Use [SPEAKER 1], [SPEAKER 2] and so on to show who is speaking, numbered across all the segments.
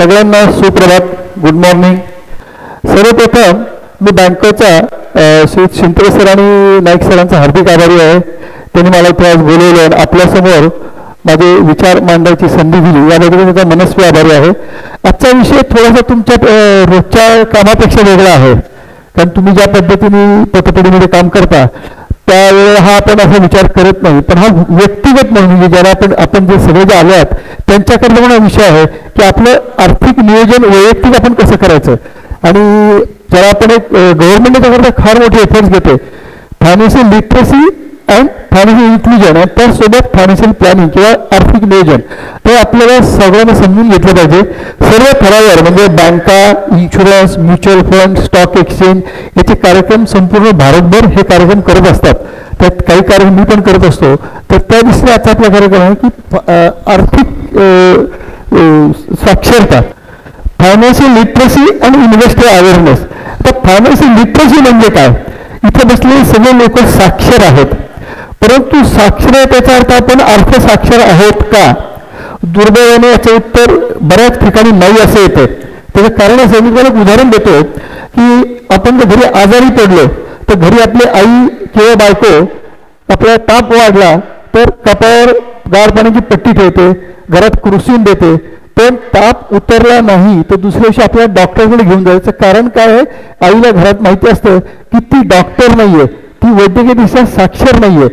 [SPEAKER 1] सगळ्यांना सुप्रभात, good morning. सर्वप्रथम मी बँकेचा श्री शिंत्रे सर आणि नाईक सरांचा हार्दिक आभारी आहे. त्यांनी मला इथे आज बोलवलं आणि आपल्यासमोर माझे विचार मांडायची संधी दिली, याबद्दल त्याचा मनस्वी आभारी आहे. आजचा विषय थोडासा तुमच्या रोजच्या कामापेक्षा वेगळा आहे, कारण तुम्ही ज्या पद्धतीने पतपेढीमध्ये काम करता त्यावेळेला हा आपण असा विचार करत नाही, पण हा व्यक्तिगत म्हणून म्हणजे ज्याला आपण जे सगळे जे आले आहेत त्यांच्याकडे पण हा विषय आहे की आपलं आर्थिक नियोजन वैयक्तिक आपण कसं करायचं. आणि ज्याला आपण एक गव्हर्नमेंट त्याच्याकरता फार मोठे एफर्ट्स घेते, financial literacy and financial inclusion आणि त्यासोबत फायनान्शियल प्लॅनिंग किंवा आर्थिक नियोजन, ते आपल्याला सगळ्यांना समजून घेतलं पाहिजे. सर्व थरावर म्हणजे बँका, insurance, mutual fund, stock exchange याचे कार्यक्रम संपूर्ण भारतभर हे कार्यक्रम करत असतात. त्यात काही कार्यक्रम मी पण करत असतो. तर त्या दिवशी आजचा आपला कार्यक्रम आहे की आर्थिक साक्षरता, फायनान्शियल लिटरसी आणि इन्व्हेस्टर अवेअरनेस. तर फायनान्शियल लिटरसी म्हणजे काय? इथे बसलेले सगळे लोक साक्षर आहेत, परंतु साक्षरतेचा अर्थ आपण अर्थसाक्षर आहोत का? दुर्दैवाने याचे उत्तर बऱ्याच ठिकाणी नाही असं येते. त्याचं कारण असं, मी तुम्हाला एक उदाहरण देतो की आपण जर घरी आजारी पडलो तर घरी आपली आई किंवा बायको आपला ताप वाढला तर कपाळावर गार पाण्याची पट्टी ठेवते, घरात क्रुसीन देते. पण ताप उतरला नाही तर दुसऱ्या दिवशी आपल्याला डॉक्टरकडे घेऊन जायचं. कारण काय आहे? आईला घरात माहिती असतं की ती डॉक्टर नाहीये, ती वैद्यकीयदृष्ट्या साक्षर नाहीये,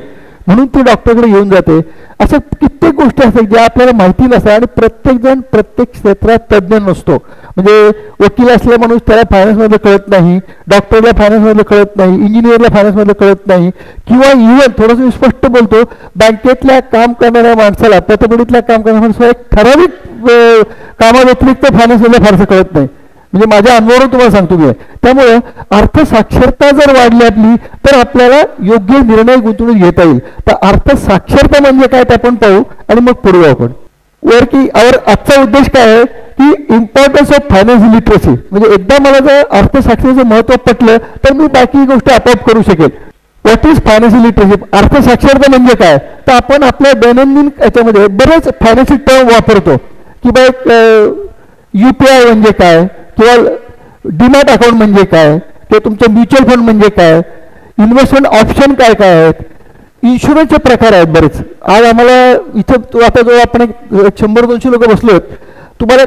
[SPEAKER 1] म्हणून ती डॉक्टरकडे घेऊन जाते. अशा कित्येक गोष्टी असतात ज्या आपल्याला माहिती नसतात आणि प्रत्येकजण प्रत्येक क्षेत्रात तज्ज्ञ नसतो. म्हणजे वकील असलेला माणूस त्याला फायनान्समधलं कळत नाही, डॉक्टरला फायनान्समधलं कळत नाही, इंजिनियरला फायनान्समधलं कळत नाही, किंवा इव्हन थोडंसं मी स्पष्ट बोलतो, बँकेतल्या काम करणाऱ्या माणसाला, पतपेढीतल्या काम करणाऱ्या माणसाला एक ठराविक कामाव्यतिरिक्त फायनान्समधलं फारसं कळत नाही. म्हणजे माझ्या अनुभवावरून तुम्हाला सांगतो मी. त्यामुळे अर्थसाक्षरता जर वाढली आपली तर आपल्याला योग्य निर्णय गुंतवणूक घेता येईल. तर अर्थसाक्षरता म्हणजे काय ते आपण पाहू आणि मग पुढे जाऊ. आपण वर की आजचा उद्देश काय आहे की इम्पॉर्टन्स ऑफ फायनान्शियल लिटरसी. म्हणजे एकदा मला जर अर्थसाक्षरतेचं महत्त्व पटलं तर मी बाकी गोष्टी आपोआप करू शकेल. What is financial literacy? अर्थसाक्षरता म्हणजे काय? तर आपण आपल्या दैनंदिन याच्यामध्ये बरेच फायनान्शियल टर्म वापरतो की बा UPI म्हणजे काय, किंवा डीमॅट अकाउंट म्हणजे काय, किंवा तुमचं म्युच्युअल फंड म्हणजे काय, इन्व्हेस्टमेंट ऑप्शन काय काय आहेत, इन्शुरन्सचे प्रकार आहेत बरेच. आज आम्हाला इथं आता जो आपण एक 100-200 लोक बसलो, तुम्हाला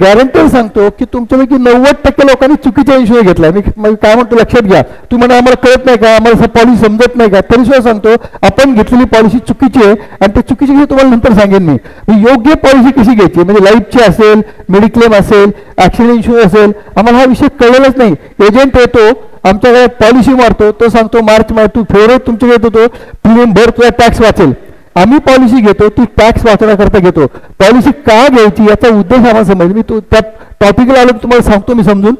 [SPEAKER 1] गॅरंटी सांगतो की तुमच्यापैकी 90% लोकांनी चुकीचा इन्शुरन्स घेतला. मी काय म्हणतो लक्षात घ्या. तुम्ही म्हणा आम्हाला कळत नाही का, आम्हाला पॉलिसी समजत नाही का, तरी सुद्धा सांगतो आपण घेतलेली पॉलिसी चुकीची आहे आणि ते चुकीची घेऊन तुम्हाला नंतर सांगेन मी. योग्य पॉलिसी कशी घ्यायची, म्हणजे लाईफची असेल, मेडिक्लेम असेल, ॲक्सिडेंट इन्शुरन्स असेल, आम्हाला हा विषय कळलेलाच नाही. एजंट येतो आमच्याकडे पॉलिसी मारतो, तो सांगतो मार्च तू फेवरेट तुमच्याकडे येतो, तो प्रीमियम भर, तुझा टॅक्स वाचेल. आम्ही पॉलिसी घेतो ती टॅक्स वाचण्याकरता घेतो. पॉलिसी का घ्यायची याचा उद्देश आम्हाला समजेल. मी त्या टॉपिकला आलो तुम्हाला सांगतो मी समजून.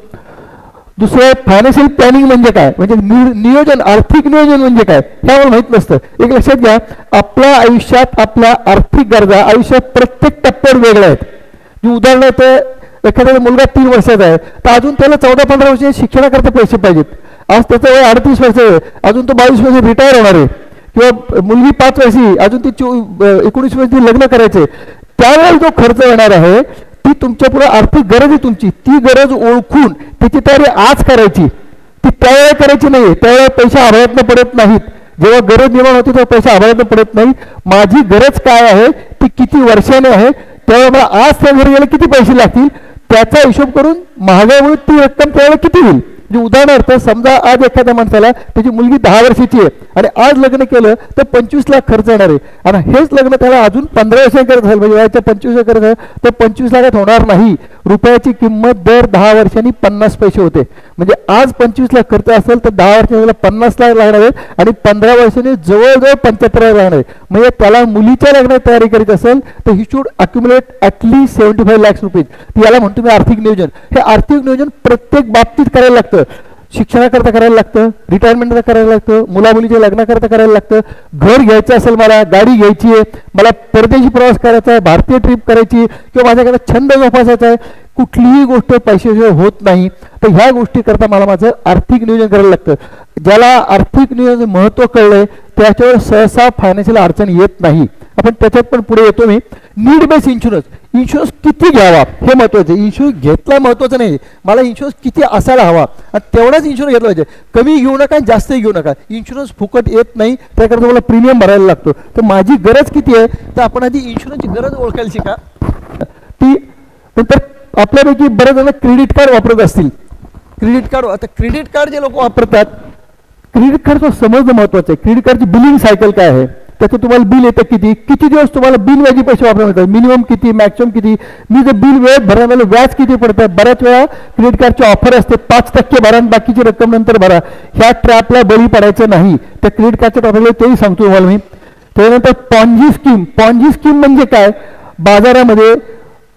[SPEAKER 1] दुसरं फायनान्शियल प्लॅनिंग म्हणजे काय, म्हणजे नियोजन, आर्थिक नियोजन म्हणजे काय हे आम्हाला माहीत नसतं. एक लक्षात घ्या, आपल्या आयुष्यात आपल्या आर्थिक गरजा आयुष्यात प्रत्येक टप्प्यावर वेगळ्या आहेत. जी उदाहरणार्थ एखादा मुलगा 3 वर्षाचा आहे तर अजून त्याला 14-15 वर्ष शिक्षणाकरता पैसे पाहिजेत. आज त्याचं वय 38 वर्ष आहे, अजून तो 22 वर्ष रिटायर होणार आहे. किंवा मुलगी 5 वर्षी, अजून ती 19 वर्षी लग्न करायचे. त्यावेळेला जो खर्च येणार आहे ती तुमच्या पुढे आर्थिक गरज आहे तुमची, ती गरज ओळखून त्याची तयारी आज करायची, ती त्यावेळेला करायची नाही. त्यावेळेला पैसे आभाळातनं पडत नाहीत. जेव्हा गरज निर्माण होते तेव्हा पैसे आभाळातनं पडत नाही. माझी गरज काय आहे, ती किती वर्षाने आहे, त्यावेळेला मला आज त्या घरी गेले किती पैसे लागतील त्याचा हिशोब करून महागाईमुळे ती रक्कम त्यावेळेला किती होईल. म्हणजे उदाहरणार्थ समजा आज एखाद्या माणसाला त्याची मुलगी 10 वर्षाची आहे आणि आज लग्न केलं तर 25 लाख खर्च येणार आहे, आणि हेच लग्न त्याला अजून 15 वर्षांनी करत असेल, म्हणजे वयाच्या 25 करत आहे तर 25 लाखात होणार नाही. रुपयाची किंमत दर 10 वर्षांनी 50 पैसे होते. म्हणजे आज 25 लाख खर्च असेल तर 10 वर्षांनी 50 लाख लागणार आहेत आणि 15 वर्षांनी जवळजवळ 75 लाख लागणार आहे. म्हणजे त्याला मुलीच्या लग्नाची तयारी करायची असेल तर he should accumulate at least 75 lakh rupees. याला म्हणतो मी आर्थिक नियोजन. हे आर्थिक नियोजन प्रत्येक बाबतीत करायला लागतं. शिक्षणाकरता करायला लागतं, रिटायरमेंटला करायला लागतं, मुलामुलीच्या लग्नाकरता करायला लागतं, घर घ्यायचं असेल, मला गाडी घ्यायची आहे, मला परदेशी प्रवास करायचा आहे, भारतीय ट्रिप करायची, किंवा माझ्याकडे छंद जोपासायचा आहे, कुठलीही गोष्ट पैशाशिवाय होत नाही. तर ह्या गोष्टी करता मला माझं आर्थिक नियोजन करायला लागतं. ज्याला आर्थिक नियोजन महत्त्व कळलंय त्याच्यावर सहसा फायनान्शियल अडचण येत नाही. आपण त्याच्यात पण पुढे येतो मी. नीड बेस इन्शुरन्स किती घ्यावा हे महत्त्वाचं. इन्शुरन्स घेतला महत्त्वाचं नाही, मला इन्शुरन्स किती असायला हवा आणि तेवढाच इन्शुरन्स घेतला पाहिजे. कमी घेऊ नका, जास्तही घेऊ नका. इन्शुरन्स फुकट येत नाही, त्याकरता तुम्हाला प्रीमियम भरायला लागतो. तर माझी गरज किती आहे, तर आपण आधी इन्शुरन्सची गरज ओळखायला शिका. ती नंतर आपल्यापैकी बरेच जण क्रेडिट कार्ड वापरत असतील. क्रेडिट कार्ड, आता क्रेडिट कार्ड जे लोक वापरतात, क्रेडिट कार्डचं समजणं महत्त्वाचं आहे. क्रेडिट कार्डची बिलिंग सायकल काय आहे, त्याचं तुम्हाला बिल येतं किती दिवस तुम्हाला बिल व्याजी पैसे वापरावे लागतात, मिनिमम किती, मॅक्सिमम किती, मी जर बिल वेळेत भरायला व्याज किती पडतात. बऱ्याच वेळा क्रेडिट कार्डची ऑफर असते 5% भरा आणि बाकीची रक्कम नंतर भरा. ह्या ट्रॅपला बळी पडायचं नाही. त्या क्रेडिट कार्डच्या टॉपिकला तेही सांगतो तुम्हाला मी. त्यानंतर पॉन्जी स्कीम म्हणजे काय, बाजारामध्ये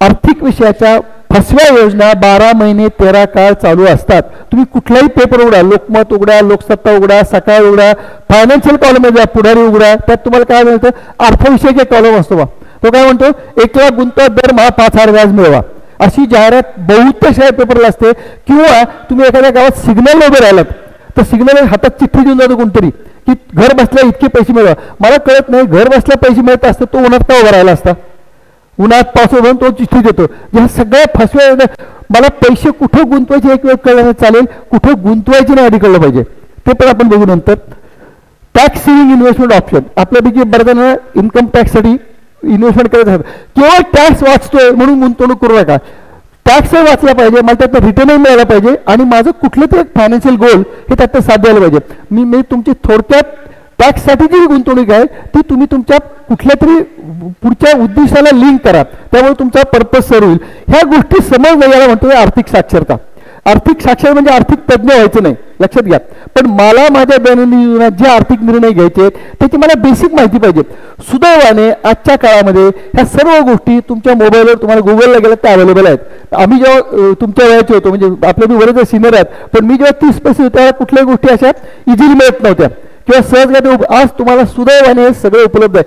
[SPEAKER 1] आर्थिक विषयाच्या फसव्या योजना 12 महिने 13 काळ चालू असतात. तुम्ही कुठलाही पेपर उघडा, लोकमत उघडा, लोकसत्ता उघडा, सकाळ उघडा, फायनान्शियल कॉलम जा, पुढारी उघडा, त्यात तुम्हाला काय मिळतं, अर्थविषयक एक कॉलम असतो बा. तो काय म्हणतो, 1 लाख गुंतवा, दरमहा 5,000 व्याज मिळवा. अशी जाहिरात बहुतेक पेपरला असते. किंवा तुम्ही एखाद्या गावात सिग्नल उभे राहिलात तर सिग्नल हातात चिठ्ठी देऊन जातो कोणतरी की घर बसल्या इतके पैसे मिळवा. मला कळत नाही, घर बसल्या पैसे मिळत असतं तो उन्हात का उभा राहिला असता, उन्हात पावसात म्हणून तो चिठ्ठी देतो. ह्या सगळ्या फसव्या, मला पैसे कुठं गुंतवायचे एक वेळ कळलं चालेल, कुठं गुंतवायचे नाही आधी कळलं पाहिजे. ते पण आपण बघू नंतर. टॅक्स सेव्हिंग इन्व्हेस्टमेंट ऑप्शन, आपल्यापैकी बऱ्याच जणांना इन्कम टॅक्ससाठी इन्व्हेस्टमेंट करत असतात. केवळ टॅक्स वाचतोय म्हणून गुंतवणूक करू नका. टॅक्सही वाचला पाहिजे, मला त्यातनं रिटर्नही मिळाला पाहिजे आणि माझं कुठलं तरी एक फायनान्शियल गोल हे त्यातनं साध्य झालं पाहिजे. मी तुमची थोडक्यात टॅक्ससाठी जी गुंतवणूक आहे ती तुम्ही तुमच्या कुठल्या तरी पुढच्या उद्दिष्टाला लिंक करा, त्यामुळे तुमचा पर्पज सर्व होईल. ह्या गोष्टी समजणं याला म्हणतो आर्थिक साक्षरता. आर्थिक साक्षर म्हणजे आर्थिक तज्ज्ञ व्हायचं नाही, लक्षात घ्या. पण मला माझ्या दैनंदिन जीवनात जे आर्थिक निर्णय घ्यायचे आहेत त्याची मला बेसिक माहिती पाहिजे. सुदैवाने आजच्या काळामध्ये ह्या सर्व गोष्टी तुमच्या मोबाईलवर, तुम्हाला गुगलला गेलं त्या अवेलेबल आहेत. आम्ही जेव्हा तुमच्या वयाचे होतो, म्हणजे आपले मी बरेच सिनियर आहेत, पण मी जेव्हा 30 पैसे होते तेव्हा कुठल्याही गोष्टी अशा इझिली मिळत नव्हत्या किंवा सहज. आज तुम्हाला सुदैवाने सगळे उपलब्ध आहे.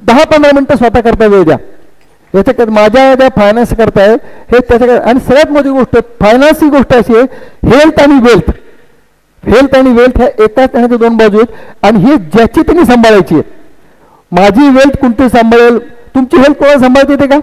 [SPEAKER 1] 10-15 मिनिटं स्वतः करता वेळ द्या. याच्यात माझ्या ज्या फायनान्स करताय हे त्याच्याकडे. आणि सगळ्यात मोठी गोष्ट फायनान्स ही गोष्ट अशी आहे, हेल्थ आणि वेल्थ ह्या एकाच त्याच्या 2 बाजू आहेत आणि हे ज्याची त्यांनी सांभाळायची आहे. माझी वेल्थ कोणती सांभाळेल, तुमची हेल्थ कोणाला सांभाळते येते का?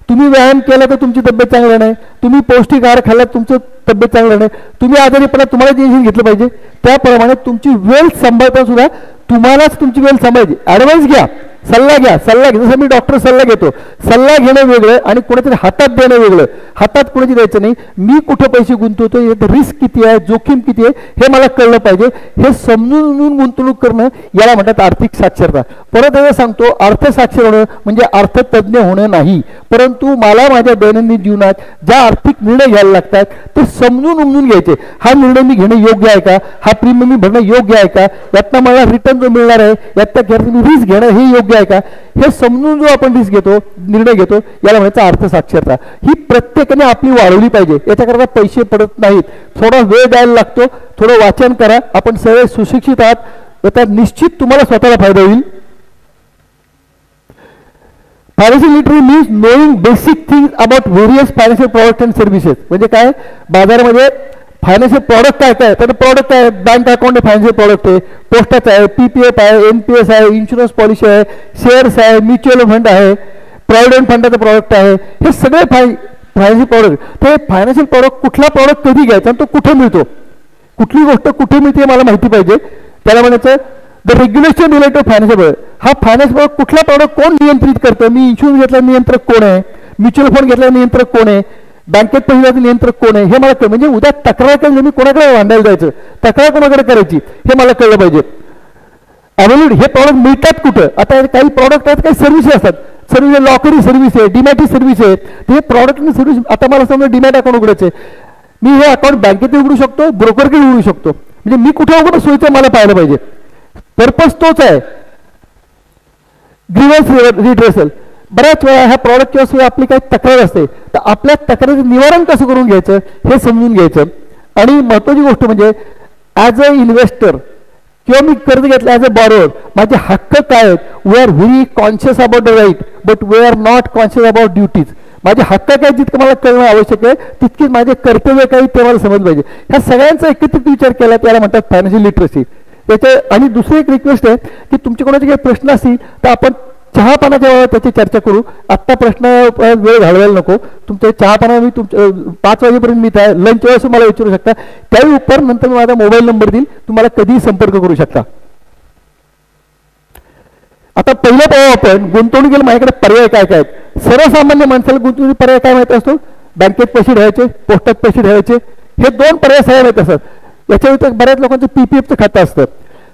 [SPEAKER 1] तुम्ही व्यायाम केला तर तुमची तब्येत चांगली नाही, तुम्ही पौष्टिक आहार खाल्ला तुमचं तब्येत चांगलं नाही, तुम्ही आजारी पडला तुम्हाला टेन्शन घेतलं पाहिजे. त्याप्रमाणे तुमची वेल्थ सांभाळता सुद्धा तुम्हालाच तुमची वेल्थ सांभाळायची. ॲडव्हान्स घ्या, सल्ला घ्या. जसं मी डॉक्टर सल्ला घेतो, सल्ला घेणं वेगळं आणि कोणातरी हातात देणं वेगळं. हातात कोणाची द्यायचं नाही. मी कुठं पैसे गुंतवतो, रिस्क किती आहे, जोखीम किती आहे हे मला कळलं पाहिजे. हे समजून गुंतवणूक करणं याला म्हणतात आर्थिक साक्षरता. परत एकदा सांगतो, अर्थसाक्षर होणं म्हणजे अर्थतज्ञ होणं नाही, परंतु मला माझ्या दैनंदिन जीवनात ज्या आर्थिक निर्णय घ्यायला लागतात ते समजून घ्यायचे. हा निर्णय मी घेणं योग्य आहे का, हा प्रीमियम मी भरणं योग्य आहे का, यातनं मला रिटर्न जो मिळणार आहे यातल्या मी रिस्क घेणं हे योग्य आहे का, हे समजून जो आपण रिस्क घेतो, निर्णय घेतो, याला म्हणायचं अर्थसाक्षरता. ही प्रत्येकाने आपली वाढवली पाहिजे. याच्याकरता पैसे पडत नाहीत, थोडा वेळ द्यायला लागतो, थोडं वाचन करा. आपण सगळे सुशिक्षित आहात, त्याचा निश्चित तुम्हाला स्वतःला फायदा होईल. Financial literacy means knowing basic things about various financial product and services. म्हणजे काय, बाजारामध्ये फायनान्शियल प्रॉडक्ट काय काय, तर प्रॉडक्ट आहे, बँक अकाउंट आहे, फायनान्शियल प्रॉडक्ट आहे, पोस्टाचं आहे, PPF आहे, NPS आहे, इन्शुरन्स पॉलिसी आहे, शेअर्स आहे, म्युच्युअल फंड आहे, प्रॉव्हिडंट फंडाचं प्रॉडक्ट आहे. हे सगळे फायनान्शियल प्रॉडक्ट. ते फायनान्शियल प्रॉडक्ट कुठला प्रॉडक्ट कधी घ्यायचा आणि तो कुठे मिळतो, कुठली गोष्ट कुठे मिळते मला माहिती पाहिजे. त्याला म्हणायचं the regulation related financial product. हा फायनान्स प्रॉडक्ट कुठला प्रॉडक्ट कोण नियंत्रित करतं, मी इन्शुरन्स घेतला नियंत्रक कोण आहे, म्युच्युअल फंड घेतला नियंत्रक कोण आहे, बँकेत पैशाचं नियंत्रक कोण आहे हे मला कळलं. म्हणजे उद्या तक्रार केली मी कोणाकडे भांडायला जायचं, तक्रार कोणाकडे करायची हे मला कळलं पाहिजे. अवेलेबल हे प्रॉडक्ट मिळतात कुठं. आता काही प्रॉडक्ट आहेत, काही सर्व्हिसेस असतात. सर्व्हिस लॉकरी सर्व्हिस आहे, डीमॅट सर्व्हिस आहे. ते प्रॉडक्ट आणि सर्व्हिस. आता मला समजा डीमॅट अकाउंट उघडायचं आहे, मी हे अकाउंट बँकेत उघडू शकतो, ब्रोकरकडे उघडू शकतो. म्हणजे मी कुठे उघडू सोयीचं मला पाहायला पाहिजे. पर्पज तोच आहे, ग्रीव्हन्स रिड्रेसल. बऱ्याच वेळा ह्या प्रॉडक्ट किंवा सेवा आपली काही तक्रार असते, तर आपल्या तक्रारीचं निवारण कसं करून घ्यायचं हे समजून घ्यायचं. आणि महत्त्वाची गोष्ट म्हणजे ॲज अ इन्व्हेस्टर किंवा मी कर्ज घेतलं ॲज अ बॉरोवर, माझे हक्क काय आहेत. We are very conscious about the right but we are not conscious about duties. माझे हक्क काय जितकं मला कळणं आवश्यक आहे तितकीच माझे कर्तव्य काही ते मला समजलं पाहिजे. ह्या सगळ्यांचा एकत्रित विचार केला त्याला म्हणतात फायनान्शियल लिटरसी. त्याच्या आणि दुसरी एक रिक्वेस्ट आहे की तुमचे कोणाचे काही प्रश्न असतील तर आपण चहापानाच्या वेळेला त्याची चर्चा करू. आत्ता प्रश्न वेळ घालवायला नको. तुमचे चहापाना मी 5 वाजेपर्यंत मी त्या लंच वेळेस मला विचारू शकता. त्याही उत्तर नंतर मी माझा मोबाईल नंबर देईल, तुम्हाला कधीही संपर्क करू शकता. आता पहिलं पाहू आपण गुंतवणुकीला माझ्याकडे पर्याय काय काय आहेत. सर्वसामान्य माणसाला गुंतवणुकीचे पर्याय काय माहिती असतो? बँकेत पैसे ठेवायचे, पोस्टात पैसे ठेवायचे, हे 2 पर्याय सगळ्या माहिती असतात. याच्या व्यतिरिक्त बऱ्याच लोकांचं PPFचं खातं असतं.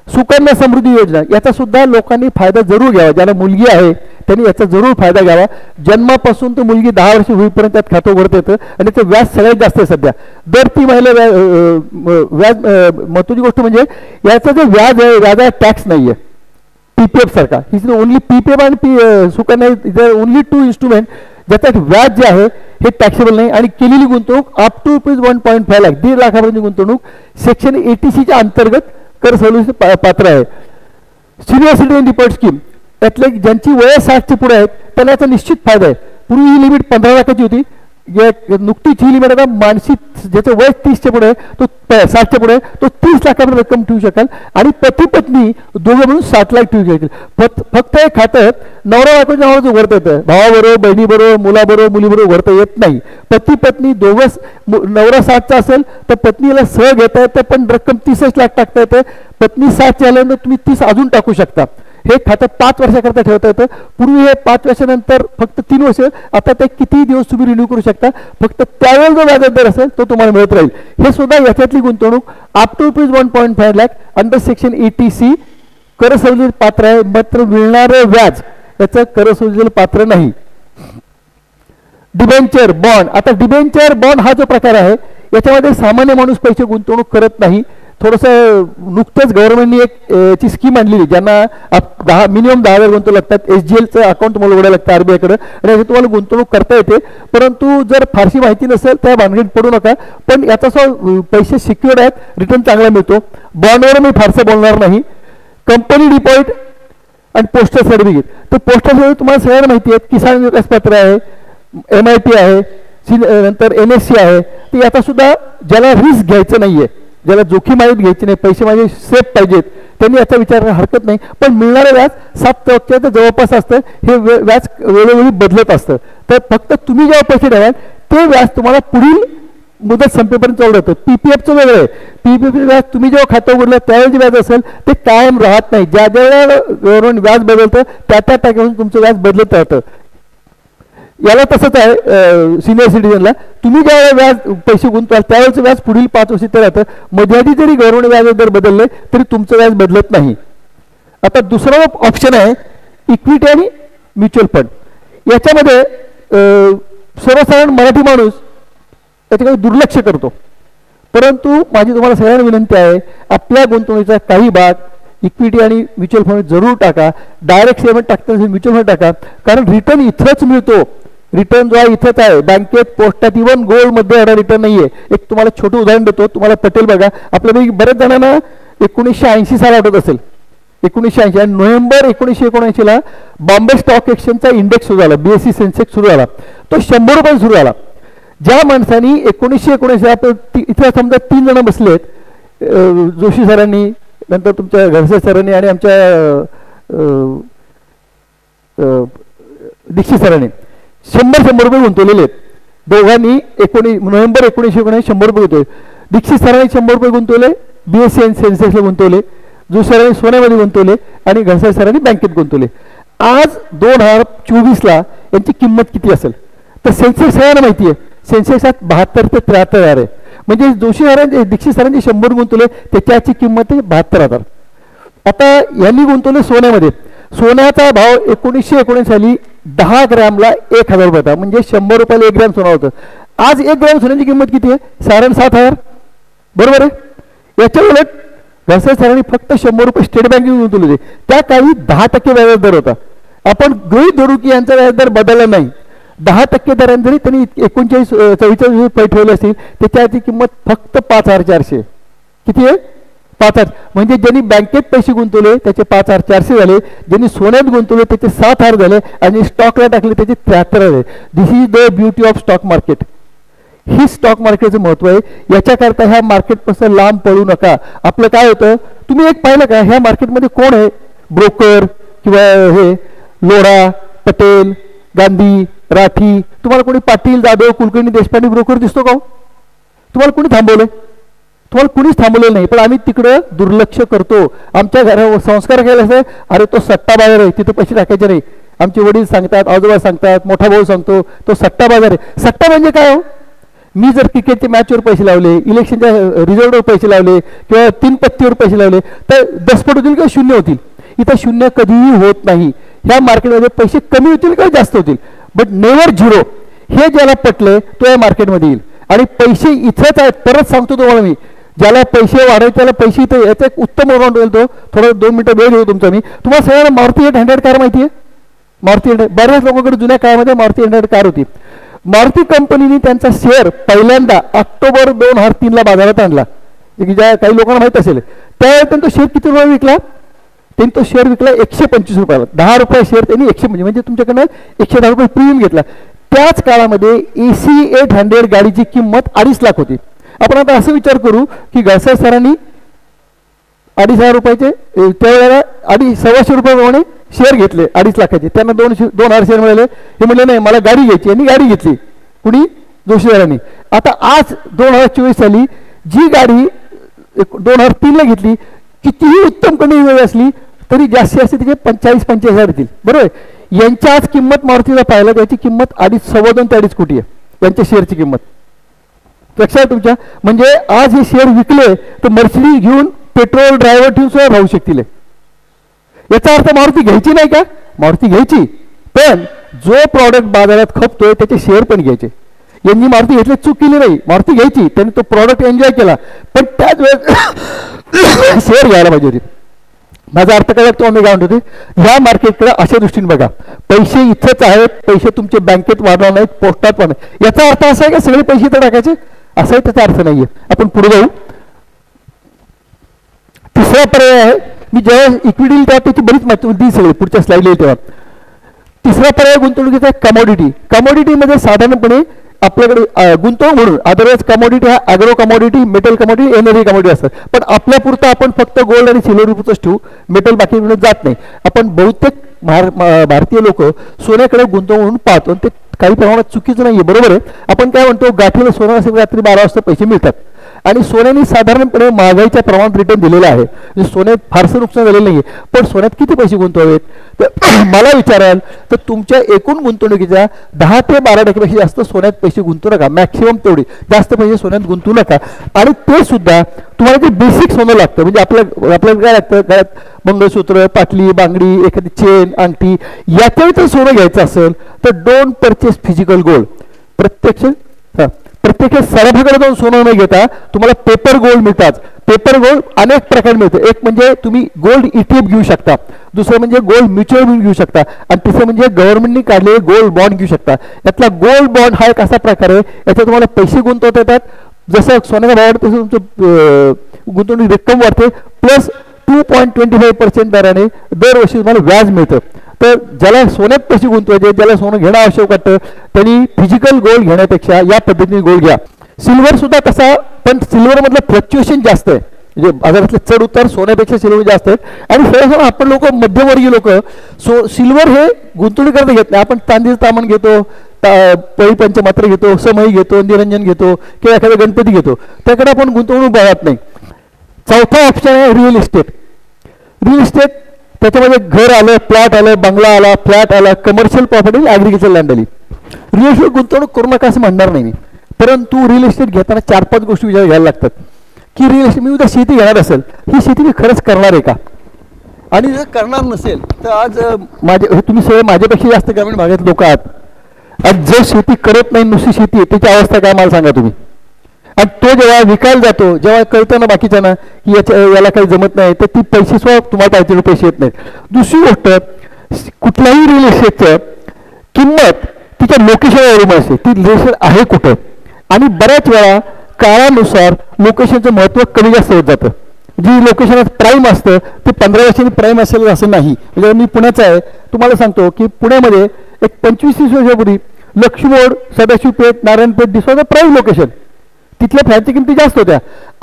[SPEAKER 1] सुकन्या समृद्धी योजना याचा सुद्धा लोकांनी फायदा जरूर घ्यावा. ज्याला मुलगी आहे त्यांनी याचा जरूर फायदा घ्यावा. जन्मापासून तर मुलगी 10 वर्ष होईपर्यंत त्यात खातं उघडता येतं आणि त्याचं व्याज सगळ्यात जास्त आहे सध्या. दर 3 महिने व्याज. महत्त्वाची गोष्ट म्हणजे याचं जे व्याज आहे, व्याजाला टॅक्स नाही आहे PPF सारखा. इज ओनली PPF आणि सुकन्या इज ओनली 2 इन्स्ट्रुमेंट ज्याच्यात व्याज जे आहे हे टॅक्सेबल नाही. आणि केलेली गुंतवणूक अप टू ₹1.5 लाख, 1.5 लाखापर्यंत गुंतवणूक सेक्शन 80C अंतर्गत कर सवलतीचे पात्र आहे. सिनियर सिटीजन डिपॉझिट स्कीम त्यातले ज्यांची वय 60च्या पुढे आहेत त्याला याचा निश्चित फायदा आहे. पूर्वी ही लिमिट 15 लाखाची होती. नुकतीच ही लिमिट आता मानसिक ज्याचं वय 30च्या पुढे आहे तो 60च्या पुढे तो 30 लाखापर्यंत रक्कम ठेवू शकाल आणि पती पत्नी दोघं म्हणून 60 लाख ठेवू शकतील. फक्त हे खातं नवरा बायकोच्या नावावर उघडता येतं. भावाबरोबर, बहिणीबरोबर, मुलाबरोबर, मुलीबरोबर उघडता येत नाही. पती पत्नी दोघंच, नवरा 60चा असेल तर पत्नीला सह घेता येतं पण रक्कम 30 लाख टाकता येतं. पत्नी 60ची आल्यानंतर तुम्ही 30 अजून टाकू शकता. हे खातं 5 वर्षाकरता ठेवता येतं. पूर्वी हे 5 वर्षानंतर फक्त 3 वर्ष, आता ते किती दिवस तुम्ही रिन्यू करू शकता. फक्त त्यावेळेस जो व्याज दर असेल तो तुम्हाला मिळत राहील. हे सुद्धा याच्यातली गुंतवणूक up to ₹1.5 lakh under section 80C कर सवलतीचे पात्र आहे. मात्र मिळणारं व्याज याचं कर सवलतीचे पात्र नाही. Debenture bond. आता डिबेंचर बॉन्ड हा जो प्रकार आहे याच्यामध्ये सामान्य माणूस पैसे गुंतवणूक करत नाही. थोडंसं नुकतंच गव्हर्नमेंटनी एक ची स्कीम आणलेली ज्यांना मिनिमम 10,000 गुंतवणूक लागतात. SGLचं अकाउंट तुम्हाला उघडायला लागतं RBIकडे आणि याची तुम्हाला गुंतवणूक करता येते. परंतु जर फारशी माहिती नसेल त्या भानगडीत पडू नका. पण याचा पैसे सिक्युअर्ड आहेत, रिटर्न चांगला मिळतो. बॉन्डवर मी फारसं बोलणार नाही. कंपनी डिपॉझिट आणि पोस्टल सर्टिफिकेट. तर पोस्टल सर्टिफिकेट तुम्हाला सगळ्यांना माहिती आहे. किसान विकास पत्र आहे, MIT आहे, नंतर NSC आहे. तर याचा सुद्धा ज्याला रिस्क घ्यायचं नाहीये, ज्याला जोखीम आयोजित घ्यायची नाही, पैसे माझे सेफ पाहिजेत, त्यांनी याचा विचार करायला हरकत नाही. पण मिळणारं व्याज 7% जवळपास असतं. हे व्याज वेळोवेळी बदलत असतं. तर फक्त तुम्ही जेव्हा पैसे ठेवाल ते व्याज तुम्हाला पुढील मुदत संपेपर्यंत चालू राहतं. PPFचं वेगळं आहे. PPF व्याज तुम्ही जेव्हा खातं उघडलं त्यावेळेस व्याज असेल ते कायम राहत नाही. ज्या ज्या गव्हर्नमेंट व्याज बदलतं त्या टाक्यावरून तुमचं व्याज बदलत राहतं. याला तसंच आहे. सिनियर सिटीजनला तुम्ही ज्यावेळेस व्याज पैसे गुंतवाल त्यावेळेस व्याज पुढील 5 वर्ष ते राहतं. मध्यावधी जरी गव्हर्नमेंट व्याज दर बदलले तरी तुमचं व्याज बदलत नाही. आता दुसरा ऑप्शन आहे इक्विटी आणि म्युच्युअल फंड. याच्यामध्ये सर्वसाधारण मराठी माणूस याच्याकडे दुर्लक्ष करतो. परंतु माझी तुम्हाला सगळ्यांना विनंती आहे आपल्या गुंतवणुकीचा काही भाग इक्विटी आणि म्युच्युअल फंड जरूर टाका. डायरेक्ट सेव्हिंग टाकता म्युच्युअल फंड टाका. कारण रिटर्न इथंच मिळतो. रिटर्न जो आहे इथंच आहे. बँकेत, पोस्टात, इव्हन गोल्डमध्ये एवढा रिटर्न नाही आहे. एक तुम्हाला छोटं उदाहरण देतो, तुम्हाला पटेल बघा. आपल्यापैकी बऱ्याच जणांना 1980 साल आठवत असेल. 1980 आणि नोव्हेंबर 1979ला बॉम्बे स्टॉक एक्सचेंजचा इंडेक्स सुरू झाला. BSE सेन्सेक्स सुरू झाला. तो 100 रुपये सुरू झाला. ज्या माणसांनी 1979 इथे समजा 3 जण बसलेत, जोशी सरांनी, नंतर तुमच्या घरसे सरांनी आणि आमच्या दीक्षित सरांनी 100 रुपये गुंतवलेले आहेत. दोघांनी नोव्हेंबर 1979 100 रुपये गुंतवले. दीक्षित सरांनी 100 रुपये गुंतवले, BSE सेन्सेक्सला गुंतवले, जोशी सरांनी सोन्यामध्ये गुंतवले आणि घरसे सरांनी बँकेत गुंतवले. आज 2024ला यांची किंमत किती असेल तर सेन्सेक्स सगळ्यांना माहिती आहे. सेन्सेक्स 72 ते 73,000 आहे. म्हणजे जोशी सरांचे, दीक्षित सरांचे 100 गुंतवले त्याच्याची किंमत आहे 72,000. आता यांनी गुंतवले सोन्यामध्ये. सोन्याचा भाव 1919 साली 10 ग्रॅमला 1,000 रुपये होता. म्हणजे 100 रुपयाला 1 ग्रॅम सोनं होतं. आज 1 ग्रॅम सोन्याची किंमत किती आहे? 7,500. बरोबर आहे. याच्या उलट घरसे सरांनी फक्त 100 रुपये स्टेट बँकेत गुंतवले होते. त्या काळी 10% व्याज दर होता. आपण गृहीत धरू की यांचा व्याज दर बदलला नाही. 10% दराने जरी त्यांनी 44 रुपये ठेवले असतील त्याच्याची किंमत फक्त 5,400. किती आहे? 5,000. म्हणजे ज्यांनी बँकेत पैसे गुंतवले त्याचे 5,400 झाले. ज्यांनी सोन्यात गुंतवले त्याचे 7,000 झाले आणि स्टॉकला टाकले त्याचे 73 झाले. This is the beauty of stock market. ही स्टॉक मार्केटचं महत्व आहे. याच्याकरता ह्या मार्केटपासून लांब पळू नका. आपलं काय होतं तुम्ही एक पाहिलं का ह्या मार्केटमध्ये कोण आहे ब्रोकर किंवा हे लोढा, पटेल, गांधी, राठी, तुम्हाला कोणी पाटील, जाधव, कुलकर्णी, देशपांडे ब्रोकर दिसतो का? तुम्हाला कोणी थांबवलंय? तुम्हाला कुणीच थांबवलेलं नाही. पण आम्ही तिकडं दुर्लक्ष करतो. आमच्या घरावर संस्कार केला असं, अरे तो सट्टा बाजार आहे, तिथं पैसे टाकायचे नाही. आमचे वडील सांगतात, आजोबा सांगतात, मोठा भाऊ सांगतो, तो सट्टा बाजार आहे. सट्टा म्हणजे काय हो? मी जर क्रिकेटच्या मॅचवर पैसे लावले, इलेक्शनच्या रिझल्टवर पैसे लावले, किंवा 3 पत्तीवर पैसे लावले, तर 10 पट होतील किंवा 0 होतील. इथं 0 कधीही होत नाही. ह्या मार्केटमध्ये पैसे कमी होतील किंवा जास्त होतील, बट नेव्हर झिरो. हे ज्याला पटले तो या मार्केटमध्ये येईल. आणि पैसे इथेच आहेत. परत सांगतो तुम्हाला मी, ज्याला पैसे वाढायचे त्याला पैसे इथे याचा एक उत्तम उदाहरण बोलतो. थोडं 2 मिनिटं वेळ घेऊ तुमचा मी. तुम्हाला सगळ्यांना मारुती 800 कार माहिती आहे? मारुती 800 बऱ्याच लोकांकडे जुन्या काळामध्ये मारुती 800 कार होती. मारुती कंपनीने त्यांचा शेअर पहिल्यांदा ऑक्टोबर 2003ला बाजारात आणला. ज्या काही लोकांना माहित असेल, त्यावेळेस त्यांचा शेअर किती रुपये विकला? त्यांनी तो शेअर विकला 125 रुपयाला. 10 रुपये शेअर त्यांनी 125 म्हणजे तुमच्याकडनं 110 रुपये प्रीमियम घेतला. त्याच काळामध्ये AC 800 गाडीची किंमत 2.5 लाख होती. आपण आता असं विचार करू की गळसा सरांनी 2,500 रुपयाचे त्यावेळेला 2,250 रुपयाप्रमाणे शेअर घेतले 2.5 लाखाचे. त्यांना 2,000 शेअर मिळाले. हे म्हणले नाही मला गाडी घ्यायची, आणि गाडी घेतली. कुणी? जोशी सरांनी. आता आज 2024 साली जी गाडी 2003ला घेतली, कितीही उत्तम कंडिशन असली तरी जास्तीत जास्त तिचे 45-45 येतील. बरोबर. यांच्या आज किंमत मारुतीला पाहिलं, त्याची किंमत 2.5 ते 2.5 कोटी आहे यांच्या शेअरची किंमत. लक्षात तुमच्या. म्हणजे आज हे शेअर विकले तर मर्सिडीज घेऊन पेट्रोल ड्रायव्हर ठेवून सुद्धा राहू शकतील. याचा अर्थ मारुती घ्यायची नाही का? मारुती घ्यायची, पण जो प्रॉडक्ट बाजारात खपतोय त्याचे शेअर पण घ्यायचे. यांनी मारुती घेतली, चूक केली नाही. मारुती घ्यायची, त्यांनी तो प्रॉडक्ट एन्जॉय केला, पण त्याच वेळेस शेअर घ्यायला पाहिजे होते. माझा अर्थ काय लागतो? आम्ही काय म्हणतो ते, ह्या मार्केटकडे अशा दृष्टीने बघा. पैसे इथेच आहेत, पैसे तुमचे बँकेत वाढणार नाहीत, पोस्टात पण नाही. याचा अर्थ असा आहे का सगळे पैसे इथं टाकायचे? असाही त्याचा अर्थ नाहीये. आपण पुढे जाऊ. तिसरा पर्याय आहे, मी जेव्हा इक्विटी तेव्हा त्याची बरीच माहिती दिली सगळी पुढच्या स्लाइड येईल तेव्हा. तिसरा पर्याय गुंतवणुकीचा कमोडिटी. कमोडिटीमध्ये साधारणपणे आपल्याकडे गुंतवणूक म्हणून अदरवाईज कमोडिटी हा agro commodity, metal commodity, energy commodity असतात. पण आपल्यापुरतं आपण फक्त गोल्ड आणि सिल्वर पुरतच ठेवू, मेटल बाकी जात नाही. आपण बहुतेक भारतीय लोक सोन्याकडे गुंतवणूक म्हणून पाहतो. ते काही प्रमाणात चुकीचं नाहीये. बरोबर आहे. आपण काय म्हणतो, गाठीला सोनं असेल रात्री 12 वाजता पैसे मिळतात. आणि सोन्याने साधारणपणे महागाईच्या प्रमाणात रिटर्न दिलेलं आहे. म्हणजे सोन्यात फारसं नुकसान झालेलं नाही. पण सोन्यात किती पैसे गुंतवावेत? तर मला विचाराल तर तुमच्या एकूण गुंतवणुकीच्या 10 ते 12% जास्त सोन्यात पैसे गुंतवू नका. मॅक्सिमम तेवढी जास्त पैसे सोन्यात गुंतवू नका. आणि ते सुद्धा तुम्हाला जे बेसिक सोनं लागतं, म्हणजे आपल्याला काय लागतं, गळ्यात मंगळसूत्र, पाटली, बांगडी, एखादी चेन, अंगठी, याच्या जर सोनं घ्यायचं असेल तर डोंट परचेस फिजिकल गोल्ड. प्रत्यक्ष सराफाकडे जाऊन सोनं न घेता तुम्हाला पेपर गोल्ड मिळतात. पेपर गोल्ड अनेक प्रकारे मिळतं. एक म्हणजे तुम्ही गोल्ड ETF घेऊ शकता, दुसरं म्हणजे गोल्ड म्युच्युअल फंड घेऊ शकता, आणि तिसरं म्हणजे गव्हर्नमेंटने काढलेले गोल्ड बॉन्ड घेऊ शकता. यातला गोल्ड बॉन्ड हा एक असा प्रकार आहे, याच्यात तुम्हाला पैसे गुंतवता येतात. जसं सोन्याचा भाव वाढतो तसं तुमचं गुंतवणूक रक्कम वाढते, प्लस 2.25% दराने दरवर्षी तुम्हाला व्याज मिळतं. तर ज्याला सोन्यात पैसे गुंतवायचे, ज्याला सोनं घेणं आवश्यक वाटतं, त्यांनी फिजिकल गोल्ड घेण्यापेक्षा या पद्धतीने गोल्ड घ्या. सिल्वर सुद्धा तसा, पण सिल्वर मधलं फ्लक्च्युएशन जास्त आहे. म्हणजे बाजारातले चढ उतार सोन्यापेक्षा सिल्वर जास्त आहेत. आणि सहसा आपण लोक मध्यमवर्गीय लोक सिल्वर हे गुंतवणूक करता घेत नाही. आपण चांदीचं तामान घेतो, पळी पंचमात्र घेतो, समई घेतो, निरंजन घेतो, किंवा एखादा गणपती घेतो, त्याकडे आपण गुंतवणूक बघत नाही. चौथा ऑप्शन आहे रिअल इस्टेट. रिअल इस्टेट त्याच्यामध्ये घर आलं, प्लॉट आलं, बंगला आला, फ्लॅट आला, कमर्शियल प्रॉपर्टी, ॲग्रिकल्चर लँड आली. रिअल इस्टेट गुंतवणूक करू नका असं म्हणणार नाही मी, परंतु रिअल इस्टेट घेताना 4-5 गोष्टी विचार घ्यायला लागतात. की रिअल इस्टेट, मी उद्या शेती घेणार असेल, ही शेती मी खरंच करणार आहे का? आणि जर करणार नसेल तर आज तुम्ही सगळे माझ्यापेक्षा जास्त ग्रामीण भागात लोक आहात. आज जर शेती करत नाही, नुसती शेती आहे, त्याची अवस्था काय मला सांगा तुम्ही. आणि तो जेव्हा विकायला जातो, जेव्हा कळतं ना बाकीच्यांना की याला काही जमत नाही, तर ती पैसे सुद्धा तुम्हाला त्याचे पैसे येत नाहीत. दुसरी गोष्ट, कुठल्याही रिअल इस्टेटचं किंमत तिच्या लोकेशनवर अवलंबून असते. ती लोकेशन आहे कुठं, आणि बऱ्याच वेळा काळानुसार लोकेशनचं महत्त्व कमी जास्त होत जातं. जी लोकेशन प्राईम असतं ते 15 वर्षांनी प्राईम असेल असं नाही. म्हणजे मी पुण्याचा आहे, तुम्हाला सांगतो की पुण्यामध्ये एक 25-30 वर्षापूर्वी लक्ष्मीरोड, सदाशिवपेठ, नारायणपेठ, दिसवाचं प्राईम लोकेशन. तिथल्या फ्लॅटच्या किमती जास्त होत्या.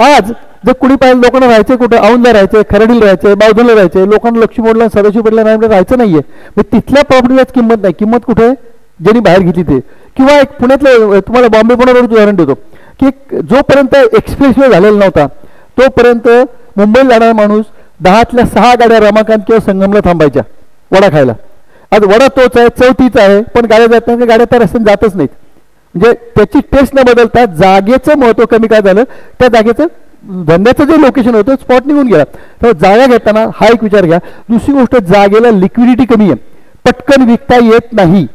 [SPEAKER 1] आज जर कुणी पाहिजे लोकांना राहायचं कुठं, औंधला राहायचं, खरडीला राहायचं, बावधनला राहायचं, लोकांना लक्ष्मी मोडला सदाशिव पेठला राहायचं नाहीये. मग तिथल्या प्रॉपर्टीलाच किंमत नाही. किंमत कुठे आहे? ज्यांनी बाहेर घेतली ते. किंवा एक पुण्यातलं तुम्हाला बॉम्बे पुण्यावर उदाहरण देतो की जोपर्यंत एक्सप्रेसवे झालेला नव्हता तोपर्यंत मुंबईला जाणारा माणूस 10तल्या 6 गाड्या रमाकांत किंवा संगमला थांबायच्या वडा खायला. आज वडा तोच आहे, चौथीच आहे, पण गाड्या जात नाही, गाड्या त्या रस्त्याने जातच नाहीत. म्हणजे त्याची टेस्ट न बदलता जागेचं महत्त्व कमी काय झालं, त्या जागेचं धंद्याचं जे लोकेशन होतं स्पॉट निघून गेला. तर जागा घेताना हा एक विचार घ्या. दुसरी गोष्ट, जागेला लिक्विडिटी कमी आहे, पटकन विकता येत नाही.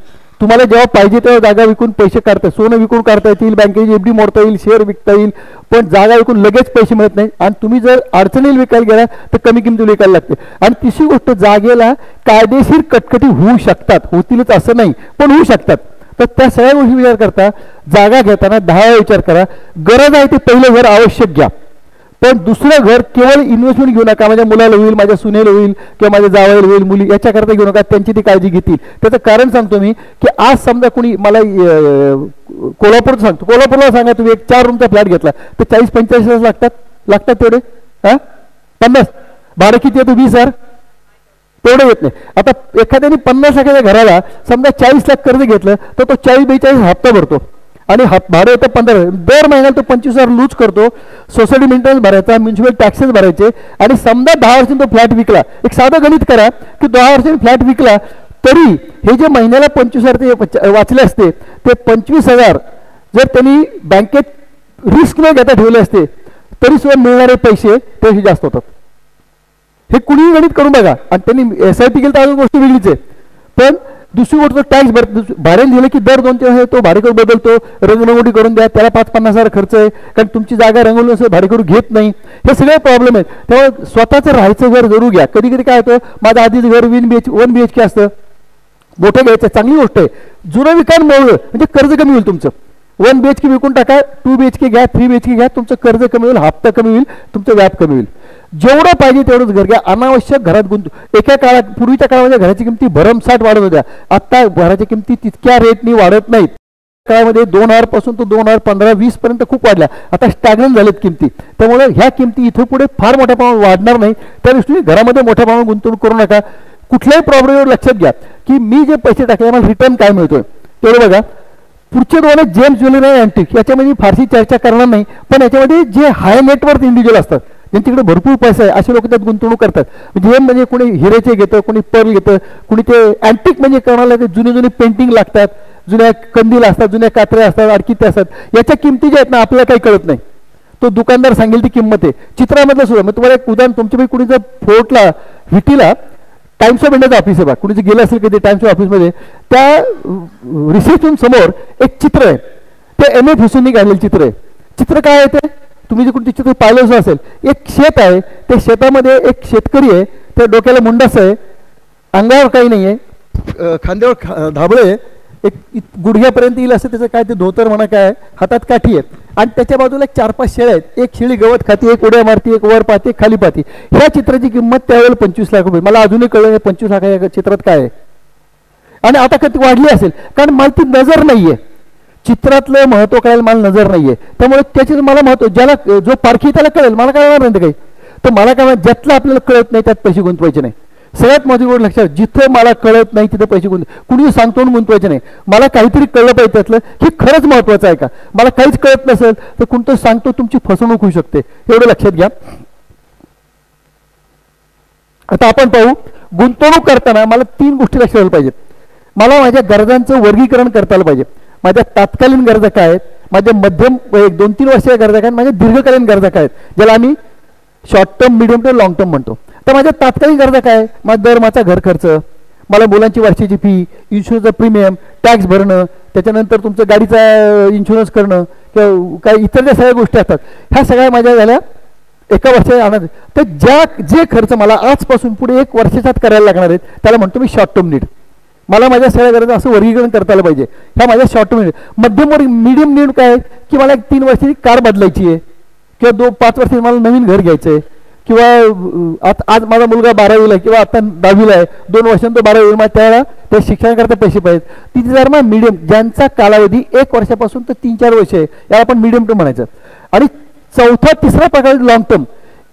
[SPEAKER 1] तुम्हाला जेव्हा पाहिजे तेव्हा जागा विकून पैसे काढता, सोनं विकून काढता येतील, बँकेची एफडी मोडता येईल, शेअर विकता येईल, पण जागा विकून लगेच पैसे मिळत नाही. आणि तुम्ही जर अडचणीला विकायला गेला तर कमी किमतीला विकायला लागते. आणि तिसरी गोष्ट, जागेला कायदेशीर कटकटी होऊ शकतात, होतीलच असं नाही पण होऊ शकतात. तर त्या सगळ्या गोष्टी विचार करता जागा घेताना 10 वेळा विचार करा. गरज आहे ते पहिलं घर आवश्यक घ्या, पण दुसरं घर केवळ इन्व्हेस्टमेंट घेऊ नका. माझ्या मुलाला होईल, माझ्या सुनेला होईल किंवा माझ्या जावयाला होईल, मुली याच्याकरता घेऊ नका. त्यांची ती काळजी घेतील. त्याचं कारण सांगतो मी की आज समजा कोणी मला कोल्हापूरचं सांगतो, कोल्हापूरला सांगा तुम्ही एक 4 रूमचा फ्लॅट घेतला तर 40-45 लागतात तेवढे. 50 भाडं किती येतं? 20,000 तेवढं येत नाही. आता एखाद्याने 50 लाखाच्या घराला समजा 40 लाख कर्ज घेतलं तर तो 40-42 हप्ता भरतो आणि भाडं येतं 15. दर महिन्याला तो 25,000 लूज करतो. सोसायटी मेंटेनन्स भरायचा, म्युन्सिपल टॅक्सेस भरायचे. आणि समजा 10 वर्षांनी तो फ्लॅट विकला, एक साधं गणित करा की 10 वर्षांनी फ्लॅट विकला तरी हे जे महिन्याला 25,000 ते वाचले असते ते 25,000 जर त्यांनी बँकेत रिस्क न घेता ठेवले असते तरी सुद्धा मिळणारे पैसे ते जास्त होतात. हे कुणीही गणित करून बघा. आणि त्यांनी SIP केलं तर अजून गोष्ट वेगळीच आहे. पण दुसरी गोष्ट, टॅक्स भाड्याने दिलं की दर 2-3 वर्ष तो भाडेकरू बदलतो, रंगरंगोटी करून द्या, त्याला 5-50 हजार खर्च आहे, कारण तुमची जागा रंगवली असं भाडेकरू घेत नाही. हे सगळे प्रॉब्लेम आहेत. त्यामुळे स्वतःचं राहायचं घर जरूर घ्या. कधी कधी काय होतं, माझं आधीच घर 1 BHK असतं, मोठं घ्यायचं चांगली गोष्ट आहे. जुनं विकान मोडलं म्हणजे कर्ज कमी होईल तुमचं. 1 BHK विकून टाका, 2 BHK घ्या, 3 BHK घ्या, तुमचं कर्ज कमी होईल, हप्ता कमी होईल, तुमचं व्याप कमी होईल. जेवढं पाहिजे तेवढंच घर घ्या. अनावश्यक घरात एका काळात पूर्वीच्या काळामध्ये घराची किमती भरमसाठ वाढत होत्या. आता घराच्या किमती तितक्या रेटनी वाढत नाहीत. काळामध्ये 2,000 पासून तो 2,000, 15, 20 पर्यंत खूप वाढल्या. आता स्टॅग्नंट झालेत किमती. त्यामुळे ह्या किमती इथं पुढे फार मोठ्या प्रमाणात वाढणार नाही. त्या दृष्टीने घरामध्ये मोठ्या प्रमाणात गुंतवणूक करू नका. कुठल्याही प्रॉब्लेमवर लक्षात घ्या की मी जे पैसे टाकले मला रिटर्न काय मिळतोय तेवढं बघा. पुढचे 2 आहेत जेम्स ज्वेलरी आणि अँटिक. याच्यामध्ये फारशी चर्चा करणार नाही, पण याच्यामध्ये जे हाय नेटवर्थ इंडिव्हिज्युअल असतात ज्यांच्याकडे भरपूर पैसा आहे असे लोक त्यात गुंतवणूक करतात. जेम म्हणजे कोणी हिरेचे घेतं, कोणी पर्ल घेतं, कोणी ते अँटिक म्हणजे कोणाला ते जुने पेंटिंग लागतात, जुन्या कंदील असतात, जुन्या कात्र्या असतात, अडकित्या असतात. याच्या किमती ज्या आहेत ना आपल्याला काही कळत नाही. तो दुकानदार सांगेल ती किंमत आहे. चित्रामधलं सुद्धा मग तुम्हाला एक उदाहरण, तुमच्यापैकी कुणी जर फोर्टला व्हिटीला टाइम्स ऑफ इंडियाचं ऑफिस आहे बा, कुणी जर गेलं असेल कधी टाइम्स ऑफ ऑफिसमध्ये, त्या रिसेप्शन समोर एक चित्र आहे, ते M.F. हुसेननी काढलेलं चित्र आहे. चित्र काय आहे ते तुम्ही जे कुठे चित्र पाहिलं असेल, एक शेत आहे, त्या शेतामध्ये एक शेतकरी आहे, त्या डोक्याला मुंडास आहे, अंगावर काही नाही आहे, खांद्यावर धाबळे, एक गुडघ्यापर्यंत येईल असं त्याचं काय ते धोतर म्हणा काय, हातात काठी आहे, आणि त्याच्या बाजूला 4-5 शेळ्या आहेत. एक शेळी गवत खाती, एक उड्या मारती, एक वर पाहते, एक खाली पाहती. ह्या चित्राची किंमत त्यावेळेला 25 लाख रुपये. मला अजूनही कळलं 25 लाख या चित्रात काय आहे. आणि आता कधी वाढली असेल कारण मला ती नजर नाहीये, चित्रातलं महत्व कळायला मला नजर नाहीये. त्यामुळे त्याचे मला महत्व, ज्याला जो पारखी त्याला कळेल, मला कळणार नाही काही. तर मला काय ज्यातलं आपल्याला कळत नाही त्यात पैसे गुंतवायचे नाही. सगळ्यात महत्त्वाची गोष्ट लक्षात, जिथं मला कळत नाही तिथे पैसे कुणी सांगतो गुंतवायचे नाही. मला काहीतरी कळलं पाहिजे त्यातलं, हे खरंच महत्वाचं आहे का. मला काहीच कळत नसेल तर कोणतं सांगतो तुमची फसवणूक होऊ शकते, एवढं लक्षात घ्या. आता आपण पाहू, गुंतवणूक करताना मला 3 गोष्टी लक्षात आल्या पाहिजेत. मला माझ्या गरजांचं वर्गीकरण करता आलं पाहिजे. माझ्या तात्कालीन गरजा काय आहेत, माझ्या मध्यम 1-2-3 वर्षाच्या गरजा काय आहेत, माझ्या दीर्घकालीन गरजा काय आहेत, ज्याला आम्ही short term, medium term, long term म्हणतो. तर माझ्या तात्कालिक गरजा काय, माझा दरमाचा घर खर्च, मला मुलांची वर्षाची फी, इन्शुरन्सचा प्रीमियम, टॅक्स भरणं, त्याच्यानंतर तुमचं गाडीचा इन्शुरन्स करणं किंवा काही इतर ज्या सगळ्या गोष्टी असतात, ह्या सगळ्या माझ्या झाल्या एका वर्षाच्या आनंद. तर जे खर्च मला आजपासून पुढे 1 वर्षाच्यात करायला लागणार आहेत त्याला म्हणतो मी शॉर्ट टर्म नीड. मला माझ्या सगळ्या गरजा असं वर्गीकरण करता आलं पाहिजे. ह्या माझ्या शॉर्ट टर्म नीड. मध्यम मीडियम नीड काय, की मला 3 वर्षाची कार बदलायची आहे किंवा 5 वर्षांनी मला नवीन घर घ्यायचं आहे, किंवा आज माझा मुलगा 12वीला आहे किंवा आता 10वीला आहे, 2 वर्षांनी तो 12वी, मग त्याला त्या शिक्षणाकरता पैसे पाहिजेत. तिथे जर मग मीडियम, ज्यांचा कालावधी 1 वर्षापासून तर 3-4 वर्ष आहे, याला आपण मीडियम टर्म म्हणायचं. आणि तिसरा प्रकार लॉंग टर्म,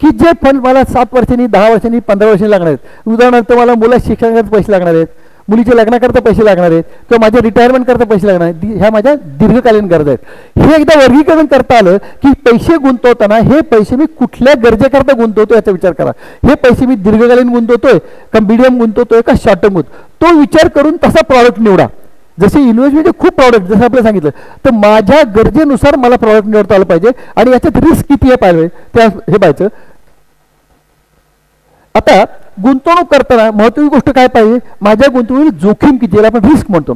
[SPEAKER 1] की जे फंड मला 7 वर्षांनी 10 वर्षांनी 15 वर्षांनी लागणार आहेत. उदाहरणार्थ मला मुलाच्या शिक्षणाकरता पैसे लागणार आहेत, मुलीच्या लग्नाकरता पैसे लागणार आहेत, किंवा माझ्या रिटायरमेंट करता पैसे लागणार आहेत. ह्या माझ्या दीर्घकालीन गरजा आहेत. हे एकदा वर्गीकरण करता आलं की पैसे गुंतवताना हे पैसे मी कुठल्या गरजेकरता गुंतवतो याचा विचार करा. हे पैसे मी दीर्घकालीन गुंतवतोय का मीडियम गुंतवतोय का शॉर्ट टर्म गुंतवतो, तो विचार करून तसा प्रॉडक्ट निवडा. जसे इन्व्हेस्टमेंटचे खूप प्रॉडक्ट जसं आपल्याला सांगितलं, तर माझ्या गरजेनुसार मला प्रॉडक्ट निवडता आलं पाहिजे आणि याच्यात रिस्क किती आहे पाहिजे त्या हे पाहायचं. आता गुंतवणूक करताना महत्त्वाची गोष्ट काय पाहिजे, माझ्या गुंतवणुकीची जोखीम किती आहे, आपण रिस्क म्हणतो.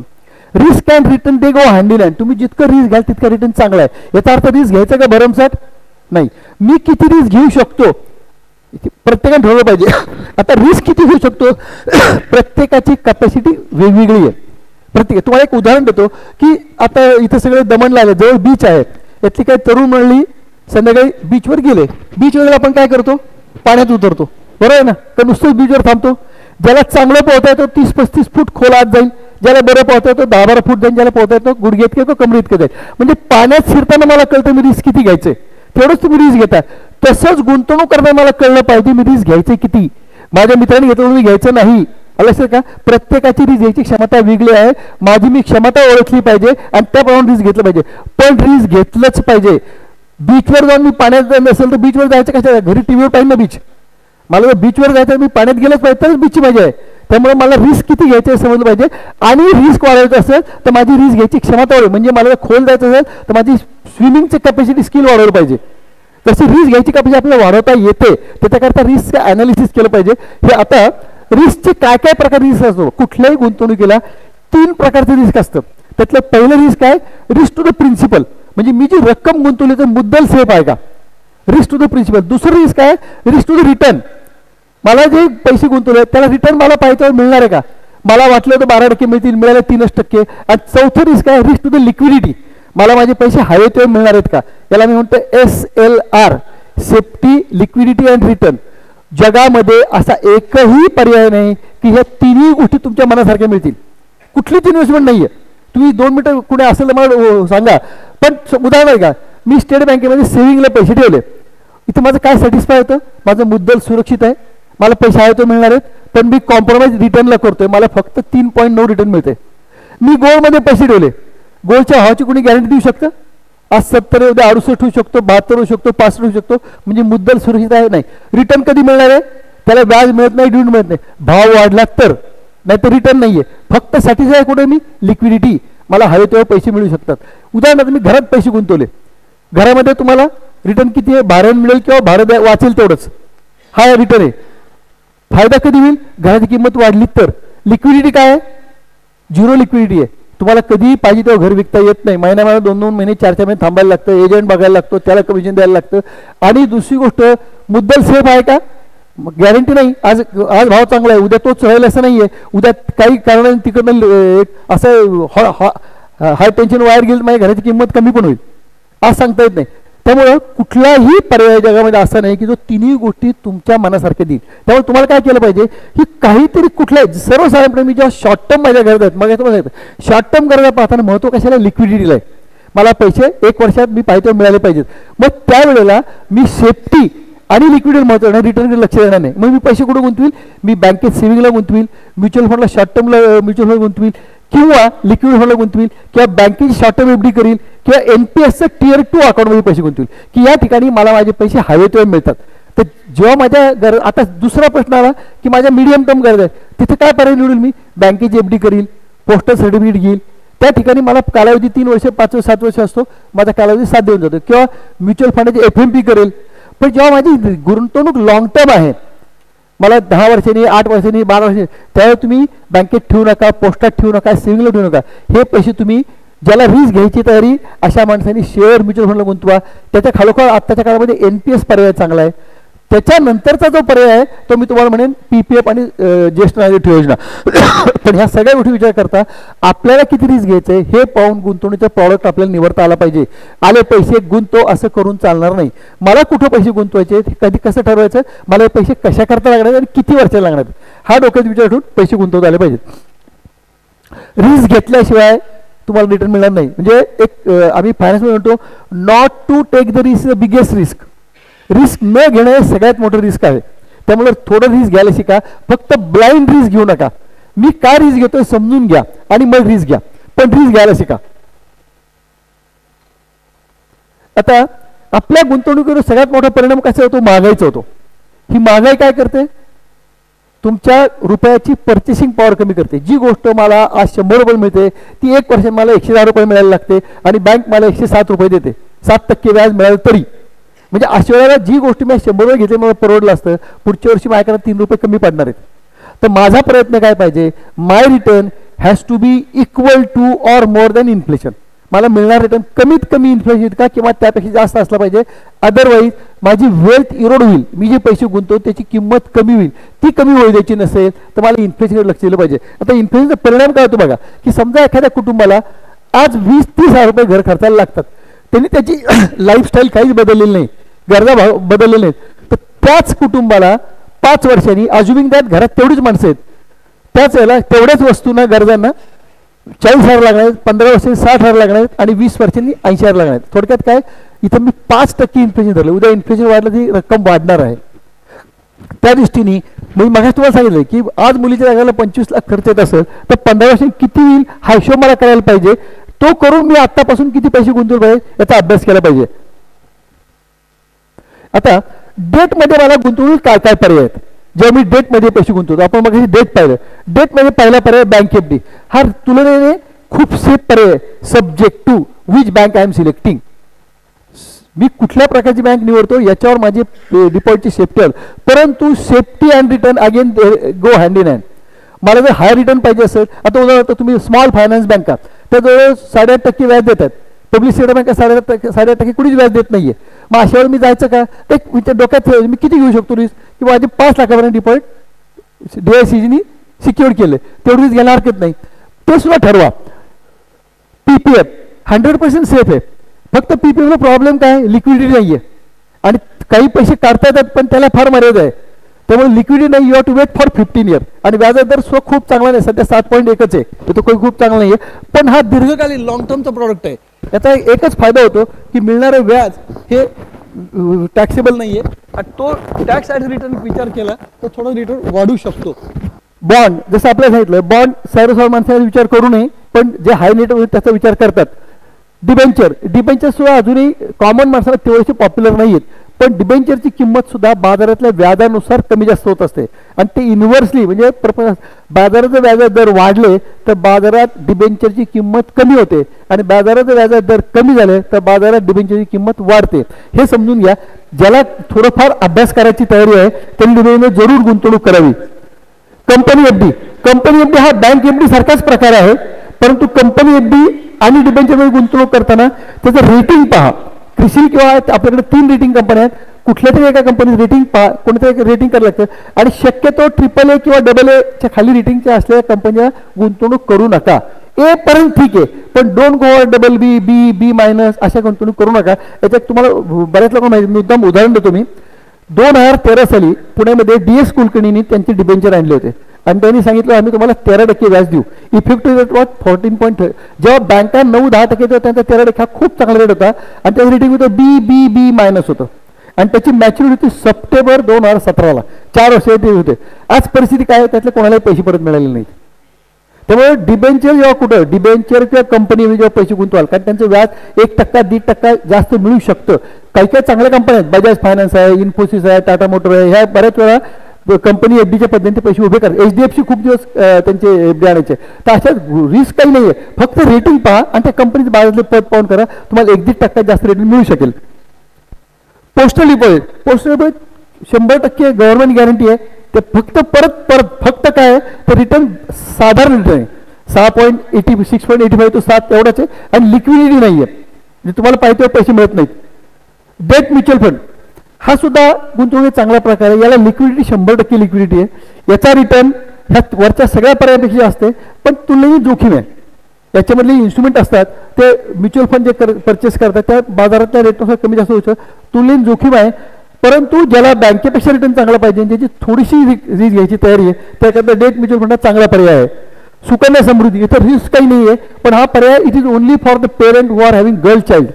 [SPEAKER 1] Risk and return they go hand in hand. तुम्ही जितकं रिस्क घ्याल तितकं रिटर्न चांगला आहे. याचा अर्थ रिस्क घ्यायचा का भरमसाठ नाही. मी किती रिस्क घेऊ शकतो प्रत्येकाने ठरवलं पाहिजे. आता रिस्क किती घेऊ शकतो प्रत्येकाची कॅपॅसिटी वेगवेगळी आहे. तुम्हाला एक उदाहरण देतो की आता इथे सगळे दमणला आले, जवळ बीच आहे, यातली काही तरुण मंडळी संध्याकाळी बीचवर गेले. बीचवर आपण काय करतो, पाण्यात उतरतो, बरोबर आहे ना, तर नुसतंच बीचवर थांबतो. ज्याला चांगलं पोहता येतो 30-35 फूट खोल आत जाईल, ज्याला बरं पोहता येतो 10-12 फूट जाईल, ज्याला पोहता येतो गुडघे इतके कमरे इतकं जाईल. म्हणजे पाण्यात शिरताना मला कळतं मी रिस्क किती घ्यायचंय, तेवढंच तुम्ही रिस्क घेता. तसंच गुंतवणूक करताना मला कळलं पाहिजे मी रिस्क घ्यायचं किती. माझ्या मित्रांनी घेतलं मी घ्यायचं नाही, आलं का. प्रत्येकाची रिस्क घ्यायची क्षमता वेगळी आहे. माझी मी क्षमता ओळखली पाहिजे आणि त्याप्रमाणे रिस्क घेतलं पाहिजे. पण रिस्क घेतलंच पाहिजे. बीचवर जाऊन मी पाण्यात नसेल तर बीचवर जायचं कशा, घरी टीव्हीवर पाहिजे ना बीच. मला जर बीचवर जायचं मी पाण्यात गेलंच पाहिजे तरच बीचची मजा आहे. त्यामुळे मला रिस्क किती घ्यायचं हे समजलं पाहिजे. आणि रिस्क वाढवायचं असेल तर माझी रिस्क घ्यायची क्षमता वाढेल. म्हणजे मला जर खोल जायचं असेल तर माझी स्विमिंगची कॅपॅसिटी स्किल वाढवली पाहिजे. तशी रिस्क घ्यायची कॅपॅसिटी आपल्याला वाढवता येते. त्याच्याकरता रिस्क अनालिसिस केलं पाहिजे. हे आता रिस्कचे काय काय प्रकार रिस्क असतो. कुठल्याही गुंतवणुकीला 3 प्रकारचे रिस्क असतं. त्यातलं पहिलं रिस्क आहे रिस्क टू द प्रिन्सिपल, म्हणजे मी जी रक्कम गुंतवली तर मुद्दल सेफ आहे का, रिस्क टू द प्रिन्सिपल. दुसरं रिस्क आहे रिस्क टू द रिटर्न, मला जे पैसे गुंतवले त्याला रिटर्न मला पाहिजे मिळणार आहे का, मला वाटलं तर 12% मिळतील, मिळाले 3%. आणि चौथं रिस्क आहे रिस्क टू द लिक्विडिटी, मला माझे पैसे हवे तेव्हा मिळणार आहेत का. याला मी म्हणतो SLR, safety, liquidity and return. जगामध्ये असा एकही पर्याय नाही की ह्या तिन्ही गोष्टी तुमच्या मनासारख्या मिळतील. कुठलीच इन्व्हेस्टमेंट नाहीये. तुम्ही 2 मिनिटं कुठे असेल तर मला सांगा. पण उदाहरण आहे का, मी स्टेट बँकेमध्ये सेव्हिंगला पैसे ठेवले, इथं माझं काय सॅटिस्फाय होतं, माझं मुद्दल सुरक्षित आहे, मला पैसे हवे तो मिळणार आहेत, पण मी कॉम्प्रोमाइज रिटर्नला करतोय, मला फक्त 3.9 रिटर्न मिळते. मी गोल्डमध्ये पैसे ठेवले, गोल्डच्या भावाची कोणी गॅरंटी देऊ शकतं. आज 70 उद्या 68 होऊ शकतो, 72 होऊ शकतो, 65 होऊ शकतो. म्हणजे मुद्दल सुरक्षित आहे नाही. रिटर्न कधी मिळणार आहे, त्याला व्याज मिळत नाही, डिव्हिडंड मिळत नाही. भाव वाढला तर, नाही तर रिटर्न नाहीये. फक्त सॅटिस्फाय कुठे मी लिक्विडिटी, मला हवे तेव्हा पैसे मिळू शकतात. उदाहरणार्थ मी घरात पैसे गुंतवले, घरामध्ये तुम्हाला रिटर्न किती आहे, भाडं मिळेल किंवा भाडं वाचेल तेवढंच, हा रिटर्न आहे. फायदा कधी होईल, घराची किंमत वाढली तर. लिक्विडिटी काय आहे, 0 लिक्विडिटी आहे. तुम्हाला कधीही पाहिजे तेव्हा घर विकता येत नाही. महिन्याला 2-2 महिने 4-4 महिने थांबायला लागतं, एजंट बघायला लागतो, त्याला कमिशन द्यायला लागतं. आणि दुसरी गोष्ट, मुद्दल सेफ आहे का, गॅरंटी नाही. आज भाव चांगला आहे, उद्या तोच राहील असं नाहीये. उद्या काही कारणाने तिकडनं असं हाय टेन्शन वायर गेली, माझ्या घराची किंमत कमी पण होईल, आज सांगता येत नाही. त्यामुळं कुठलाही पर्याय जगामध्ये असा नाही की जो तिन्ही गोष्टी तुमच्या मनासारख्या देईल. त्यामुळे तुम्हाला काय केलं पाहिजे, ही काहीतरी कुठल्याही सर्वसाधारणपणे मी जेव्हा शॉर्ट टर्म माझ्या गरज आहेत, मग तुम्हाला शॉर्ट टर्म गरजा पाहताना महत्त्व कशाला, लिक्विडिटीला आहे. मला पैसे 1 वर्षात मी पाहिजे मिळाले पाहिजेत. मग त्यावेळेला मी सेफ्टी आणि लिक्विडिटी महत्व आणि रिटर्नकडे लक्ष देणार नाही. मग मी पैसे कुठे गुंतवील, मी बँकेत सेव्हिंगला गुंतवील, म्युच्युअल फंडला शॉर्ट टर्मला म्युच्युअल फंड गुंतवील, किंवा लिक्विड फंडला गुंतवील, किंवा बँकेची शॉर्ट टर्म FD करील, किंवा NPSचं Tier 2 अकाउंटमध्ये पैसे गुंतवील, की या ठिकाणी मला माझे पैसे हवे तेव्हा मिळतात. तर जेव्हा माझ्या आता दुसरा प्रश्न आला की माझ्या मीडियम टर्म गरज आहे, तिथे काय पर्याय निवडेल, मी बँकेची FD करील, पोस्टल सर्टिफिकेट घेईल. त्या ठिकाणी मला कालावधी 3 वर्ष, 5 वर्ष, 7 वर्ष असतो, माझा कालावधी 7 देऊन जातो. किंवा म्युच्युअल फंडाची FMP करेल. पण जेव्हा माझी गुंतवणूक लॉंग टर्म आहे, मला 10 वर्षांनी, 8 वर्षांनी, 12 वर्षांनी, त्यावेळेस तुम्ही बँकेत ठेवू नका, पोस्टात ठेवू नका, सेव्हिंगला ठेवू नका. हे पैसे तुम्ही ज्याला रिस्क घ्यायची तयारी अशा माणसांनी शेअर म्युच्युअल फंडला गुंतवा. त्याच्या खालोखाल आत्ताच्या काळामध्ये NPS पर्याय चांगला आहे. त्याच्यानंतरचा जो पर्याय आहे तो मी तुम्हाला म्हणेन PPF आणि ज्येष्ठ नागरिक योजना. पण ह्या सगळ्या गोष्टी विचार करता आपल्याला किती रिस्क घ्यायचंय हे पाहून गुंतवणुकीचं प्रॉडक्ट आपल्याला निवडता आला पाहिजे. आले पैसे गुंतव असं करून चालणार नाही. मला कुठं पैसे गुंतवायचे, कधी कसं ठरवायचं, मला हे पैसे कशा करता लागणार आणि किती वर्षाला लागणार, हा डोक्यात विचार ठेवून पैसे गुंतवता आले पाहिजेत. रिस्क घेतल्याशिवाय तुम्हाला रिटर्न मिळणार नाही. म्हणजे एक आम्ही फायनान्समध्ये म्हणतो not to take the risk the biggest risk. Risk न घेणं हे सगळ्यात मोठं रिस्क आहे. त्यामुळे थोडं रिस्क घ्यायला शिका. फक्त ब्लाइंड रिस्क घेऊ नका. मी काय रिस्क घेतोय समजून घ्या आणि मग रिस्क घ्या, पण रिस्क घ्यायला शिका. आता आपल्या गुंतवणुकीवर सगळ्यात मोठा परिणाम कसा होतो? महागाईचा होतो. ही महागाई काय करते? तुमच्या रुपयाची पर्चेसिंग पॉवर कमी करते. जी गोष्ट मला आज 100 रुपये मिळते ती 1 वर्षात मला 110 रुपये मिळायला लागते आणि बँक मला 107 रुपये देते, 7% व्याज मिळालं तरी. म्हणजे अशा वेळेला जी गोष्ट मी 100 रुपये घेतली मला परवडलं असतं, पुढच्या वर्षी माझ्याकडे 3 रुपये कमी पडणार आहेत. तर माझा प्रयत्न काय पाहिजे? My return has to be equal to or more than inflation. मला मिळणार रिटर्न कमीत कमी इन्फ्लेशन इतका किंवा त्यापेक्षा जास्त असला पाहिजे. अदरवाईज माझी वेल्थ इरोड होईल. मी जे पैसे गुंतवतो त्याची किंमत कमी होईल. ती कमी होऊ द्यायची नसेल तर मला इन्फ्लेशनवर लक्ष दिलं पाहिजे. आता इन्फ्लेशनचा परिणाम काय होतो बघा, की समजा एखाद्या कुटुंबाला आज 20-30 हजार रुपये घर खर्चायला लागतात. त्यांनी त्याची लाईफस्टाईल काहीच बदललेली नाही, गरजा बदललेल्या नाहीत. तर त्याच कुटुंबाला 5 वर्षांनी अज्युमिंग दॅट घरात तेवढीच माणसं आहेत, त्याच वेळेला तेवढ्याच वस्तूंना गरजांना 40,000 लागणार आहेत, 15 वर्षांनी 60,000 लागणार आहेत आणि 20 वर्षांनी 80,000 लागणार आहेत. थोडक्यात काय, इथं मी 5% इन्फ्लेशन धरलं, उद्या इन्फ्लेशन वाढलं ती रक्कम वाढणार आहे. त्या दृष्टीने मी मागास तुम्हाला सांगितलं की आज मुलीच्या जागाला 25 लाख खर्च येत असेल तर 15 वर्षांनी किती होईल हा हिशोब मला करायला पाहिजे. तो करून मी आतापासून किती पैसे गुंतवले पाहिजे याचा अभ्यास केला पाहिजे. आता डेटमध्ये मला गुंतवणूक काय काय पर्याय आहेत? जेव्हा मी डेटमध्ये पैसे गुंतवतो, आपण मग डेट पाहिलं, डेटमध्ये पहिला पर्याय बँक एफडी. हा तुलनेने खूप सेफ पर्याय, subject to which bank I am selecting. मी कुठल्या प्रकारची बँक निवडतो याच्यावर माझी डिपॉझिटची सेफ्टी आहे. परंतु safety and return again go hand in hand. मला जर हाय रिटर्न पाहिजे असेल, आता उदाहरणार्थ तुम्ही स्मॉल फायनान्स बँका त्या जवळ 8.5% व्याज देतात, पब्लिक सेक्टर बँका 8.5% कुणीच व्याज देत नाहीये. मग अशा वेळी मी जायचं का? ते डोक्यात मी किती घेऊ शकतो रिस्क? की माझे 5 लाखापर्यंत डिपॉझिट DICGनी सिक्युअर केले, तेवढी रिस्क घ्यायला हरकत नाही. ते सुद्धा ठरवा. PPF 100% सेफ आहे. फक्त PPFला प्रॉब्लेम काय? लिक्विडिटी नाही आहे आणि काही पैसे काढता येतात पण त्याला फार मर्यादा आहे. त्यामुळे लिक्विडिटी नाही, you have to wait for 15 year. आणि व्याजाचा दर खूप चांगला नाही, सध्या 7.1 आहे, तो काही खूप चांगला नाही आहे, पण हा दीर्घकालीन लॉंग टर्मचा प्रॉडक्ट आहे. याचा एकच फायदा होतो की मिळणारे व्याज हे टॅक्सेबल नाही आहे आणि तो टॅक्स ॲज रिटर्न विचार केला तर थोडं रिटर्न वाढू शकतो. बॉन्ड जसं आपल्याला सांगितलं, बॉन्ड सर्वसामान्य माणसाचा विचार करू नये, पण जे हाय नेट त्याचा विचार करतात. डिबेंचर सुद्धा अजूनही कॉमन माणसाला तेवढेसे पॉप्युलर नाही आहेत, पण डिबेंचरची किंमत सुद्धा बाजारातल्या व्याजानुसार कमी जास्त होत असते आणि ते इन्व्हर्सली म्हणजे बाजाराचे व्याज दर वाढले तर बाजारात डिबेंचरची किंमत कमी होते आणि बाजाराचे व्याज दर कमी झाले तर बाजारात डिबेंचरची किंमत वाढते. हे समजून घ्या. ज्याला थोडंफार अभ्यास करायची तयारी आहे त्यांनी डिबेंचरमध्ये जरूर गुंतवणूक करावी. कंपनी एफडी हा बँक एफडी सारखाच प्रकार आहे, परंतु कंपनी एफडी आणि डिबेंचरमध्ये गुंतवणूक करताना त्याचं रेटिंग पहा. क्रिसिल किंवा आपल्याकडे 3 रेटिंग कंपन्या आहेत, कुठल्या तरी एका कंपनीचं रेटिंग पहा, कोणत्या एक रेटिंग करायला लागतं आणि शक्यतो AAA किंवा AA खाली रेटिंगच्या असलेल्या कंपन्या गुंतवणूक करू नका. A पर्यंत ठीक आहे, पण डोंट गो BB, B- अशा गुंतवणूक करू नका. याच्यात तुम्हाला बऱ्याच लोकांना माहिती, मुद्दाम उदाहरण देतो मी. 2013 साली पुण्यामध्ये DS कुलकर्णींनी त्यांचे डिबेंचर आणले होते आणि त्यांनी सांगितलं आम्ही तुम्हाला 13% व्याज देऊ. Effective rate was 14. जेव्हा बँका 9-10% देतात त्यांचा 13% हा खूप चांगला रेट होता आणि त्याचं रेटिंग होतं B- होतं आणि त्याची मॅच्युरिटी होती सप्टेंबर 2017ला. 4 वर्ष होते. आज परिस्थिती काय आहे, त्यातले कोणालाही पैसे परत मिळाले नाहीत. त्यामुळे डिबेंचर जेव्हा कुठं डिबेंचर किंवा कंपनीमध्ये जेव्हा पैसे गुंतवाल, कारण त्यांचं व्याज 1%, 1.5% जास्त मिळू शकतं. काही काही चांगल्या कंपन्या आहेत, बजाज फायनान्स आहे, इन्फोसिस आहे, टाटा मोटर आहे, ह्या बऱ्याच वेळा कंपनी एफडीच्या पद्धतीने पैसे उभे करतात. HDFC खूप दिवस त्यांचे एफडी आणायचे. तर अशा रिस्क काही नाही आहे, फक्त रेटिंग पहा आणि त्या कंपनीचं बाजारातले पद पाहून करा, तुम्हाला 1-1.5% जास्त रेटिंग मिळू शकेल. पोस्टल डिपॉझिट 100% गव्हर्नमेंट गॅरंटी आहे. ते फक्त फक्त काय आहे तर रिटर्न साधारण रिटर्न आहे, 6.85 to 7 एवढाच आहे आणि लिक्विडिटी नाही आहे, म्हणजे तुम्हाला पाहिजे तेव्हा पैसे मिळत नाहीत. डेट म्युच्युअल फंड हा सुद्धा गुंतवणूक चांगला प्रकार आहे. याला लिक्विडिटी 100% लिक्विडिटी आहे. याचा रिटर्न ह्या वरच्या सगळ्या पर्यायापेक्षा जास्त आहे, पण तुलनेने जोखीम आहे. याच्यामधले इन्स्ट्रुमेंट असतात ते म्युच्युअल फंड जे परचेस करतात त्या बाजारातल्या रेटनुसार कमी जास्त होऊ शकतं, तुलनेने जोखीम आहे. परंतु ज्याला बँकेपेक्षा रिटर्न चांगला पाहिजे, ज्याची थोडीशी रिस्क घ्यायची तयारी आहे, त्याकरता डेट म्युच्युअल फंड चांगला पर्याय आहे. सुकन्या समृद्धी इथं रिस्क काही नाही आहे, पण हा पर्याय it is only for the parent who are having girl child,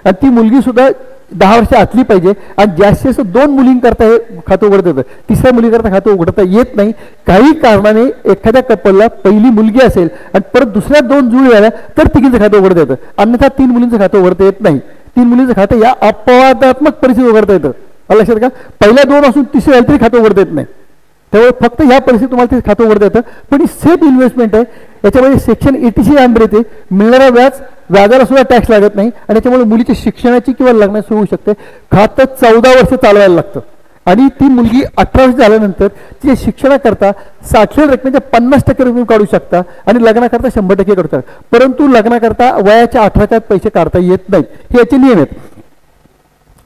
[SPEAKER 1] आणि ती मुलगी सुद्धा 10 वर्ष आतली पाहिजे, आणि जास्तीत जास्त 2 मुलींकरता हे खातं उघडता येतं, 3ऱ्या मुलीकरता खातं उघडता येत नाही. काही कारणाने एखाद्या कपलला पहिली मुलगी असेल आणि परत दुसऱ्या 2 जुळी आल्या तर तिघींचं खातं उघडता येतं, अन्यथा 3 मुलींचं खातं उघडता येत नाही. 3 मुलींचं खातं या अपवादात्मक परिस्थितीत उघडता येतं. लक्षात का, पहिल्या 2 असून 3ऱ्या तरी खातं उघडता येत नाही. त्यामुळे फक्त ह्या परिस्थितीत तुम्हाला ते खातं उघडता येतं, पण ही सेफ इन्व्हेस्टमेंट आहे. याच्यामध्ये सेक्शन 86 अंडर येते, मिळणारा व्याजाला सुद्धा टॅक्स लागत नाही, आणि त्याच्यामुळे मुलीच्या शिक्षणाची किंवा लग्नाची होऊ शकते. खातं 14 वर्ष चालवायला लागतं, आणि ती मुलगी 18 वर्ष झाल्यानंतर तिच्या शिक्षणाकरता साठलेल्या रकमेच्या 50% रक्कम काढू शकता, आणि लग्नाकरता 100% काढू शकता. परंतु लग्नाकरता वयाच्या 18च्या पैसे काढता येत नाहीत, हे याचे नियम आहेत.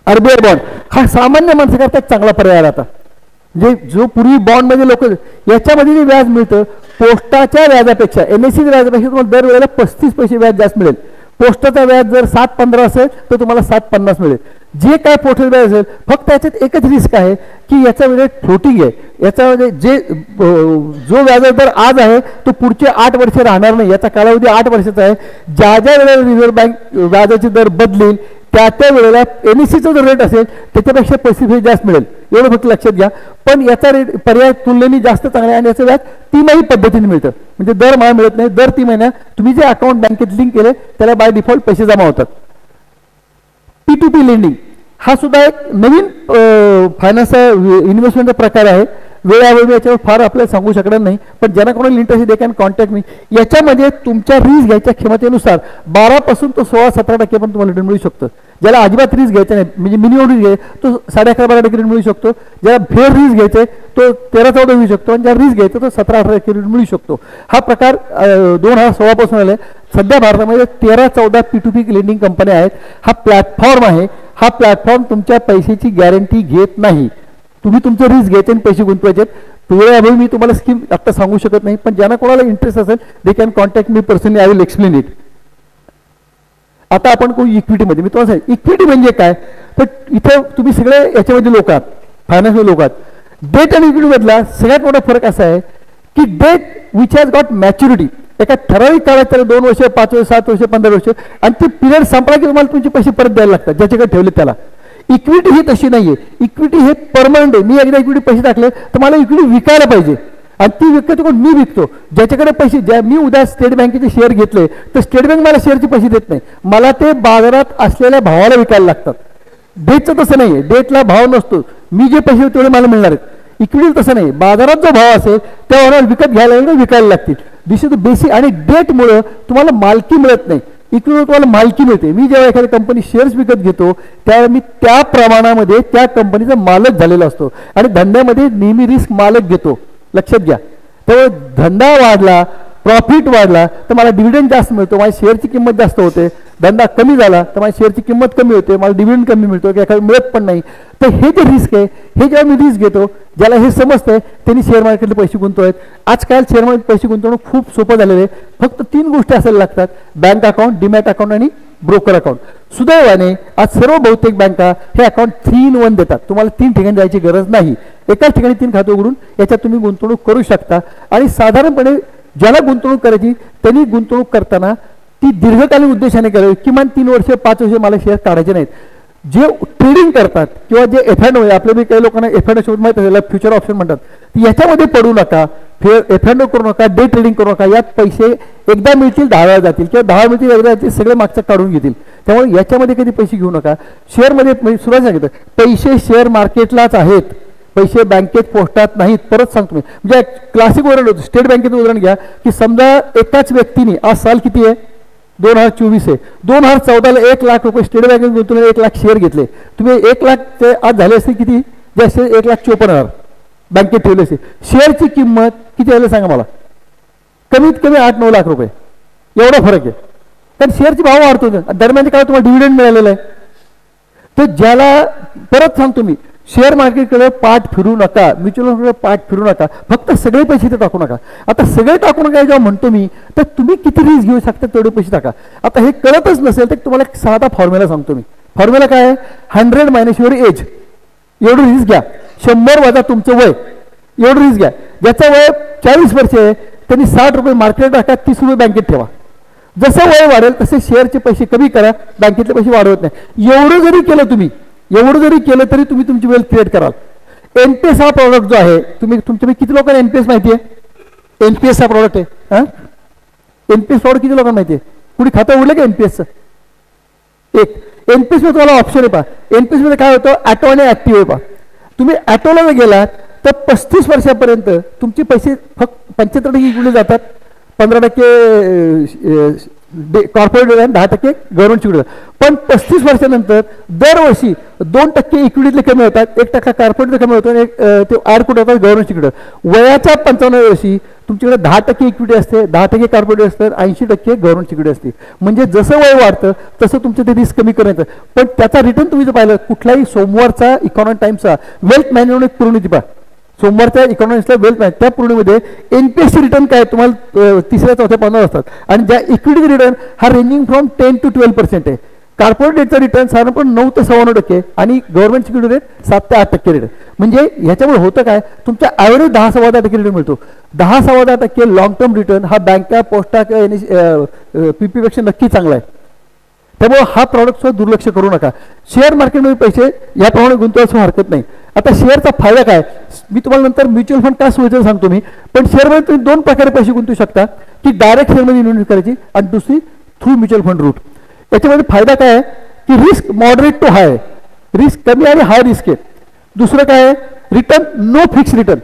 [SPEAKER 1] RBI बॉन्ड हा सामान्य माणसाकरता एक चांगला पर्याय आला आता. जे जो पूर्वी बॉन्डमध्ये लोक, याच्यामध्ये जे व्याज मिळतं पोस्टाच्या व्याजापेक्षा, NSE व्याजापेक्षा तुम्हाला दरवेळेला 35 पैसे व्याज जास्त मिळेल. पोस्टाचा व्याज जर 7.15 असेल तर तुम्हाला 7.50 मिळेल. जे काय पोस्टल व्याज असेल, फक्त याच्यात एकच रिस्क आहे की याचा वेळ फ्लोटिंग आहे. याच्यामध्ये जो व्याज दर आज आहे तो पुढचे 8 वर्ष राहणार नाही, याचा कालावधी 8 वर्षाचा आहे. ज्या वेळेला रिझर्व्ह बँक व्याजाचे दर बदलेल त्या वेळेला NSEचा जो रेट असेल त्याच्यापेक्षा 35 जास्त मिळेल, एवढं फक्त लक्षात घ्या. पण याचा रेट पर्याय तुलनेने जास्त चांगला आहे, आणि याचं व्याज तिमाही पद्धतीने मिळतं, म्हणजे दर महिना मिळत नाही, दर 3 महिन्यात तुम्ही जे अकाउंट बँकेत लिंक केले त्याला बाय डिफॉल्ट पैसे जमा होतात. P2P लेंडिंग हा सुद्धा एक नवीन फायनान्स इन्व्हेस्टमेंटचा प्रकार आहे. वेळावेळी याच्यावर फार आपल्याला सांगू शकणार नाही, पण ज्यांना कोणाला इंटरेस्ट दे कॅन कॉन्टॅक्ट मी. याच्यामध्ये तुमच्या रिस्क घ्यायच्या क्षमतेनुसार 12 पासून तो 16-17% पण तुम्हाला रिटर्न मिळू शकतं. ज्याला अजिबात रिस्क घ्यायचा नाही, म्हणजे मिनिमम रिस्क घ्यायचा तो 11.5-12% रिटर्न मिळू शकतो. ज्याला फेअर रिस्क घ्यायचा तो 13-14 मिळू शकतो, आणि ज्याला रिस्क घ्यायचा तो 17-18% रिटर्न मिळू शकतो. हा प्रकार 2016 पासून आला. सध्या भारतामध्ये 13-14 P2P लेंडिंग कंपन्या आहेत. हा प्लॅटफॉर्म आहे. हा प्लॅटफॉर्म तुमच्या पैशाची गॅरंटी घेत नाही, तुम्ही तुमचं रिस्क घ्यायचे आणि पैसे गुंतवायचे. वेळेअभावी मी तुम्हाला स्कीम आता सांगू शकत नाही, पण ज्यांना कोणाला इंटरेस्ट असेल they can contact me personally, I will explain it. आता आपण कोणी इक्विटीमध्ये, मी तुम्हाला सांग इक्विटी म्हणजे काय, तर इथे तुम्ही सगळे याच्यामध्ये लोक आहात, फायनान्समध्ये लोक आहात. डेट आणि इक्विटीमधला सगळ्यात मोठा फरक असा आहे की debt which has got maturity, एका ठराविक काळात त्याला 2 वर्ष, 5 वर्ष, 7 वर्ष, 15 वर्ष, आणि ते पिरियड संपला की तुम्हाला तुमचे पैसे परत द्यायला लागतात ज्याच्याकडे ठेवले त्याला. इक्विटी ही तशी नाहीये. इक्विटी हे परमनंट आहे. मी एकदा इक्विटी पैसे टाकले तर मला इक्विटी विकायला पाहिजे, आणि ती विकतो कोण, मी विकतो. ज्याच्याकडे पैसे, मी उद्या स्टेट बँकेचे शेअर घेतले तर स्टेट बँक मला शेअरचे पैसे देत नाही, मला ते बाजारात असलेल्या भावाला विकायला लागतात. डेटचं तसं नाहीये, डेटला भाव नसतो, मी जे पैसे तेवढे मला मिळणार आहेत. इक्विटी तसं नाही, बाजारात जो भाव असेल त्या भावाला विकत घ्यायला लागेल, विकायला लागतील. दिस इज द बेसिक. आणि डेटमुळं तुम्हाला मालकी मिळत नाही, इक्विटी तुम्हाला मालकी मिळते. मी जेव्हा एखाद्या कंपनी शेअर्स विकत घेतो त्यावेळेला मी त्या प्रमाणामध्ये त्या कंपनीचा मालक झालेला असतो, आणि धंद्यामध्ये नेहमी रिस्क मालक घेतो, लक्षात घ्या. त्यामुळे धंदा वाढला, प्रॉफिट वाढला तर मला डिव्हिडंड जास्त मिळतो, माझ्या शेअरची किंमत जास्त होते. धंदा कमी झाला तर माझ्या शेअरची किंमत कमी होते, मला डिव्हिडंड कमी मिळतो, की एखादं मिळत पण नाही. तर हे जे रिस्क आहे, हे जेव्हा मी रिस्क घेतो, ज्याला हे समजतंय त्यांनी शेअर मार्केटला पैसे गुंतवायत. आजकाल शेअर मार्केट पैसे गुंतवणं खूप सोपं झालेलं आहे. फक्त 3 गोष्टी असायला लागतात, बँक अकाउंट, डीमॅट अकाउंट आणि ब्रोकर अकाउंट. सुदैवाने आज सर्व बहुतेक बँका हे अकाउंट 3 in 1 देतात. तुम्हाला 3 ठिकाणी जायची गरज नाही, एकाच ठिकाणी 3 खाते उघडून याच्यात तुम्ही गुंतवणूक करू शकता. आणि साधारणपणे ज्याला गुंतवणूक करायची त्यांनी गुंतवणूक करताना ती दीर्घकालीन उद्देशाने करावी. किमान 3 वर्ष 5 वर्ष मला शेअर काढायचे नाहीत. जे ट्रेडिंग करतात किंवा जे F&O, आपल्या काही लोकांना F&O शोध माहिती आहे, फ्युचर ऑप्शन म्हणतात, याच्यामध्ये पडू नका, F&O करू नका, डे ट्रेडिंग करू नका. यात पैसे एकदा मिळतील 10 वेळा जातील, किंवा 10 मिळतील एकदा जातील, सगळे मागचं काढून घेतील. त्यामुळे याच्यामध्ये कधी पैसे घेऊ नका. शेअरमध्ये सुरुवात सांगितलं, पैसे शेअर मार्केटलाच आहेत, पैसे बँकेत पोस्टात नाहीत. परत सांगतो मी, म्हणजे क्लासिक उदाहरण होतं, स्टेट बँकेचं उदाहरण घ्या की समजा एकाच व्यक्तीने, आज साल किती आहे, 2024 आहे, 2014ला 1 लाख रुपये स्टेट बँकेत गुंतवले, 1 लाख शेअर घेतले. तुम्ही 1 लाख आज झाले असते किती, जास्त 1,54,000 बँकेत ठेवले असते. शेअरची किंमत किती आली सांगा मला, कमीत कमी 8-9 लाख रुपये, एवढा फरक आहे. कारण शेअरची भाव वाढतो, दरम्यानच्या काळात तुम्हाला डिव्हिडंड मिळालेला आहे. तर ज्याला, परत सांगतो मी, शेअर मार्केटकडे पाठ फिरू नका, म्युच्युअल फंडकडे पाठ फिरू नका, फक्त सगळे पैसे ते टाकू नका. आता सगळे टाकू नका जेव्हा म्हणतो मी, तर तुम्ही किती रिस्क घेऊ शकता तेवढे पैसे टाका. आता हे कळतच नसेल तर तुम्हाला एक साधा फॉर्म्युला सांगतो मी. फॉर्म्युला काय आहे, 100 मायनस युअर एज, एवढं रिस्क घ्या. 100 वजा तुमचं वय, एवढं रिस्क घ्या. ज्याचं वय 40 वर्ष आहे त्यांनी 60 रुपये मार्केट टाका, 30 रुपये बँकेत ठेवा. जसं वय वाढेल तसे शेअरचे पैसे कमी करा, बँकेतले पैसे वाढवत नाही. एवढं जरी केलं तुम्ही, एवढं जरी केलं तरी तुम्ही तुमची वेल्थ क्रिएट कराल. एनपीएस हा प्रॉडक्ट जो आहे, तुम्ही तुमच्या किती लोकांना एनपीएस माहिती आहे? एनपीएस हा प्रॉडक्ट आहे. एनपीएस प्रॉडक्ट किती लोकांना माहिती आहे? कुणी खातं उडलं का एनपीएसचं? एक एनपीएस मध्ये तुम्हाला ऑप्शन आहे पहा. एनपीएस मध्ये काय होतं, ॲटो आणि ऍक्टिव्ह आहे पहा. तुम्ही ॲटोला जर गेलात तर 35 वर्षापर्यंत तुमचे पैसे फक्त 75% इकडे जातात, 15% कॉर्पोरेट आणि 10% गव्हर्नमेंटकडे. पण 35 वर्षानंतर दरवर्षी 2% इक्विटीतले कमी होतात, 1% कॉर्पोरेटचे कमी होतो आणि ते ॲड कुठे होतात, गव्हर्नमेंटकडे. वयाच्या 55व्या वर्षी तुमच्याकडे 10% इक्विटी असते, 10% कॉर्पोरेट असतात, 80% गव्हर्नमेंटकडे असते. म्हणजे जसं वय वाढतं तसं तुमचं ते रिस्क कमी करायचं. पण त्याचा रिटर्न तुम्ही जर पाहिलं, कुठलाही सोमवारचा इकॉनॉमिक टाइम्सचा वेल्थ मॅनेजमेंट पूर्ण पहा, सोमवारच्या इकॉनॉमिक्सला वेल्थ मॅनेज त्या पूर्णमध्ये एनपीएससी रिटर्न काय तुम्हाला 3ऱ्या 4थ्या पानावर असतात. आणि ज्या इक्विटी रिटर्न हा रेंजिंग फ्रॉम 10 to 12% आहे. कॉर्पोरेट रेटचा रिटर्न साधारणपणे 9 ते 9.25% आणि गव्हर्नमेंट सिक्युरिटी रेट 7 ते 8% रिटर्न. म्हणजे ह्याच्यामुळे होतं काय, तुमच्या ॲव्हरेज 10-10.25% रिटर्न मिळतो. 10-10.25% लॉंग टर्म रिटर्न हा बँका, पोस्टा किंवा पीपीपेक्षा नक्की चांगला आहे. त्यामुळे हा प्रॉडक्टवर दुर्लक्ष करू नका. शेअर मार्केटमध्ये पैसे याप्रमाणे गुंतवायचं हरकत नाही. आता शेअरचा फायदा काय, मी तुम्हाला नंतर म्युच्युअल फंड काय सोयीचं सांगतो मी. पण शेअरमध्ये तुम्ही 2 प्रकारे पैसे गुंतवू शकता, की डायरेक्ट शेअरमध्ये इन्व्हेस्ट करायची आणि दुसरी थ्रू म्युच्युअल फंड रूट. याच्यामध्ये फायदा काय आहे की risk moderate to high, risk कमी आणि हाय रिस्क आहे. दुसरं काय आहे, रिटर्न नो फिक्स रिटर्न.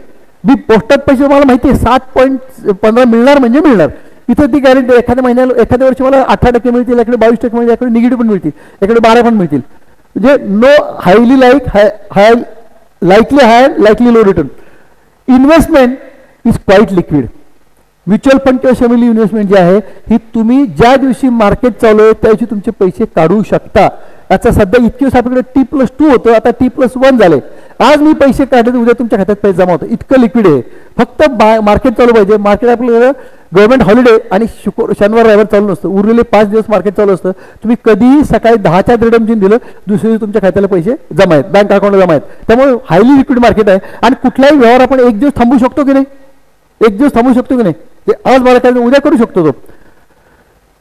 [SPEAKER 1] मी पोस्टात पैसे मला माहिती आहे 7.15 मिळणार म्हणजे मिळणार. इथं ती गॅरंटी एखाद्या महिन्याला, एखाद्या वर्षी मला 18% मिळतील, याकडे 22% मिळतील, याकडे निगेटिव्ह पण मिळतील, याकडे 12 पण मिळतील. म्हणजे no highly likely low return. Investment is quite liquid. Mutual fund किंवा शॅमिली इन्व्हेस्टमेंट जी आहे ही तुम्ही ज्या दिवशी मार्केट चालू आहे त्या दिवशी तुमचे पैसे काढू शकता. याचा सध्या इतके दिवस आपल्याकडे T+2 होतं, आता T+1 झाले. आज मी पैसे काढले, उद्या तुमच्या खात्यात पैसे जमा होतो, इतकं लिक्विड आहे. फक्त मार्केट चालू पाहिजे. मार्केट आपल्याला गव्हर्नमेंट हॉलिडे आणि शनिवार रविवार चालू नसतं, उरलेले 5 दिवस मार्केट चालू असतं. तुम्ही कधीही सकाळी 10च्या रिडम्शन दिलं, दुसऱ्या दिवशी तुमच्या खात्याला पैसे जमा आहेत, बँक अकाउंटला जमा आहेत. त्यामुळे हायली लिक्विड मार्केट आहे. आणि कुठलाही व्यवहार आपण एक दिवस थांबू शकतो की नाही, एक दिवस थांबू शकतो की नाही, ते आज मला काय उद्या करू शकतो तो.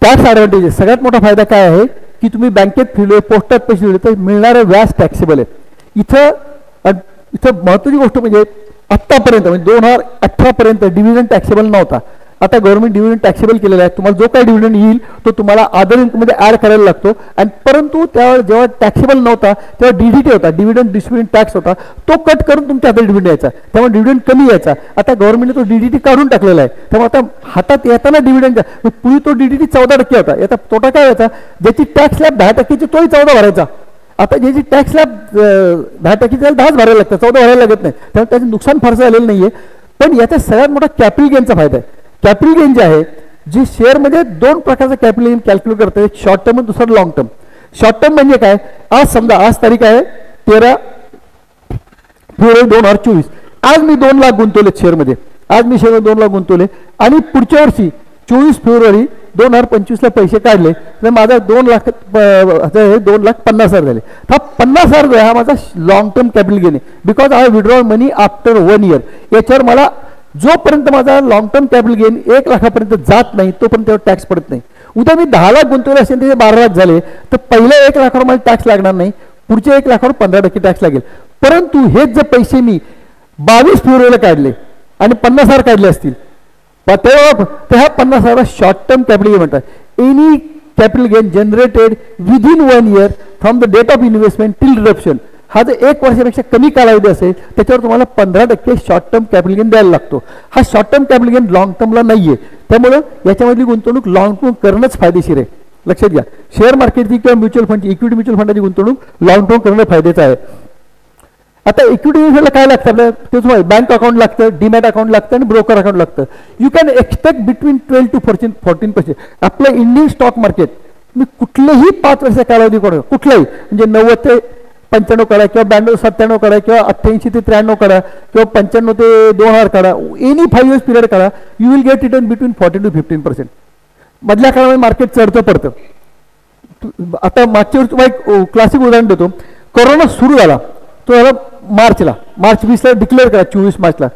[SPEAKER 1] टॅक्स ॲडव्हान्टेजेस, सगळ्यात मोठा फायदा काय आहे की तुम्ही बँकेत फिरले, पोस्टात पैसे दिले तर मिळणारं व्याज टॅक्सेबल आहे. इथं महत्त्वाची गोष्ट म्हणजे आत्तापर्यंत म्हणजे 2018 पर्यंत डिव्हिडंड टॅक्सेबल नव्हता. आता गव्हर्नमेंट डिव्हिडंड टॅक्सेबल केलेला आहे. तुम्हाला जो काही डिव्हिडंड येईल तो तुम्हाला अदर इन्कममध्ये ॲड करायला लागतो. आणि परंतु त्यावेळेस जेव्हा टॅक्सेबल नव्हता तेव्हा DDT होता, डिव्हिडंड डिस्ट्रिब्युशन टॅक्स होता, तो कट करून तुमच्या हातात डिव्हिडंड यायचा, त्यामुळे डिव्हिडंड कमी यायचा. आता गव्हर्नमेंटने तो DDT काढून टाकलेला आहे. त्यामुळे आता हातात येताना डिव्हिडंड, पूर्वी तो DDT 14% होता. याचा तोटा काय व्हायचा, ज्याची टॅक्स स्लॅब 10%ची तोही 14 भरायचा. आता ज्याची टॅक्स स्लॅब 10%ची त्याला 10च भरायला लागतं, 14 भरायला लागत नाही. त्यामुळे त्याचं नुकसान फारसं झालेलं नाहीये. पण याचा सगळ्यात मोठा कॅपिटल गेनचा फायदा आहे. कॅपिटल गेन जे आहे, जी शेअरमध्ये 2 प्रकारचं कॅपिटल गेन कॅल्क्युलेट करतात, एक शॉर्ट टर्म आणि दुसरं लॉंग टर्म. शॉर्ट टर्म म्हणजे काय, आज समजा आज तारीख आहे 13 फेब्रुवारी 2024. आज मी 2 लाख गुंतवले शेअरमध्ये, आज मी शेअरमध्ये 2 लाख गुंतवले आणि पुढच्या वर्षी 24 फेब्रुवारी 2025ला पैसे काढले तर माझा 2,50,000 झाले. हा 50,000 जो आहे हा माझा लॉंग टर्म कॅपिटल गेन आहे. Because I withdraw money after 1 year. याच्यावर मला जोपर्यंत माझा लॉंग टर्म कॅपिटल गेन 1 लाखापर्यंत जात नाही तोपर्यंत त्यावर टॅक्स पडत नाही. उद्या मी 10 लाख गुंतवले असेल त्याचे 12 लाख झाले तर पहिल्या 1 लाखावर मला टॅक्स लागणार नाही, पुढच्या 1 लाखावर 15% टॅक्स लागेल. परंतु हेच जर पैसे मी 22 फेब्रुवारीला काढले आणि 50,000 काढले असतील तर ह्या 50,000 शॉर्ट टर्म कॅपिटल गेन म्हणतात. Any capital gain generated within 1 year from the date of investment till redemption. हा जर 1 वर्षापेक्षा कमी कालावधी असेल त्याच्यावर तुम्हाला 15% शॉर्ट टर्म कॅपिटल गेन द्यायला लागतो. हा short term capital gain long टर्मला नाहीये. त्यामुळे याच्यामधली गुंतवणूक लॉंग टर्म करणंच फायदेशीर आहे. लक्षात घ्या, शेअर मार्केटची किंवा म्युच्युअल फंडची, इक्विटी म्युच्युअल फंडाची गुंतवणूक लॉंग टर्म करणं फायद्याचं आहे. आता इक्विटी म्युच्युअलला काय लागतं आपल्याला, तेच बँक अकाउंट लागतं, डीमॅट अकाउंट लागतं आणि ब्रोकर अकाउंट लागतं. You can expect between 12 to 14%. आपलं इंडियन स्टॉक मार्केट मी कुठलेही 5 वर्ष कालावधी करा, कुठलाही म्हणजे 90 ते 95 करा किंवा 92 ते 97 करा किंवा 88 ते 93 करा किंवा 95 ते 2000 करा, एनी 5 years पिरियड करा, you will get return between 14 to 15%. मधल्या काळामध्ये मार्केट चढतं पडतं. आता मागच्या वेळी तुम्हाला एक क्लासिक उदाहरण देतो. कोरोना सुरू झाला तो झाला मार्च 20ला डिक्लेअर करा, 24 मार्चला.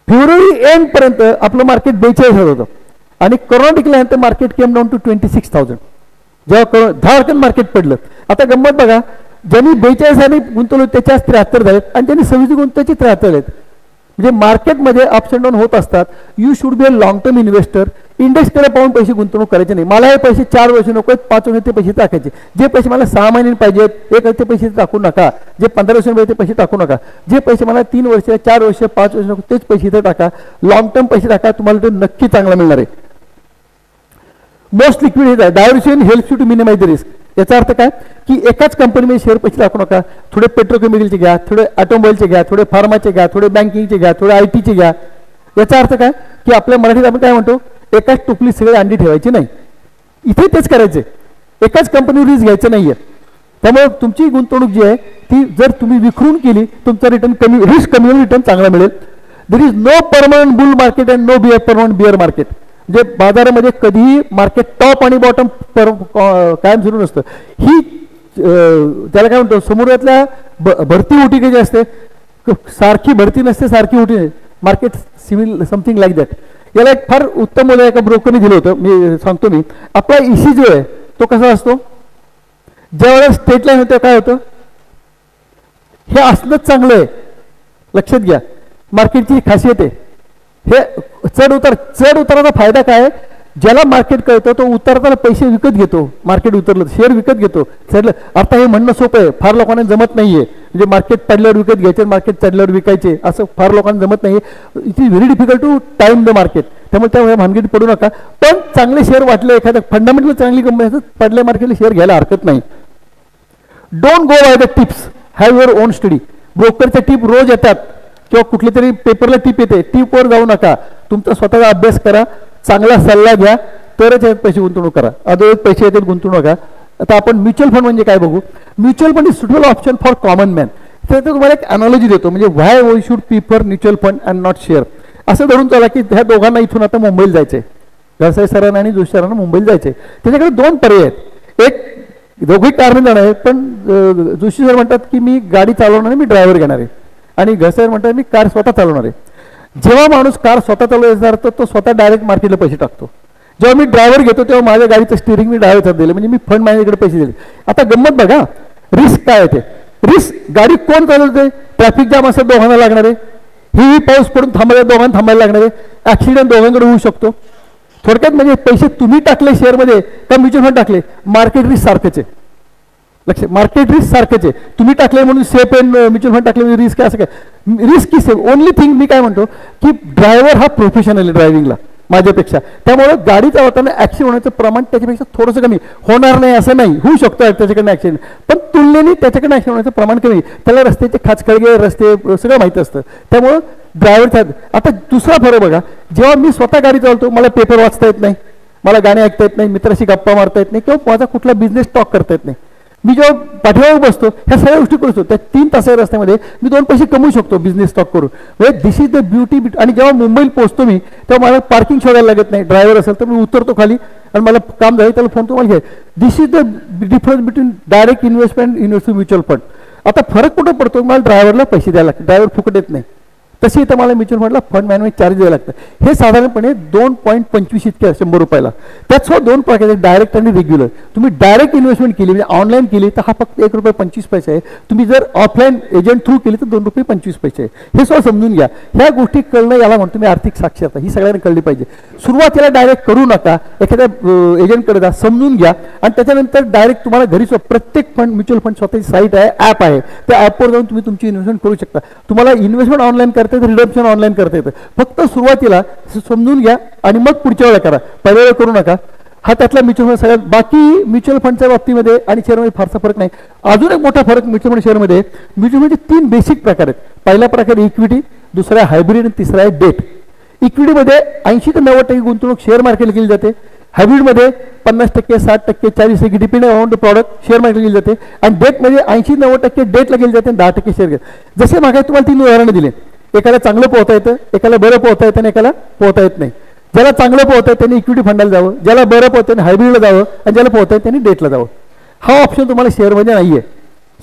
[SPEAKER 1] फेब्रुवारी एंड पर्यंत आपलं मार्केट 42,000 होतं आणि कोरोना टिकल्यानंतर मार्केट केम डाऊन टू 26,000. जेव्हा 10 मार्केट पडलं. आता गंमत बघा, ज्यांनी 42 गुंतवलं त्याच्याच 73 झालेत आणि ज्यांनी 26 गुंतवल्याचे 73 आहेत. म्हणजे मार्केटमध्ये अप्स अँड डाऊन होत असतात. You should be a long term investor. इंडेक्सकडे पाहून पैसे गुंतवणूक करायचे नाही. मला हे पैसे 4 वर्ष नको आहेत, 5 वर्ष ते पैसे टाकायचे. जे पैसे मला 6 महिन्यांनी पाहिजेत, 1 वर्ष ते पैसे टाकू नका. जे 15 वर्षांनी पाहिजे ते पैसे टाकू नका. जे पैसे मला 3 वर्ष 4 वर्ष 5 वर्ष नको तेच पैसे इथे टाका. लॉंग टर्म पैसे टाका, तुम्हाला ते नक्की चांगला मिळणार आहे. मोस्ट लिक्विड हे diversion helps you to minimise the risk. याचा अर्थ काय की एकाच कंपनीमध्ये शेअर पैसे टाकू नका. थोडे पेट्रोकेमिकलचे घ्या, थोडे ऑटोमोबाईलचे घ्या, थोडे फार्माचे घ्या, थोडे बँकिंगचे घ्या, थोडे IT चे घ्या. याचा अर्थ काय की आपल्या मराठीत आपण काय म्हणतो, एकाच टोपलीत सगळे अंडी ठेवायची नाही. इथे तेच करायचे. एकाच कंपनीवर रिस्क घ्यायचं नाहीये. त्यामुळे तुमची गुंतवणूक जी आहे ती जर तुम्ही विखरून केली तुमचा रिटर्न कमी, रिस्क कमी, रिटर्न चांगला मिळेल. There is no permanent bull market and no permanent bear market. म्हणजे बाजारामध्ये कधीही मार्केट टॉप आणि बॉटम कायम सुरू नसतं. ही त्याला काय म्हणतो, समोरातल्या भरती उठी जे असते, सारखी भरती नसते, सारखी उठी नाही. Market simile something like that. याला एक फार उत्तम मुलं एका ब्रोकरने दिलं होतं. मी सांगतो, मी आपला EC जो आहे तो कसा असतो, ज्यावेळेला स्ट्रेट लाईन होतं काय होतं, हे असणंच चांगलं आहे. लक्षात घ्या, मार्केटची खासियत आहे. हे चढ उताराचा फायदा काय, ज्याला मार्केट कळतं तो उतरताना पैसे विकत घेतो. मार्केट उतरलं शेअर विकत घेतो. चढलं, आता हे म्हणणं सोपं आहे, फार लोकांना जमत नाहीये. म्हणजे मार्केट पडल्यावर विकत घ्यायचे, मार्केट चढल्यावर विकायचे, असं फार लोकांना जमत नाहीये. It is very difficult to time the market. त्यामुळे त्या भानगडीत पडू नका. पण चांगले शेअर वाटले, एखाद्या फंडामेंटल चांगली कंपनी असतात, पडल्या मार्केटला शेअर घ्यायला हरकत नाही. Don't go by the tips, have your own study. ब्रोकरच्या टिप रोज येतात किंवा कुठल्या तरी पेपरला टिप येते, टिपवर जाऊ नका. तुमचा स्वतःचा अभ्यास करा, चांगला सल्ला घ्या, तरच यात पैसे गुंतवणूक करा. अदरवाईज पैसे येतात गुंतवणूक नका. आता आपण म्युच्युअल फंड म्हणजे काय बघू. Mutual fund is suitable option for common man. तर तुम्हाला एक अनॉलॉजी देतो, म्हणजे why we should prefer mutual fund and not share. असं धरून चला की ह्या दोघांना इथून आता मुंबईला जायचंय, घरसाई सरांना आणि जोशी सरांना मुंबईला जायचंय. त्याच्याकडे 2 पर्याय आहेत. एक, दोघे कारने जाणार आहेत, पण जोशी सर म्हणतात की मी गाडी चालवणार आहे, मी ड्रायव्हर घेणार आहे. आणि घरसाई म्हणतात मी कार स्वतः चालवणार आहे. जेव्हा माणूस कार स्वतः चालवायचा तर तो स्वतः डायरेक्ट मार्केटला पैसे टाकतो. जेव्हा मी ड्रायव्हर घेतो तेव्हा माझ्या गाडीचं स्टिअरिंग मी ड्रायव्हरला दिलं, म्हणजे मी फंड मॅनेजरकडे पैसे दिले. आता गंमत बघा, रिस्क काय आहे. रिस्क, गाडी कोण चालवते, ट्रॅफिक जाम असं दोघांना लागणार आहे. ही पाऊस पडून थांबायला दोघांना थांबायला लागणार आहे. ऍक्सिडेंट दोघांकडे होऊ शकतो. थोडक्यात म्हणजे पैसे तुम्ही टाकले शेअरमध्ये का म्युच्युअल फंड टाकले, मार्केट रिस्क सारखंच आहे. लक्ष, मार्केट रिस्क सारखंच आहे. तुम्ही टाकले म्हणून सेफ अँड म्युच्युअल फंड टाकले रिस्क आहे असं काय, risk is safe. Only thing मी काय म्हणतो की ड्रायव्हर हा प्रोफेशनल आहे ड्रायव्हिंगला माझ्यापेक्षा. त्यामुळे गाडी चालवताना ऍक्सिडेंट होण्याचं प्रमाण त्याच्यापेक्षा थोडंसं कमी. होणार नाही असं नाही, होऊ शकतो त्याच्याकडनं ऍक्सिडेंट, पण तुलनेने त्याच्याकडनं ऍक्सिडेंट होण्याचं प्रमाण कमी. त्याला रस्त्याचे खाचखळगे, रस्ते सगळं माहिती असतं. त्यामुळं ड्रायव्हर. आता दुसरा फरक बघा, जेव्हा मी स्वतः गाडी चालवतो मला पेपर वाचता येत नाही, मला गाणे ऐकता येत नाही, मित्राशी गप्पा मारता येत नाही, किंवा माझा कुठला बिझनेस टॉक करता येत नाही. मी जेव्हा पाठीवर बसतो ह्या सगळ्या गोष्टी करू शकतो. त्या 3 तासाच्या रस्त्यामध्ये मी 2 पैसे कमवू शकतो बिझनेस स्टॉक करून. म्हणजे दिस इज द ब्युटी. आणि जेव्हा मुंबईला पोहोचतो मी तेव्हा मला पार्किंग शोधायला लागत नाही. ड्रायव्हर असेल तर मी उतरतो खाली आणि मला काम झालं त्याला फोन तुम्हाला घ्या. This is the difference between direct investment invest mutual fund. आता फरक कुठं पडतो, मला ड्रायव्हरला पैसे द्यायला लागतात, ड्रायव्हर फुकट येत नाही. तशी इथं मला म्युच्युअल फंडला फंड मॅनेजमेंट चार्ज द्यायला लागतं. हे साधारणपणे 2.25 इतके 100 रुपयाला. त्यात सुद्धा 2 प्रकारचे, डायरेक्ट आणि रेग्युलर. तुम्ही डायरेक्ट इन्व्हेस्टमेंट केली म्हणजे ऑनलाईन केली तर हा फक्त ₹1.25 आहे. तुम्ही जर ऑफलाईन एजंट थ्रू केली तर ₹2.25 आहे. हे सुद्धा समजून घ्या. ह्या गोष्टी कळणं याला म्हणतो मी आर्थिक साक्षरता. ही सगळ्यांना कळली पाहिजे. सुरुवातीला डायरेक्ट करू नका, एखाद्या एजंटकडे जा, समजून घ्या आणि त्याच्यानंतर डायरेक्ट तुम्हाला घरी प्रत्येक फंड म्युच्युअल फंड स्वतःची साईट आहे, ॲप आहे. त्या ॲपवर जाऊन तुम्ही तुमची इन्व्हेस्टमेंट करू शकता. तुम्हाला इन्व्हेस्टमेंट ऑनलाईन करता येतं, रिडम्पशन ऑनलाईन करता येतं. फक्त सुरुवातीला समजून घ्या आणि मग पुढच्या वेळेला करा, पहिल्या वेळेला करू नका. हा त्यातला म्युच्युअल फंड सगळ्यात. बाकी म्युच्युअल फंडच्या बाबतीमध्ये आणि शेअरमध्ये फारसा फरक नाही. अजून एक मोठा फरक म्युच्युअल फंड शेअरमध्ये, म्युच्युअल फंडचे 3 बेसिक प्रकार आहेत. पहिला प्रकार इक्विटी, दुसरा आहे हायब्रिड आणि तिसरा आहे डेट. इक्विटीमध्ये 80 ते 90% गुंतवणूक शेअर मार्केटला केली जाते. हायब्रिडमध्ये 50%, 60%, 40% depend on the product share मार्केटला गेली जाते. आणि डेटमध्ये 80-90% डेटला गेली जाते आणि 10% शेअर घेत. जसे मागे तुम्हाला 3 उदाहरणं दिले. एकाला चांगलं पोहता येतं, एकाला बरं पोहता येतं आणि एकाला पोहता येत नाही. ज्याला चांगलं पोहता येतं त्यांनी इक्विटी फंडाला जावं, ज्याला बरं पोहतं त्यांनी हायब्रिडला जावं आणि ज्याला पोहता येतं त्यांनी डेटला जावं. हा ऑप्शन तुम्हाला शेअरमध्ये नाही आहे.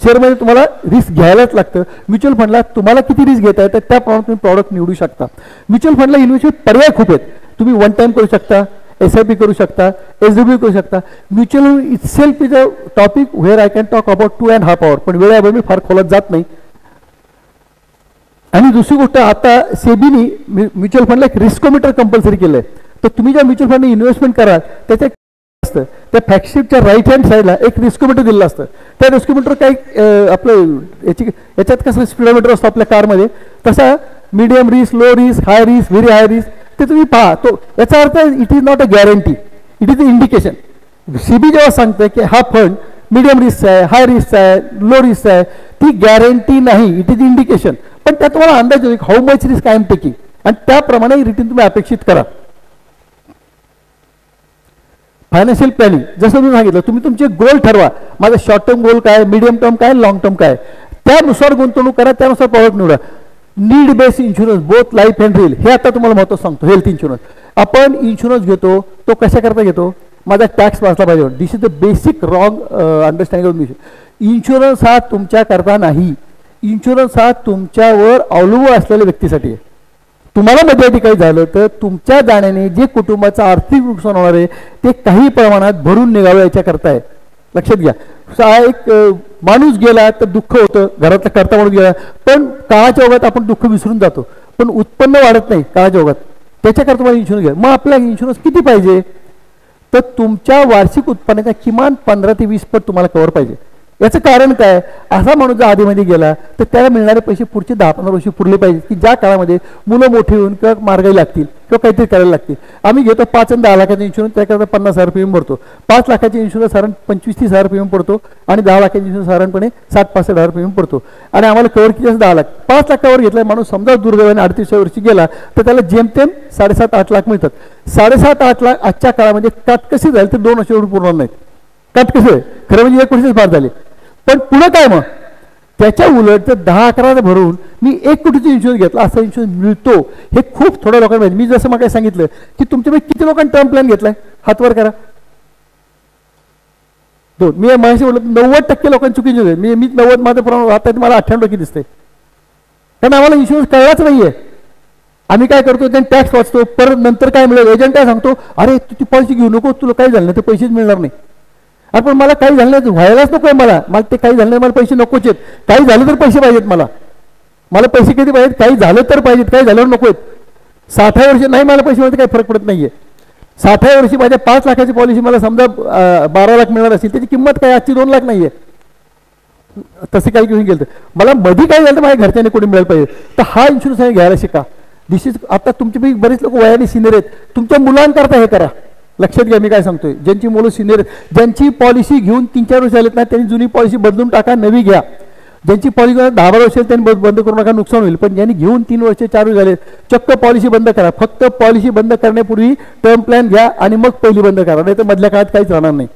[SPEAKER 1] शेअरमध्ये तुम्हाला रिस्क घ्यायलाच लागतं. म्युच्युअल फंडला तुम्हाला किती रिस्क घेता येतं त्याप्रमाणे तुम्ही प्रॉडक्ट निवडू शकता. म्युच्युअल फंडला इन्व्हेस्टमेंट पर्याय खूप आहेत. तुम्ही वन टाइम करू शकता, SIP करू शकता, SW करू शकता. Mutual itself is a topic where I can talk about 2.5 hours, पण वेळेवर मी फार खोलात जात नाही. आणि दुसरी गोष्ट, आता सेबीनी म्युच्युअल फंडला एक रिस्कोमीटर कंपल्सरी केलं आहे. तर तुम्ही ज्या म्युच्युअल फंडने इन्व्हेस्टमेंट कराल त्याच्या असतं त्या फॅक्टशीटच्या राईट हँड साईडला एक रिस्कोमीटर दिलेलं असतं. त्या रिस्कोमीटर काही आपलं याच्यात कसं स्पीडोमीटर असतो आपल्या कारमध्ये, तसा medium risk, low risk, high risk, very high risk ते तुम्ही पहा. तो याचा earth it is not a guarantee, it is a indication. SEBI जेव्हा सांगतं की हा फंड मीडियम रिस्कचा आहे, हाय रिस्कचा आहे, लो रिस्कचा आहे, ती गॅरंटी नाही, इट इज इंडिकेशन. पण त्या तुम्हाला अंदाज येतो how much risk I am taking, आणि त्याप्रमाणे रिटर्न तुम्ही अपेक्षित करा. फायनान्शियल प्लॅनिंग जसं तुम्ही सांगितलं, तुम्ही तुमचे गोल ठरवा. माझा शॉर्ट टर्म गोल काय, मीडियम टर्म काय, लॉंग टर्म काय, त्यानुसार गुंतवणूक करा, त्यानुसार प्रॉडक्ट निवडा. Need based insurance both life and real, हे आता तुम्हाला महत्त्व सांगतो. हेल्थ इन्शुरन्स आपण इन्शुरन्स घेतो तो कशाकरता घेतो, माझा टॅक्स वाचला पाहिजे. This is the basic wrong understanding. Insurance हा तुमच्याकरता नाही, इन्शुरन्स हा तुमच्यावर अवलंबून असलेल्या व्यक्तीसाठी आहे. तुम्हाला मध्ये काही झालं तर तुमच्या जाण्याने जे कुटुंबाचं आर्थिक नुकसान होणार आहे ते काही प्रमाणात भरून निघावं याच्याकरता आहे. लक्षात घ्या. एक माणूस गेला तर दुःख होतं, घरातला करता माणूस गेला, पण काळाच्या ओघात आपण दुःख विसरून जातो. पण उत्पन्न वाढत नाही काळाच्या ओघात, त्याच्याकरता तुम्हाला इन्शुरन्स घ्या. मग आपला इन्शुरन्स किती पाहिजे, तर तुमच्या वार्षिक उत्पन्नाच्या किमान 15 ते 20 पट तुम्हाला कव्हर पाहिजे. याचं कारण काय, असा माणूस जर आधीमध्ये गेला तर त्याला मिळणारे पैसे पुढचे 10-15 वर्ष पुरले पाहिजे, की ज्या काळामध्ये मुलं मोठी होऊन किंवा मार्गाई लागतील किंवा काहीतरी करायला लागतील. आम्ही घेतो 5 आणि 10 लाखाचा इन्शुरन्स, त्याकरता 50,000 प्रीमियम भरतो. 5 लाखाचे इन्शुरन्स साधारण 25-30,000 प्रीमियम पडतो, आणि 10 लाखाचे इन्शुरन्स साधारणपणे 60-65,000 प्रीमियम पडतो. आणि आम्हाला कव्हर किती 10 लाख. 5 लाखावर घेतला माणूस समजा दुर्दैवाने 38व्या वर्षी गेला तर त्याला जेमतेम 7.5-8 लाख मिळतात. 7.5-8 लाख आजच्या काळामध्ये काटकशी झाली तर 2 वर्ष एवढं पूर्ण नाहीत. काटकशी आहे खरं म्हणजे 1 वर्षच फार झाले. पण पुढे काय, मग त्याच्या उलट जर 10-11 भरून मी 1 कोटीचा इन्शुरन्स घेतला, असा इन्शुरन्स मिळतो. हे खूप थोड्या लोकांना माहिती. मी जसं मग काय सांगितलं की तुमच्यापैकी किती लोकांनी टर्म प्लॅन घेतलाय, हातवर करा. 2. मी माझ्याशी म्हटलं 90% लोकांनी चुकीचे होते. मी 90 माझं प्रमाण आता मला 98% दिसते, कारण आम्हाला इन्शुरन्स कळलाच नाहीये. आम्ही काय करतो, त्यांनी टॅक्स वाचतो, परत नंतर काय मिळेल एजंट काय सांगतो, अरे तू ती पॉलिसी घेऊ नको, तुला काही झालं नाही तर पैसेच मिळणार नाही. अरे पण मला काही झालं नाही, व्हायलाच नको आहे, मला ते काही झालं नाही, मला पैसे नकोच आहेत. काही झालं तर पैसे पाहिजेत, मला पैसे किती पाहिजेत, काही झालं तर पाहिजेत, काही झाल्यावर नको आहेत. 60व्या वर्षी नाही मला पैसे मिळते, काही फरक पडत नाहीये. 60व्या वर्षी माझ्या 5 लाखाची पॉलिसी मला समजा 12 लाख मिळणार असेल, त्याची किंमत काय आजची 2 लाख नाहीये. तसे काही घेऊन गेलं मला मध्ये काय झालं तर माझ्या घरच्याने कोणी मिळायला पाहिजे. तर हा इन्शुरन्स घ्यायला शिका. दिस इज आता तुमचे बरेच लोक वयाने सिनियर आहेत, तुमच्या मुलांकरता हे करा. लक्षात घ्या मी काय सांगतोय, ज्यांची मुलं सिनियर आहेत, ज्यांची पॉलिसी घेऊन 3-4 वर्ष झालेत ना, त्यांनी जुनी पॉलिसी बदलून टाका, नवी घ्या. ज्यांची पॉलिसी 10-12 वर्ष त्यांनी बंद करू नका, नुकसान होईल. पण ज्यांनी घेऊन 3 वर्ष 4 वर्ष झाले, चक्क पॉलिसी बंद करा. फक्त पॉलिसी बंद करण्यापूर्वी टर्म प्लॅन घ्या आणि मग पहिली बंद करा, नाही तर मधल्या काळात काहीच राहणार नाही.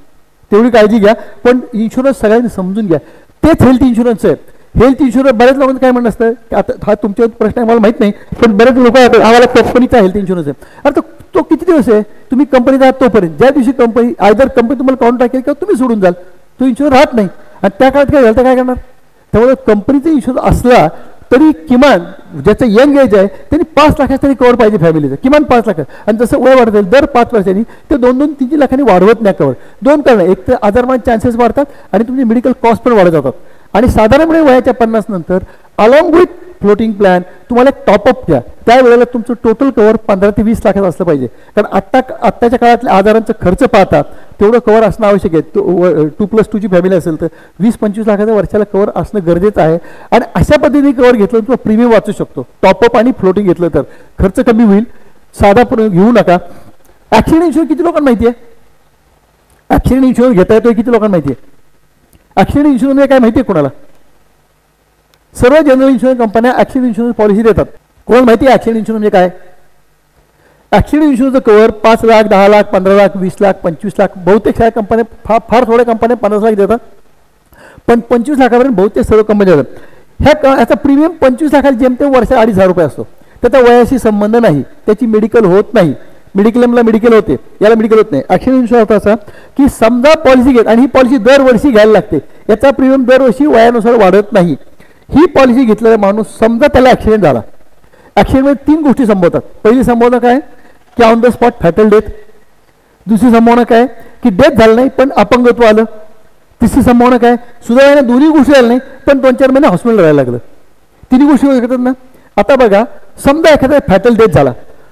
[SPEAKER 1] तेवढी काळजी घ्या. पण इन्शुरन्स सगळ्यांनी समजून घ्या, तेच हेल्थ इन्शुरन्स आहे. हेल्थ इन्शुरन्स बऱ्याच लोकांचं काय म्हणणं असतं, आता हा तुमच्या प्रश्न आहे मला माहित नाही, पण बरेच लोक आम्हाला कंपनीचा हेल्थ इन्शुरन्स आहे. अरे तो किती दिवस आहे, तुम्ही कंपनीत आहात तोपर्यंत. ज्या दिवशी कंपनी कंपनी तुम्हाला काढून टाकेल किंवा तुम्ही सोडून जाल, तो इन्शुरन्स राहत नाही. आणि त्या काळात काय झालं तर काय करणार. त्यामुळे कंपनीचा इन्शुरन्स असला तरी किमान ज्याचं यंग एज आहे त्यांनी 5 लाखाचं तरी कव्हर पाहिजे फॅमिलीचं, किमान 5 लाख. आणि जसं वय वाढत जाईल दर 5 वर्षांनी ते 2-3 लाखांनी वाढवत नाही कव्हर. 2 कारण, एक तर आजारमान चान्सेस वाढतात आणि तुमची मेडिकल कॉस्ट पण वाढत जातात. आणि साधारणपणे वयाच्या 50 नंतर अलॉंग विथ फ्लोटिंग प्लॅन तुम्हाला एक टॉपअप द्या. त्यावेळेला तुमचं टोटल कव्हर 15 ते 20 लाखाचं असलं पाहिजे. कारण आत्ताच्या काळातल्या आजारांचा खर्च पाहता तेवढं कव्हर असणं आवश्यक आहे. 2+2ची फॅमिली असेल तर 20-25 लाखाचं वर्षाला कव्हर असणं गरजेचं आहे. आणि अशा पद्धतीने कव्हर घेतलं तर प्रीमियम वाचू शकतो. टॉपअप आणि फ्लोटिंग घेतलं तर खर्च कमी होईल. साधा घेऊ नका. ॲक्सिडेंट इन्शुरन्स किती लोकांना माहिती आहे, ॲक्सिडेंट इन्शुरन्स घेता येतोय किती लोकांना माहिती आहे. ॲक्सिडेंट इन्शुरन्स म्हणजे काय माहिती आहे कोणाला, सर्व जनरल इन्शुरन्स कंपन्या ॲक्सिडेंट इन्शुरन्स पॉलिसी देतात. कोणाला माहिती आहे ॲक्सिडेंट इन्शुरन्स म्हणजे काय. ॲक्सिडेंट इन्शुरन्सचं कव्हर 5 लाख, 10 लाख, 15 लाख, 20 लाख, 25 लाख. बहुतेक सगळ्या कंपन्या, फार थोड्या कंपन्या 50 लाख देतात, पण 25 लाखापर्यंत बहुतेक सर्व कंपन्या देतात. ह्याचा प्रीमियम 25 लाखाला जेमतेम वर्षाला 2,500 रुपये असतो. त्याचा वयाशी संबंध नाही, त्याची मेडिकल होत नाही. मेडिक्लेमला मेडिकल होते, याला मेडिकल होत नाही. ॲक्सिडेंट इन्शुरन्स असा की समजा पॉलिसी घेत, आणि ही पॉलिसी दरवर्षी घ्यायला लागते. याचा प्रीमियम दरवर्षी वयानुसार वाढत नाही. ही पॉलिसी घेतलेला माणूस समजा त्याला ॲक्सिडेंट झाला, ॲक्सिडेंटमध्ये 3 गोष्टी संभवतात. पहिली संभावना काय की on the spot fatal death. दुसरी संभावना काय की डेथ झालं नाही पण अपंगत्व आलं. तिसरी संभावना काय सुदैवाने दोन्ही गोष्टी झाल्या नाही पण 2-4 महिने हॉस्पिटल राहायला लागलं. तिन्ही गोष्टी होऊ शकतात ना. आता बघा समजा एखादा फॅटल डेथ झाला,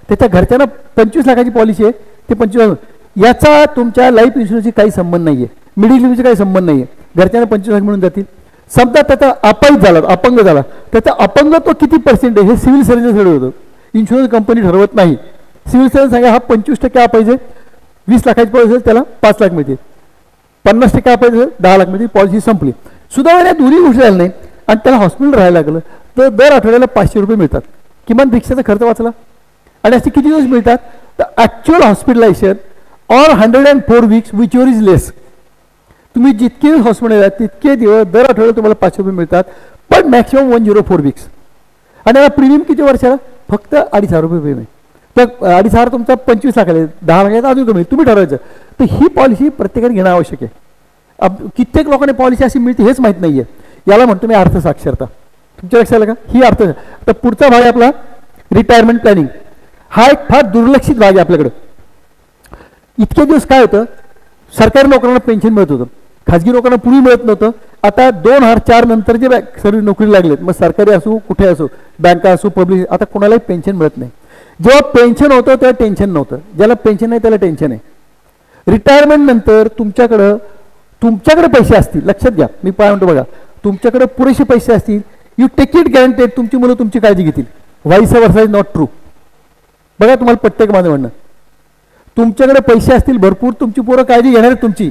[SPEAKER 1] त्याच्या घरच्यांना 25 लाखाची पॉलिसी आहे, ते 25 याचा तुमच्या लाईफ इन्शुरन्सची काही संबंध नाही आहे, मेडिक्लेमचा काही संबंध नाही आहे. घरच्यांना 25 लाख मिळून जातील. समजा त्याचा अपंग झाला, अपंग झाला, त्याचा अपंगत्व किती पर्सेंट आहे हे सिव्हिल सर्जन होतं, इन्शुरन्स कंपनी ठरवत नाही. सिव्हिल सर्जन सांगा हा 25% अपाहिजे, 20 लाखाची पॉलिसी त्याला 5 लाख मिळतील, 50% अपाहिजे 10 लाख मिळतील, पॉलिसी संपली. सुदैवाने दोन्ही गोष्टी झाल्या नाही आणि त्याला हॉस्पिटल राहायला लागलं तर दर आठवड्याला 500 रुपये मिळतात. किमान रिक्षाचा खर्च वाचला. आणि असे किती दिवस मिळतात तर actual hospitalization or 104 weeks which your is less. तुम्ही जितके दिवस हॉस्पिटल आहेत तितके दिवस दर आठवड्याला तुम्हाला 500 रुपये मिळतात, पण मॅक्सिमम 104 वीक्स. आणि याला प्रीमियम किती वर्षाला फक्त 2,500 रुपये प्रीमियम. तर 2,500 तुमचा 25 लाख आले, 10 लाखाचा अजून कमी तुम्ही ठरवायचं. तर ही पॉलिसी प्रत्येकाने घेणं आवश्यक आहे. कित्येक लोकांनी पॉलिसी अशी मिळते हेच माहीत नाही आहे. याला म्हणतो मी अर्थसाक्षरता. तुमच्या लक्षात आलं का ही अर्थ. तर पुढचा भाग आहे आपला रिटायरमेंट प्लॅनिंग. हा एक फार दुर्लक्षित भाग आहे आपल्याकडं. इतके दिवस काय होतं सरकारी नोकऱ्यांना पेन्शन मिळत होतं, खाजगी नोकऱ्यांना पूर्वी मिळत नव्हतं. आता 2004 नंतर जे सर्व नोकरी लागलेत, मग सरकारी असो कुठे असो, बँका असो पब्लिक, आता कोणालाही पेन्शन मिळत नाही. जेव्हा पेन्शन होतं तेव्हा टेन्शन नव्हतं, ज्याला पेन्शन नाही त्याला टेन्शन आहे. रिटायरमेंट नंतर तुमच्याकडे पैसे असतील, लक्षात घ्या मी काय म्हणतो बघा, तुमच्याकडे पुरेसे पैसे असतील, यू टेक इट गॅरंटेड, तुमची मुलं तुमची काळजी घेतील. Vice versa is not true. बघा तुम्हाला पटतं का माझं म्हणणं. तुमच्याकडे पैसे असतील भरपूर, तुमची पोरं काळजी घेणार आहेत तुमची,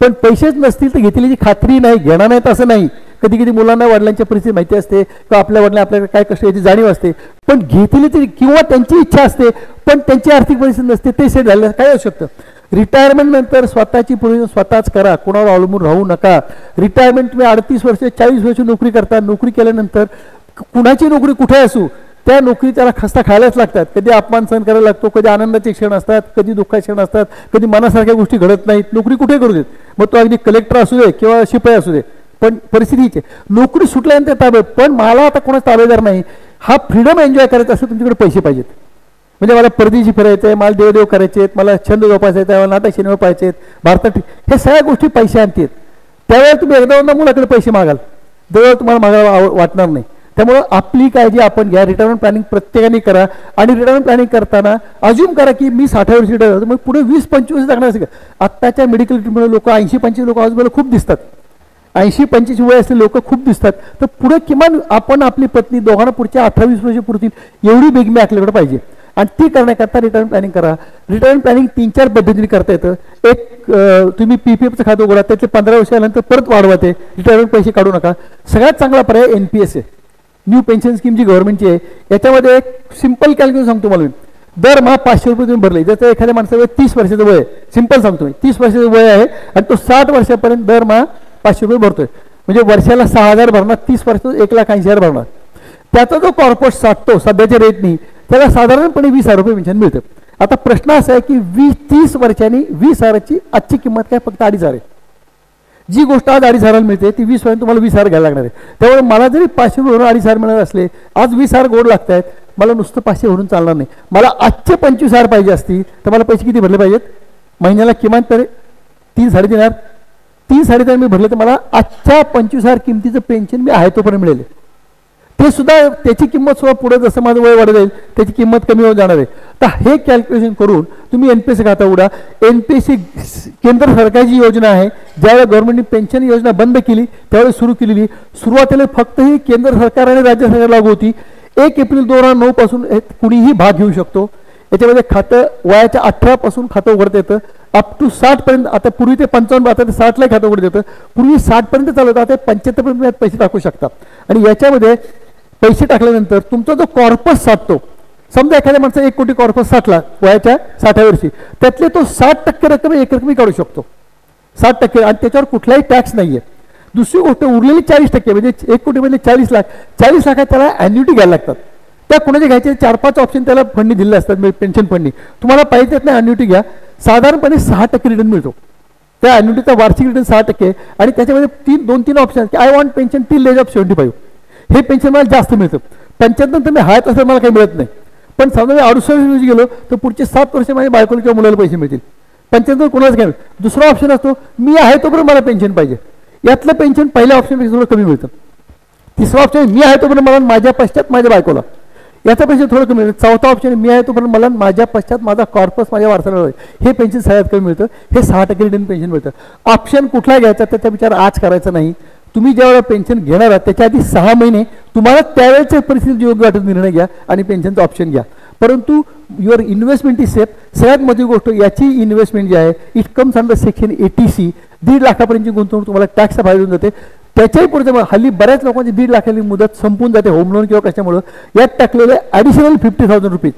[SPEAKER 1] पण पैसेच नसतील तर घेतलेली खात्री नाही, घेणार नाहीत असं नाही. कधी कधी मुलांना वडिलांच्या परिस्थिती माहिती असते किंवा आपल्या वडिलांना आपल्याकडे काय कष्ट याची जाणीव असते, पण घेतली तरी किंवा त्यांची इच्छा असते पण त्यांची आर्थिक परिस्थिती नसते, ते सेट झालं काय होऊ शकतं. रिटायरमेंट नंतर स्वतःची पूर्वी स्वतःच करा, कोणावर अवलंबून राहू नका. रिटायरमेंट तुम्ही 38 वर्ष 40 वर्ष नोकरी करता, नोकरी केल्यानंतर कुणाची नोकरी कुठे असू त्या नोकरी त्याला खस्ता खायलाच लागतात. कधी अपमान सहन करायला लागतो, कधी आनंदाचे क्षण असतात, कधी दुःखाचे क्षण असतात, कधी मनासारख्या गोष्टी घडत नाहीत. नोकरी कुठे करू देत, मग तो अगदी कलेक्टर असू दे किंवा शिपाई असू दे, पण परिस्थितीचे नोकरी सुटल्यानंतर ताब्यात. पण मला आता कोणाच ताबेदार नाही, हा फ्रीडम एन्जॉय करायचा असं तुमच्याकडे पैसे पाहिजेत. म्हणजे मला परदेशी फिरायचं आहे, मला देवदेव करायचे आहेत, मला छंद जोपासायचा आहे, मला नाटक सिनेमा पाहायचे आहेत, भारतात हे सगळ्या गोष्टी पैसे आणतात. त्यावेळेला तुम्ही एकदा मुलाकडे पैसे मागाल, त्यावेळेला तुम्हाला मागायला वाटणार नाही. त्यामुळं आपली काळजी आपण घ्या. रिटायरमेंट प्लॅनिंग प्रत्येकाने करा. आणि रिटायरमेंट प्लॅनिंग करताना अज्यूम करा की मी 60 वर्षी रिटायर होतो, मग पुढे 20-25 लागणार असेल. आत्ताच्या मेडिकल ट्रीटमेंट लोक 80-85 लोक आजूबाजूला खूप दिसतात, 80-85 वय असलेले लोक खूप दिसतात. तर पुढे किमान आपण आपली पत्नी दोघांना पुढच्या 18-20 वर्ष पुरतील एवढी बेगमी आपल्याकडे पाहिजे. आणि ती करण्याकरता रिटायरमेंट प्लॅनिंग करा. रिटायरमेंट प्लॅनिंग 3-4 पद्धतीने करता येतं. एक तुम्ही PPFचं खातं उघडा, त्याचे 15 वर्षानंतर परत वाढवा, ते रिटायरमेंट पैसे काढू नका. सगळ्यात चांगला पर्याय NPS आहे, न्यू पेन्शन स्कीम जी गव्हर्नमेंटची आहे. याच्यामध्ये एक सिंपल कॅल्क्युलेशन सांगतो मला मी. दरमहा 500 रुपये तुम्ही भरले, जसं एखाद्या माणसाचं 30 वर्षाचं वय आहे, सिंपल सांगतो मी 30 वर्षाचं वय आहे आणि तो 60 वर्षापर्यंत दरमहा 500 रुपये भरतोय, म्हणजे वर्षाला 6,000 भरणार, 30 वर्षात 1,80,000 भरणार. त्याचा जो कॉर्पोरेट साठतो सध्याच्या रेटनी त्याला साधारणपणे 20,000 रुपये पेन्शन मिळतं. आता प्रश्न असा आहे की 30 वर्षांनी 20,000ची आजची किंमत काय फक्त 2,500 आहे. जी गोष्ट आज 2,500 मिळते ती 20 वर्षांनी तुम्हाला 20,000 घ्यायला लागणार आहे. त्यामुळे मला जरी 500 भरून 2,500 मिळणार असले, आज 20,000 गोड लागत आहेत, मला नुसतं 500 भरून चालणार नाही. मला आजचे 25,000 पाहिजे असतील तर मला पैसे किती भरले पाहिजेत महिन्याला, किमान तरी 3-3.5 3-3.5 मी भरले तर मला आजच्या 25,000 किमतीचं पेन्शन मी आहे तोपर्यंत मिळेल. ते सुद्धा त्याची किंमत सुद्धा पुढे जसं माझं वय वाढत जाईल त्याची किंमत कमी होत जाणार आहे. तर हे कॅल्क्युलेशन करून तुम्ही NPS खाता उघडा. NPS केंद्र सरकारची योजना आहे. ज्यावेळेला गव्हर्नमेंटने पेन्शन योजना बंद केली त्यावेळेस सुरू केलेली. सुरुवातीला फक्त ही केंद्र सरकार आणि राज्य सरकार लागू होती. 1 एप्रिल 2009 पासून कुणीही भाग घेऊ शकतो. याच्यामध्ये खातं वयाच्या 18 पासून खातं उघडता येतं, अप टू 60 पर्यंत. आता पूर्वी ते 55, आता ते 60 ला खातं उघडत येतं. पूर्वी 60 पर्यंत चालू होतं, आता 75 पर्यंत पैसे टाकू शकता. आणि याच्यामध्ये पैसे टाकल्यानंतर तुमचा जो कॉर्पस साठतो, समजा एखाद्या माणसाचा 1 कोटी कॉर्पस साठला वयाच्या 60 वर्षी, त्यातले तो 60% रक्कम एक रकमी काढू शकतो, 60%, आणि त्याच्यावर कुठलाही टॅक्स नाहीये. दुसरी गोष्ट उरलेली 40% म्हणजे 1 कोटी म्हणजे 40 लाख, 40 लाखात त्याला ॲन्युटी घ्यायला लागतात. त्या कोणाचे घ्यायचे 4-5 ऑप्शन त्याला फंडनी दिले असतात, पेन्शन फंडनी. तुम्हाला पाहिजे त्यात नाही ॲन्युटी घ्या, साधारणपणे 6% रिटर्न मिळतो. त्या ॲन्युटीचा वार्षिक रिटर्न 6% आणि त्याच्यामध्ये 2-3 ऑप्शन की I want pension till age of 75. हे पेन्शन मला जास्त मिळतं. 75 तर मी हायत असं मला काही मिळत नाही, पण समजा मी 68 वर्षी गेलो तर पुढचे 7 वर्ष माझ्या बायकोला किंवा मुलाला पैसे मिळतील. 75 कोणालाच काय मिळेल. दुसरा ऑप्शन असतो मी आहे तोपर्यंत मला पेन्शन पाहिजे. यातलं पेन्शन पहिल्या ऑप्शनपेक्षा थोडं कमी मिळतं. तिसरा ऑप्शन मी आहे तोपर्यंत मला माझ्या पश्चात माझ्या बायकोला, याचा पेन्शन थोडं कमी मिळतं. चौथा ऑप्शन मी आहे तोपर्यंत मला माझ्या पश्चात माझा कॉर्पस माझ्या वारसाला, हे पेन्शन सगळ्यात कमी मिळतं. हे 6% रिटर्न पेन्शन मिळतं. ऑप्शन कुठला घ्यायचा त्याचा विचार आज करायचा नाही. तुम्ही ज्यावेळेला पेन्शन घेणार आहात त्याच्या आधी 6 महिने तुम्हाला त्यावेळेच्या परिस्थितीत योग्य वाटत निर्णय घ्या आणि पेन्शनचा ऑप्शन घ्या. परंतु युअर इन्व्हेस्टमेंट इज सेफ. सगळ्यात महत्त्वाची गोष्ट याची इन्व्हेस्टमेंट जी आहे it comes under section 80C. 1.5 लाखापर्यंतची गुंतवणूक तुम्हाला टॅक्सचा फायदा होऊन जाते. त्याच्याही पुढे हल्ली बऱ्याच लोकांची 1.5 लाखाची मुदत संपून जाते होम लोन किंवा कशामुळं. यात टाकलेले additional 50,000 rupees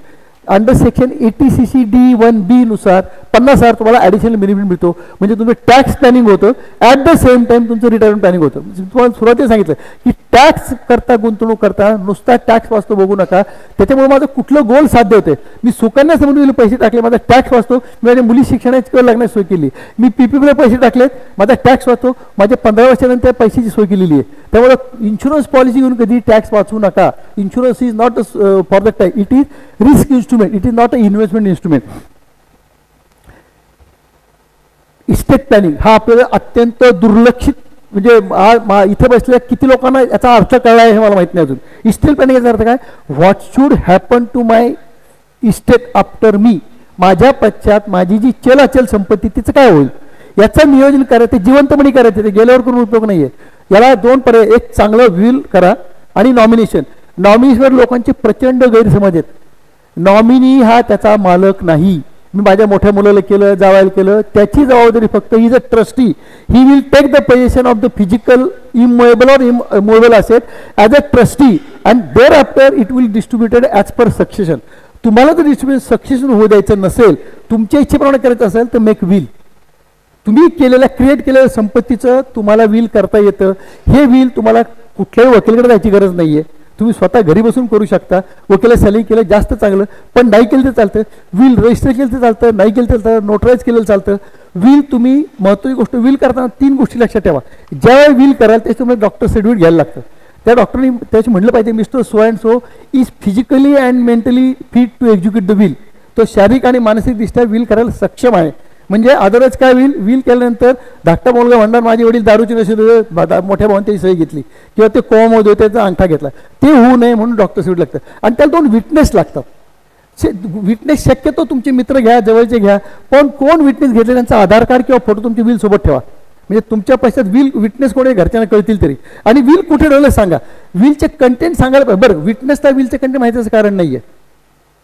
[SPEAKER 1] under section 80CC D1B नुसार 50,000 तुम्हाला ॲडिशनल बेनिफिट मिळतो. म्हणजे तुमचं टॅक्स प्लॅनिंग होतं, ॲट द सेम टाइम तुमचं रिटायरमेंट प्लॅनिंग होतं. तुम्हाला सुरुवातीला सांगितलं की टॅक्स करता गुंतवणूक करता नुसता टॅक्स वाचतो बघू नका. त्याच्यामुळे माझं कुठलं गोल साध्य होते. मी सुकन्या समृद्धीला पैसे टाकले, माझा टॅक्स वाचतो. मी माझ्या मुली शिक्षणाची किंवा लग्नाची सोय केली. मी PPPला पैसे टाकलेत, माझा टॅक्स वाचतो. माझ्या 15 वर्षानंतर पैशाची सोय केलेली आहे. त्यामुळे इन्शुरन्स पॉलिसी घेऊन कधी टॅक्स वाचू नका. Insurance is not for the tax, it is risk instrument, it is not a investment instrument. Estate planning हा आपल्याला अत्यंत दुर्लक्षित, म्हणजे इथे बसलेल्या किती लोकांना याचा अर्थ कळला आहे हे मला माहित नाही अजून. इस्टेट प्लॅनिंग याचा अर्थ काय, what should happen to my estate after me. माझ्या पश्चात माझी जी चल संपत्ती तिचं काय होईल याचं नियोजन करायचं. जिवंतपणे करायचं, ते गेल्यावर करून उपयोग नाही आहे. याला 2 पर्याय, एक चांगलं विल करा आणि नॉमिनेशन. नॉमिनेशनवर लोकांचे प्रचंड गैरसमज आहेत. नॉमिनी हा त्याचा मालक नाही. मी माझ्या मोठ्या मुलाला केलं, जावायला केलं, त्याची जबाबदारी फक्त he is a trustee. He will take the position of the physical immovable or immovable asset as a trustee and there after it will distributed as per succession. तुम्हाला जर डिस्ट्रीब्युशन सक्सेशन होऊ द्यायचं नसेल, तुमच्या इच्छेप्रमाणे करायचं असेल तर मेक विल. तुम्ही केलेल्या क्रिएट केलेल्या संपत्तीचं तुम्हाला विल करता येतं. हे विल तुम्हाला कुठल्याही वकिलाकडे जायची गरज नाही आहे. तुम्ही स्वतः घरी बसून करू शकता. वकिला सॅलिंग केलं जास्त चांगलं, पण नाही केलं तर चालतं. विल रजिस्टर केलं तर चालतं, नाही केलं तर चालतं, नोटराईज केलं चालतं. विल तुम्ही महत्त्वाची गोष्ट, विल करताना 3 गोष्टी लक्षात ठेवा. ज्यावेळी विल कराल त्याच्या तुम्हाला डॉक्टर सर्टिफिकेट घ्यायला लागतं. त्या डॉक्टरनी त्याची म्हटलं पाहिजे mister so and so is physically and mentally fit to execute the will. तो शारीरिक आणि मानसिकदृष्ट्या विल करायला सक्षम आहे. म्हणजे अदरवाईज काय विल केल्यानंतर धाकटा मुलगा म्हणणार माझे वडील दारूची नशेत होते, मोठ्या भावाने त्याची सही घेतली किंवा ते कोम होते त्याचा अंगठा घेतला, ते होऊ नये म्हणून डॉक्टर सर्टिफिकेट लागतं. आणि त्याला 2 विटनेस लागतात. विटनेस शक्यतो तुमचे मित्र घ्या, जवळचे घ्या, पण कोण विटनेस घेतले त्यांचा आधार कार्ड किंवा फोटो तुमची विल सोबत ठेवा. म्हणजे तुमच्या पैशात विल विटनेस कोणी घरच्यांना कळतील तरी. आणि विल कुठे ठेवलं सांगा, विलचे कंटेंट सांगायला पाहिजे. बरं, विटनेसला विलचे कंटेंट माहितीचं कारण नाही आहे.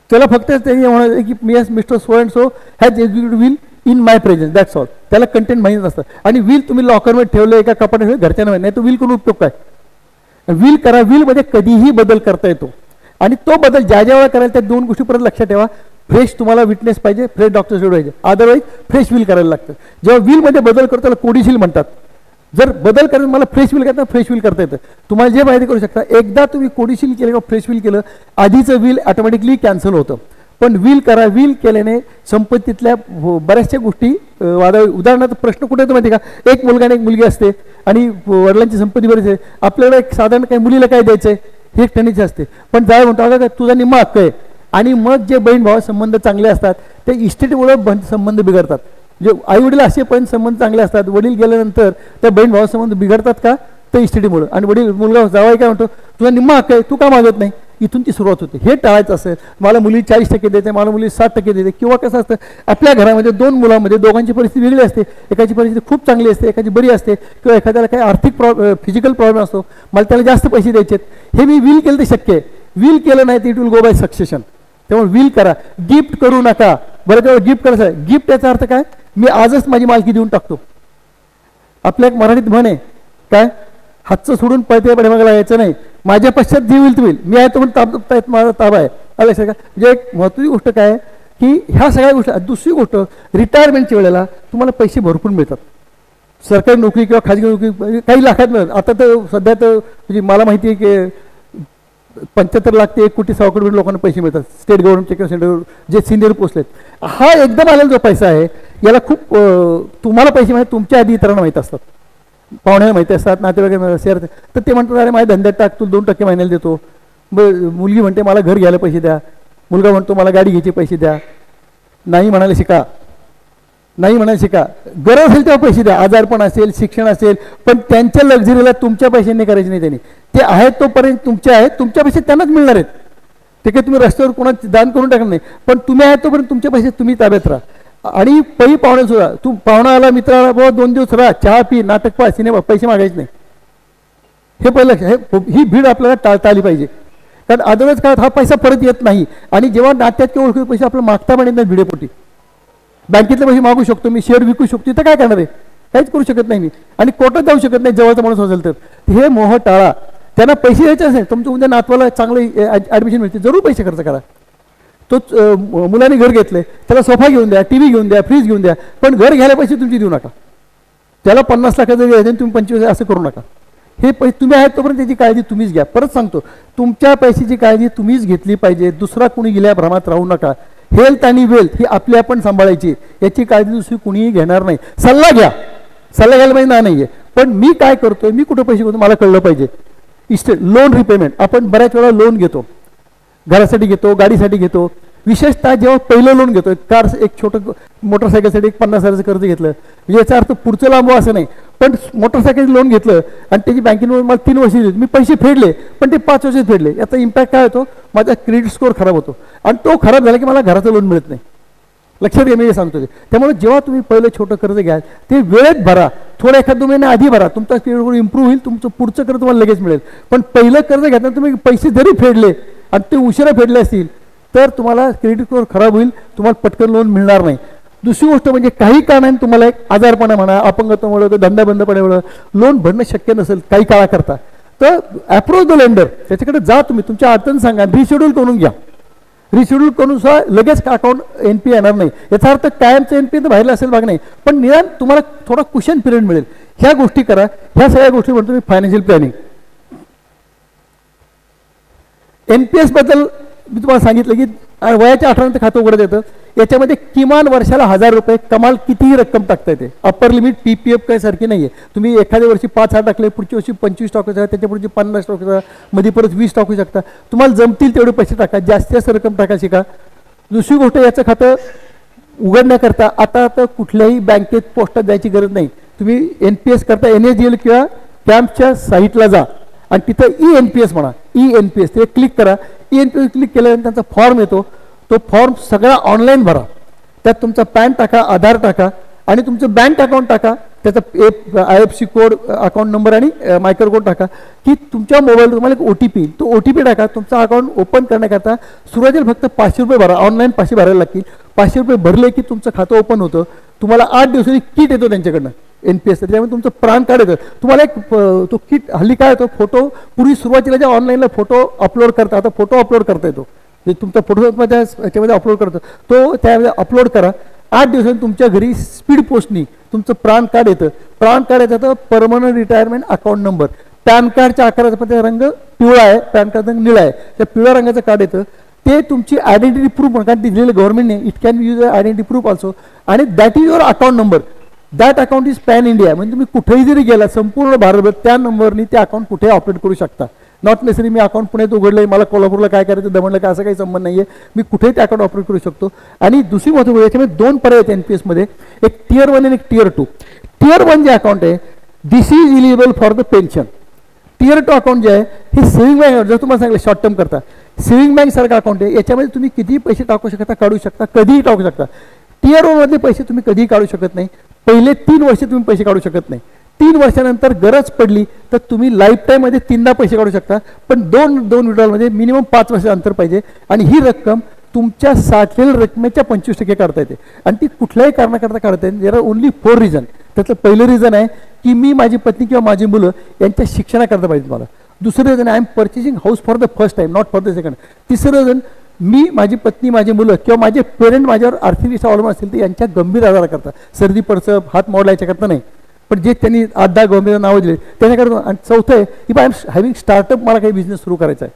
[SPEAKER 1] त्याला फक्त ते म्हणायचं की मी mister so and so has executed will in my presence, that's all. त्याला कंटेंट माहीत नसतं. आणि विल तुम्ही लॉकरमध्ये ठेवलं, एका कपाटात ठेवलं, घरच्यांना माहिती नाही, तो विल करून उपयोग काय. विल करा. विलमध्ये कधीही बदल करता येतो. आणि तो बदल ज्या वेळा करायला त्या 2 गोष्टी परत लक्षात ठेवा. फ्रेश तुम्हाला विटनेस पाहिजे, फ्रेश डॉक्टर शेड पाहिजे, अदरवाईज फ्रेश विल करायला लागतं. जेव्हा विलमध्ये बदल करतो त्याला कोडिशील म्हणतात. जर बदल करायला मला फ्रेश विल करता, फ्रेश विल करता येतं. तुम्हाला जे माहिती करू शकता, एकदा तुम्ही कोडिशील केलं किंवा फ्रेश विल केलं, आधीचं विल ऑटोमॅटिकली कॅन्सल होतं. पण विल करा. विल केल्याने संपत्तीतल्या बऱ्याचशा गोष्टी उदाहरणार्थ प्रश्न कुठे येतो माहिती का, एक मुलगा आणि एक मुलगी असते आणि वडिलांची संपत्ती बरीच आहे. आपल्याला एक साधारण काही मुलीला काय द्यायचं आहे हे एक ठणीचे असते, पण जाय म्हणतो अगं तुझा निम्मा हक्क आहे. आणि मग जे बहीण भावा संबंध चांगले असतात ते इस्टेटमुळे संबंध बिघडतात. जे आई वडील असे पण संबंध चांगले असतात, वडील गेल्यानंतर त्या बहीण भावा संबंध बिघडतात का, तर इस्टेटीमुळे. आणि वडील मुलगा जावाई काय म्हणतो तुझा निम्मा हक्क आहे, तू का मागत नाही. इथून ती सुरुवात होते. हे टाळायचं असेल, मला मुली 40% देते, मला मुली 60% देते. किंवा कसं असतं आपल्या घरामध्ये 2 मुलांमध्ये दोघांची परिस्थिती वेगळी असते. एकाची परिस्थिती खूप चांगली असते, एकाची बरी असते, किंवा एखाद्याला काही आर्थिक फिजिकल प्रॉब्लेम असतो, मला त्याला जास्त पैसे द्यायचे. हे मी विल केलं तर शक्य आहे. विल केलं नाही तर it will go by succession. त्यामुळे विल करा. गिफ्ट करू नका. बरं, तेव्हा गिफ्ट करायचं. गिफ्ट याचा अर्थ काय, मी आजच माझी मालकी देऊन टाकतो. आपल्या एक मराठीत म्हण आहे काय, हातचं सोडून पळते पाठीमागे लागायचं नाही. माझ्या पश्चात जे होईल ते होईल, मी आहे तो पण ताब्यात माझा ताबा आहे. आलं का. म्हणजे एक महत्त्वाची गोष्ट काय आहे की ह्या सगळ्या गोष्टी. दुसरी गोष्ट, रिटायरमेंटच्या वेळेला तुम्हाला पैसे भरपूर मिळतात. सरकारी नोकरी किंवा खाजगी नोकरी काही लाखात मिळत. आता तर सध्या तर म्हणजे मला माहिती आहे की 75 लाख ते 1 कोटी 1.25 कोटी लोकांना पैसे मिळतात स्टेट गव्हर्नमेंटचे किंवा सेंट्रल जे सिनियर पोस्ट आहेत. हा एकदम आलेला जो पैसा आहे याला खूप तुम्हाला पैसे माहिती, तुमच्या आधी इतरांना माहीत असतात, पाहुण्याला माहिती असतात, नातेवाईकांना शेअर. तर ते म्हणतात अरे माझ्या धंद्यात टाक, तू 2% महिन्याला देतो. मुलगी म्हणते मला घर घ्यायला पैसे द्या, मुलगा म्हणतो मला गाडी घ्यायचे पैसे द्या. नाही म्हणायला शिका, नाही म्हणायला शिका. गरज असेल तेव्हा पैसे द्या, आजारपण असेल, शिक्षण असेल, पण त्यांच्या लक्झरीला तुमच्या पैशांनी करायचे नाही. त्यांनी ते आहेत तोपर्यंत तुमचे आहेत, तुमच्या पैसे त्यांनाच मिळणार आहेत. ते काही तुम्ही रस्त्यावर कोणाच दान करून टाकणार नाही, पण तुम्ही आहेत तोपर्यंत तुमचे पैसे तुम्ही ताब्यात राहा. आणि पै पाहुणे सुद्धा, तू पाहुणा आला मित्राला बाबा 2 दिवस राहा, चहा पी, नाटक पहा, सिनेमा, पैसे मागायचे नाही. हे पहिलं, ही भीड आपल्याला टाळता आली पाहिजे. कारण अदरवाईज काळात हा पैसा परत येत नाही. आणि जेव्हा नाट्यात किंवा ओळखीचे पैसे आपल्याला मागता पण येत नाही भिडेपोटी. बँकेतले पैसे मागू शकतो मी, शेअर विकू शकतो, तर काय करणार आहे, काहीच करू शकत नाही मी. आणि कोर्टात जाऊ शकत नाही जवळचा माणूस असेल तर. हे मोह टाळा. त्यांना पैसे द्यायचे असेल, तुमच्या उद्या नातवाला चांगले ॲडमिशन मिळते, जरूर पैसे खर्च करा. तोच मुलांनी घर घेतलंय, त्याला सोफा घेऊन द्या, टी व्ही घेऊन द्या, फ्रीज घेऊन द्या, पण घर घ्यायला पैसे तुमची देऊ नका. त्याला 50 लाखाचं द्यायचं, तुम्ही 25 असं करू नका. हे पैसे तुम्ही आहेत तोपर्यंत त्याची काळजी तुम्हीच घ्या. परत सांगतो, तुमच्या पैशाची काळजी तुम्हीच घेतली पाहिजे, दुसरा कुणी गेल्या भ्रमात राहू नका. हेल्थ आणि वेल्थ ही आपली आपण सांभाळायची, याची काळजी दुसरी कुणीही घेणार नाही. सल्ला घ्या, सल्ला घ्यायला पाहिजे नाही आहे, पण मी काय करतोय, मी कुठं पैसे घेतो मला कळलं पाहिजे. लोन रिपेमेंट, आपण बऱ्याच वेळा लोन घेतो, घरासाठी घेतो, गाडीसाठी घेतो. विशेषतः जेव्हा पहिलं लोन घेतो, कार एक छोटं मोटरसायकलसाठी 50,000चं कर्ज घेतलं, म्हणजे याचा अर्थ पुढचं लांबो असं नाही, पण मोटरसायकल लोन घेतलं आणि त्याची बँकेने मला 3 वर्ष दिली, मी पैसे फेडले, पण ते 5 वर्षात फेडले. याचा इम्पॅक्ट काय होतो, माझा क्रेडिट स्कोअर खराब होतो, आणि तो खराब झाला की मला घराचं लोन मिळत नाही. लक्षात घ्या, मी हे सांगतो ते. त्यामुळे जेव्हा तुम्ही पहिलं छोटं कर्ज घ्याल ते वेळेत भरा, थोडं 1-2 महिने आधी भरा, तुमचा क्रेडिट इम्प्रूव्ह होईल, तुमचं पुढचं कर्ज तुम्हाला लगेच मिळेल. पण पहिलं कर्ज घेताना तुम्ही पैसे जरी फेडले आणि ते उशिरा फेडले असतील तर तुम्हाला क्रेडिट स्कोअर खराब होईल, तुम्हाला पटकन लोन मिळणार नाही. दुसरी गोष्ट म्हणजे काही कारणाने तुम्हाला एक आजारपणा म्हणा, अपंगत्वामुळे, धंदा बंद पडल्यामुळे लोन भरणं शक्य नसेल काही काळाकरता, तर अप्रोच द लेंडर, त्याच्याकडे जा, तुम्ही तुमच्या अडचण सांगा, रिशेड्यूल करून घ्या. रिशेड्यूल करून सुद्धा लगेच अकाउंट NPA येणार नाही. याचा अर्थ कायमचं NPA तर बाहेरला असेल भाग नाही, पण निदान तुम्हाला थोडा कुशन पिरियड मिळेल. ह्या गोष्टी करा. ह्या सगळ्या गोष्टी म्हणतो मी फायनान्शियल प्लॅनिंग. NPS बद्दल मी तुम्हाला सांगितलं की वयाच्या 18 नंतर खातं उघडत येतं. याच्यामध्ये किमान वर्षाला 1000 रुपये, कमाल कितीही रक्कम टाकता येते. अप्पर लिमिट PPF काही सारखी नाही आहे. तुम्ही एखाद्या वर्षी 5,000 टाकले, पुढच्या वर्षी 25 टाकू शकता, त्याच्या पुढची 50 टाकू शकता, मध्ये परत 20 टाकू शकता. तुम्हाला जमतील तेवढे पैसे टाका, जास्तीत जास्त रक्कम टाका शिका. दुसरी गोष्ट, याचं खातं उघडण्याकरता आता कुठल्याही बँकेत पोस्टात जायची गरज नाही. तुम्ही NPS करता NSDL किंवा कॅम्पच्या साईटला जा आणि तिथं ENPS म्हणा, ENPS ते क्लिक करा. ENPS क्लिक केल्यानंतर त्यांचा फॉर्म येतो, तो फॉर्म सगळा ऑनलाईन भरा. त्यात तुमचा पॅन टाका, आधार टाका आणि तुमचं बँक अकाउंट टाका, त्याचा IFSC कोड, अकाउंट नंबर आणि मायक्रो कोड टाका की तुमच्या मोबाईल तुम्हाला एक OTP, तो OTP टाका. तुमचा अकाउंट ओपन करण्याकरता सुरुवातीला फक्त 500 रुपये भरा, ऑनलाईन 500 भरायला लागतील. 500 रुपये भरले की तुमचं खातं ओपन होतं. तुम्हाला 8 दिवसांनी किट येतो त्यांच्याकडनं NPS, त्याच्यामुळे तुमचं प्राण कार्ड येतं. तुम्हाला एक तो किट हल्ली काय होतो, फोटो पूर्वी सुरुवातीला ज्या ऑनलाईनला फोटो अपलोड करता, आता फोटो अपलोड करता येतो. तुमचा फोटो याच्यामध्ये अपलोड करतो, तो त्यामध्ये अपलोड करा. 8 दिवसांनी तुमच्या घरी स्पीड पोस्टनी तुमचं प्राण कार्ड येतं. प्राण कार्ड येतं तर permanent retirement account number. Pan कार्डच्या आकाराचा रंग पिवळा आहे, पॅन कार्ड रंग निळा आहे, त्या पिवळ्या रंगाचं कार्ड येतं. ते तुमची आयडेंटिटी प्रूफ म्हणून कारण दिलेलं गव्हर्नमेंटने, it can use identity proof also. आणि that is your account number. That account is pan India, म्हणजे तुम्ही कुठेही जरी गेला संपूर्ण भारतभर त्या नंबरनी ते अकाउंट कुठेही ऑपरेट करू शकता. नॉट नेसरी मी अकाउंट पुण्यात उघडलंय, मला कोल्हापूरला काय करायचं, दमणला काय, असं काही संबंध नाही आहे. मी कुठेही ते अकाउंट ऑपरेट करू शकतो. आणि दुसरी महत्त्वाची याच्यामध्ये 2 पर्याय आहेत NPS मध्ये, एक Tier 1 आणि एक Tier 2. Tier 1 जे अकाउंट आहे, this is eligible for the pension. Tier 2 account जे आहे हे सेव्हिंग बँक, जर तुम्हाला सांगितलं शॉर्ट टर्म करता, सेव्हिंग बँक सारखं अकाउंट आहे. याच्यामध्ये तुम्ही कितीही पैसे टाकू शकता, काढू शकता, कधीही टाकू शकता. Tier 1 मधले पैसे तुम्ही कधीही काढू शकत नाही. पहिले 3 वर्ष तुम्ही पैसे काढू शकत नाही. 3 वर्षानंतर गरज पडली तर तुम्ही लाईफ टाईममध्ये 3दा पैसे काढू शकता, पण दोन विड्रॉलमध्ये मिनिमम 5 वर्षाचं अंतर पाहिजे. आणि ही रक्कम तुमच्या साठलेल्या रकमेच्या 25% काढता येते. आणि ती कुठल्याही कारणाकरता काढता येते. There are only 4 reason. त्यातलं पहिलं रिझन आहे की मी, माझी पत्नी किंवा माझी मुलं यांच्या शिक्षणाकरता पाहिजे मला. दुसरं reason I am purchasing house for the first time, not for the second. तिसरं रिझन, मी, माझी पत्नी, माझी मुलं किंवा माझे पेरेंट माझ्यावर आर्थिकदृष्ट्या अवलंबून असतील तर यांच्या गंभीर आजाराकरता, सर्दी पडसं, हात मोडला याच्याकरता नाही, पण जे त्यांनी 8-10 गंभीर नावं दिले त्याच्याकरता. आणि चौथं आहे, if I am having startup, मला काही बिझनेस सुरू करायचा आहे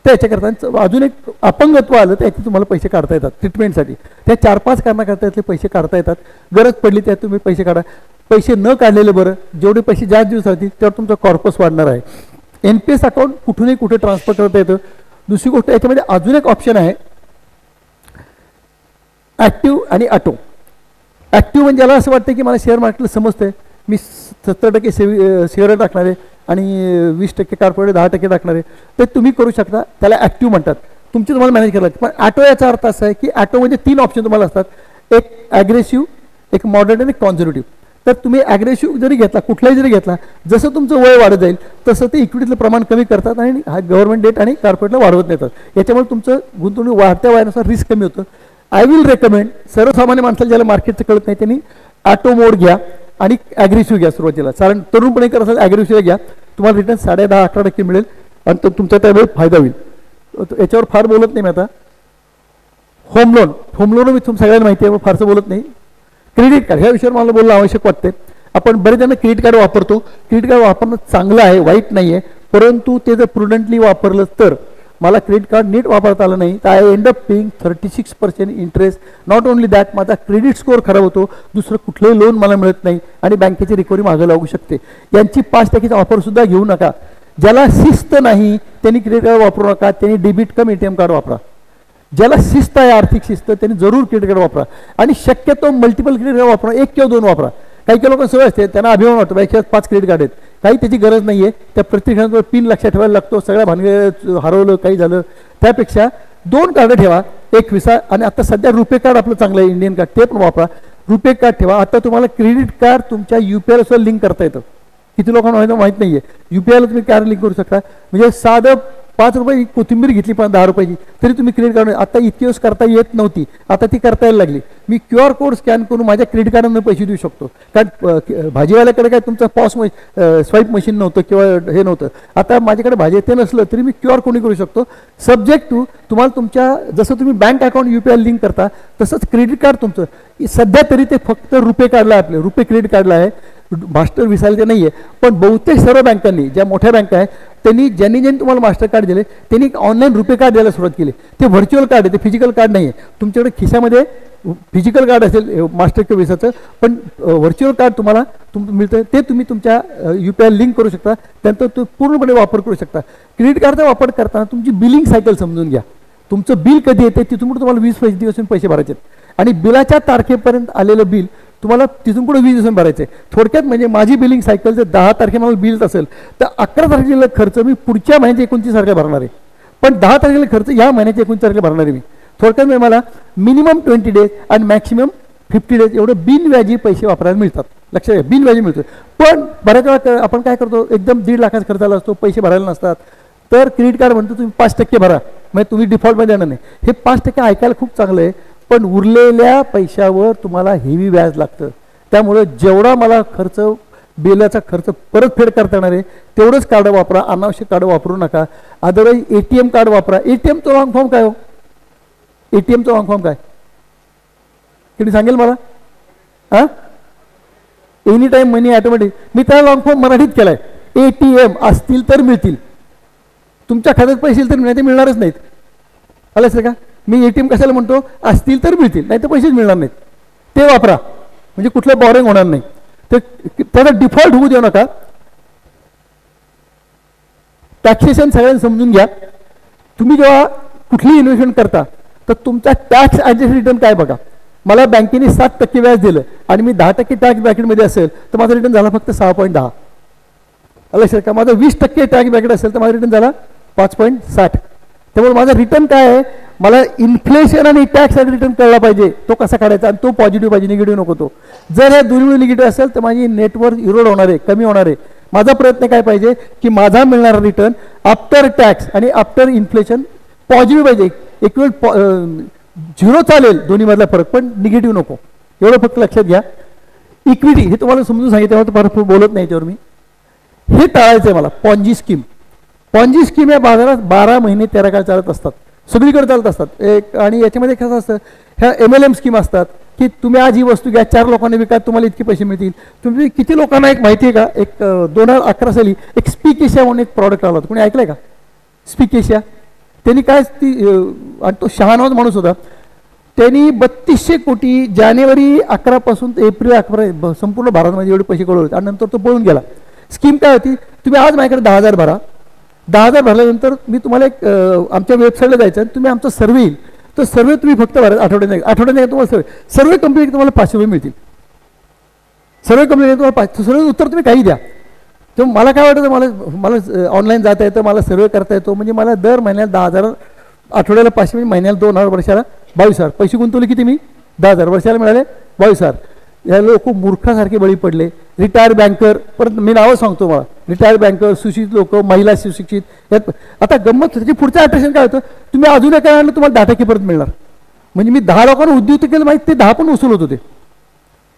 [SPEAKER 1] फक्त याच्याकरता अजून एक अपंगत्व आलं तर याचे तुम्हाला पैसे काढता येतात ट्रीटमेंटसाठी. त्या 4-5 कारणाकरता यातले पैसे काढता येतात. गरज पडली त्यात तुम्ही पैसे काढा. पैसे न काढलेले बरं, जेवढे पैसे जास्त दिवस राहतील त्यावर तुमचा कॉर्पस वाढणार आहे. NPS अकाउंट कुठूनही कुठे ट्रान्सफर करता येतं. दुसरी गोष्ट याच्यामध्ये अजून एक ऑप्शन आहे ॲक्टिव्ह आणि ऑटो. ॲक्टिव्ह म्हणजे याला असं वाटतं की मला शेअर मार्केटला समजतंय, मी 70% शेअर टाकणार आहे आणि 20% कॉर्पोरेट 10% टाकणार आहे, ते तुम्ही करू शकता. त्याला ॲक्टिव्ह म्हणतात. तुमची तुम्हाला मॅनेज करायला लागते. पण ऑटो याचा अर्थ असा आहे की ऑटोमध्ये 3 ऑप्शन तुम्हाला असतात, एक ॲग्रेसिव्ह, एक मॉडरेट आणि एक कॉन्झर्वेटिव्ह. तर तुम्ही ॲग्रेसिव्ह जरी घेतला, कुठलाही जरी घेतला, जसं तुमचं वय वाढत जाईल तसं ते इक्विटीतलं प्रमाण कमी करतात आणि गव्हर्नमेंट डेट आणि कॉर्पोरेटला वाढवत नेतात. याच्यामुळे तुमचं गुंतवणूक वाढत्या वयानुसार रिस्क कमी होतं. आय विल रेकमेंड सर्वसामान्य माणसाला ज्याला मार्केटचं कळत नाही त्यांनी ऑटो मोड घ्या आणि ॲग्रेसिव्ह घ्या सुरुवातीला. कारण तरुणपणे करत असेल ॲग्रेसिव्ह घ्या, तुम्हाला रिटर्न 10.5-11% मिळेल आणि तो तुमचा त्यावेळी फायदा होईल. याच्यावर फार बोलत नाही मी आता. होम लोन मी सगळ्यांना माहिती आहे, फारसं बोलत नाही. क्रेडिट कार्ड ह्या विषयावर मला बोलणं आवश्यक वाटते. आपण बरेच जण क्रेडिट कार्ड वापरतो. क्रेडिट कार्ड वापरणं चांगलं आहे, वाईट नाही आहे, परंतु ते जर प्रुडंटली वापरलं तर. मला क्रेडिट कार्ड नीट वापरता आलं नाही तर I end up paying 36% interest. Not only that, माझा क्रेडिट स्कोअर खराब होतो, दुसरं कुठलंही लोन मला मिळत नाही आणि बँकेची रिकव्हरी मागं लागू शकते. यांची 5% ऑफरसुद्धा घेऊ नका. ज्याला शिस्त नाही त्यांनी क्रेडिट कार्ड वापरू नका, त्यांनी डेबिट कम ATM कार्ड वापरा. ज्याला शिस्त आहे, आर्थिक शिस्त, त्यांनी जरूर क्रेडिट कार्ड वापरा आणि शक्यतो मल्टिपल क्रेडिट कार्ड वापरा, 1 किंवा 2 वापरा. काही लोकांना सवय असते, त्यांना अभिमान वाटतो बाईक 5 क्रेडिट कार्ड आहेत. काही त्याची गरज नाही आहे. त्या प्रत्येक पिन लक्षात ठेवायला लागतो, सगळ्या भानगड हरवलं काही झालं. त्यापेक्षा 2 कार्ड ठेवा, एक व्हिसा आणि आता सध्या रुपे कार्ड आपलं चांगलं आहे इंडियन कार्ड, ते पण वापरा. रुपे कार्ड ठेवा. आता तुम्हाला क्रेडिट कार्ड तुमच्या UPI लिंक करता येतं. किती लोकांना माहीत नाही आहे. UPI तुम्ही कार्ड लिंक करू शकता. म्हणजे साधं 5 रुपये कोथिंबीर घेतली पण 10 रुपयाची तरी तुम्ही क्रेडिट कार्ड, आता इतके दिवस करता येत नव्हती, आता ती करता यायला लागली. मी QR कोड स्कॅन करून माझ्या क्रेडिट कार्डमध्ये पैसे देऊ शकतो. कारण भाजीवाल्याकडे काय तुमचं स्वाईप मशीन नव्हतं किंवा हे नव्हतं. आता माझ्याकडे भाजी ते नसलं तरी मी QR कोड करू शकतो. सब्जेक्ट टू तुम्हाला तुमच्या जसं तुम्ही बँक अकाउंट UPI लिंक करता तसंच क्रेडिट कार्ड तुमचं सध्या तरी ते फक्त रुपे कार्डला आहे, आपले रुपे क्रेडिट कार्डला आहे, मास्टर व्हिसाला ते नाही आहे. पण बहुतेक सर्व बँकांनी, ज्या मोठ्या बँका आहेत त्यांनी ज्यांनी तुम्हाला मास्टर कार्ड दिले त्यांनी ऑनलाईन रुपे कार्ड द्यायला सुरुवात केली. ते व्हर्च्युअल कार्ड आहे, ते फिजिकल कार्ड नाही आहे. तुमच्याकडे खिशामध्ये फिजिकल कार्ड असेल मास्टर किंवा व्हिसाचं, पण व्हर्च्युअल कार्ड तुम्हाला मिळतं, ते तुम्ही तुमच्या UPI लिंक करू शकता, त्यानंतर तो पूर्णपणे वापर करू शकता. क्रेडिट कार्डचा वापर करताना तुमची बिलिंग सायकल समजून घ्या. तुमचं बिल कधी येते तिथून पुढे तुम्हाला 20 दिवसांनी पैसे भरायचे आणि बिलाच्या तारखेपर्यंत आलेलं बिल तुम्हाला तिथून पुढे 20 दिवसांनी भरायचे. थोडक्यात म्हणजे माझी बिलिंग सायकल जर 10 तारखेला मला बिल असेल तर 11 तारखेला खर्च मी पुढच्या महिन्याच्या 29 तारखेला भरणार आहे, पण 10 तारखेला खर्च या महिन्याच्या 29 तारखेला भरणार आहे मी. थोडक्यात म्हणजे मला मिनिमम 20 डेज आणि मॅक्सिमम 50 डेज एवढे बिनव्याजी पैसे वापरायला मिळतात. लक्षात घ्या, बिनव्याजी मिळतो. पण बऱ्याच वेळा आपण काय करतो, एकदम 1.5 लाखाचा खर्च आला असतो, पैसे भरायला नसतात, तर क्रेडिट कार्ड म्हणतो तुम्ही 5% भरा, म्हणजे तुम्ही डिफॉल्टमध्ये येणार नाही. हे 5% ऐकायला खूप चांगलं आहे, पण उरलेल्या पैशावर तुम्हाला हेवी व्याज लागतं. त्यामुळे जेवढा मला खर्च बिलाचा खर्च परतफेड करता येणार आहे तेवढंच कार्ड वापरा, अनावश्यक कार्ड वापरू नका. अदरवाईज ATM कार्ड वापरा. ATMचं लॉंग फॉर्म काय हो? ATMचं लॉंग फॉर्म काय किती सांगेल मला? हां, एनी टाईम मनी ऑटोमॅटिक. मी त्याला लॉंग फॉर्म मराठीत केलाय. ATM असतील तर मिळतील, तुमच्या खात्यात पैसे तर नाही ते मिळणारच नाहीत. आलं असं का? मी ATM कशाला म्हणतो, असतील तर मिळतील, नाही तर पैसेच मिळणार नाहीत. ते वापरा म्हणजे कुठलं बॉरिंग होणार नाही. तर त्याचा डिफॉल्ट होऊ देऊ नका. टॅक्सेशन सगळ्यांनी समजून घ्या. तुम्ही जेव्हा कुठली इन्व्हेस्टमेंट करता तर तुमचा टॅक्स ॲडजस्ट रिटर्न काय बघा. मला बँकेने 7% व्याज दिलं आणि मी 10% टॅक्स ब्रॅकेटमध्ये असेल तर माझा रिटर्न झाला फक्त 6.10. आलं सर का? माझा 20% टॅक्स ब्रॅकेट असेल तर माझा रिटर्न झाला 5.60. त्यामुळे माझा रिटर्न काय आहे, मला इन्फ्लेशन आणि टॅक्स रिटर्न कळला पाहिजे, तो कसा काढायचा आणि तो पॉझिटिव्ह पाहिजे, निगेटिव्ह नको तो. जर हे दोन्ही निगेटिव्ह असेल तर माझी नेटवर्क इरोड होणार आहे, कमी होणार आहे. माझा प्रयत्न काय पाहिजे की माझा मिळणारा रिटर्न आफ्टर टॅक्स आणि आफ्टर इन्फ्लेशन पॉझिटिव्ह पाहिजे. एक वेळ 0 चालेल दोन्हीमधला फरक, पण निगेटिव्ह नको, एवढं फक्त लक्षात घ्या. इक्विटी हे तुम्हाला समजून सांगितलं, तर बोलत नाही याच्यावर मी. हे टाळायचं आहे मला. पॉन्जी स्कीम या बाजारात 12 महिने 13 काळ चालत असतात, सगळीकडे चालत असतात. आणि याच्यामध्ये कसं असतं, ह्या MLM स्कीम असतात की तुम्ही आज ही वस्तू घ्या, 4 लोकांनी विका, तुम्हाला इतके पैसे मिळतील. तुम्ही किती लोकांना एक माहिती आहे का, एक 2011 साली एक स्पीक एशिया म्हणून एक प्रॉडक्ट आला होता, कोणी ऐकलंय का? स्पीक एशिया
[SPEAKER 2] त्यांनी काय ती आणि तो शहानावाज माणूस होता, त्यांनी 3200 कोटी जानेवारी 11 पासून ते एप्रिल 11 संपूर्ण भारतामध्ये एवढे पैसे कळवले आणि नंतर तो पळून गेला. स्कीम काय होती, तुम्ही आज माझ्याकडे 10,000 भरा, 10,000 भरल्यानंतर मी तुम्हाला एक आमच्या वेबसाईटला जायचं आणि तुम्ही आमचा सर्व्हे येईल, तो सर्व्हे तुम्ही फक्त भरा आठवड्याने तुम्हाला सर्व्हे कंप्लीट तुम्हाला 500 रुपये मिळतील. सर्व्हे कंप्लीट तुम्हाला सर्व उत्तर तुम्ही काही द्या. तर मला काय वाटतं, मला ऑनलाईन जाता येतं, मला सर्व्हे करता येतो, म्हणजे मला दर महिन्याला 10,000, आठवड्याला 500, महिन्याला 2,000, वर्षाला 22,000 पैसे गुंतवले. किती मी 10,000 वर्षाला मिळाले 22,000. या लोक मूर्खासारखे बळी पडले. रिटायर बँकर, परत मी नावं सांगतो मला, रिटायर बँकर, सुशिक्षित लोक, महिला सुशिक्षित, यात आता गंमत त्याची पुढचं अट्रॅक्शन काय होतं, तुम्ही अजून काय आणलं तुम्हाला 10% परत मिळणार. म्हणजे मी 10 लोकांना उद्युक्त केलं माहिती, ते 10 पण वसूल होत होते.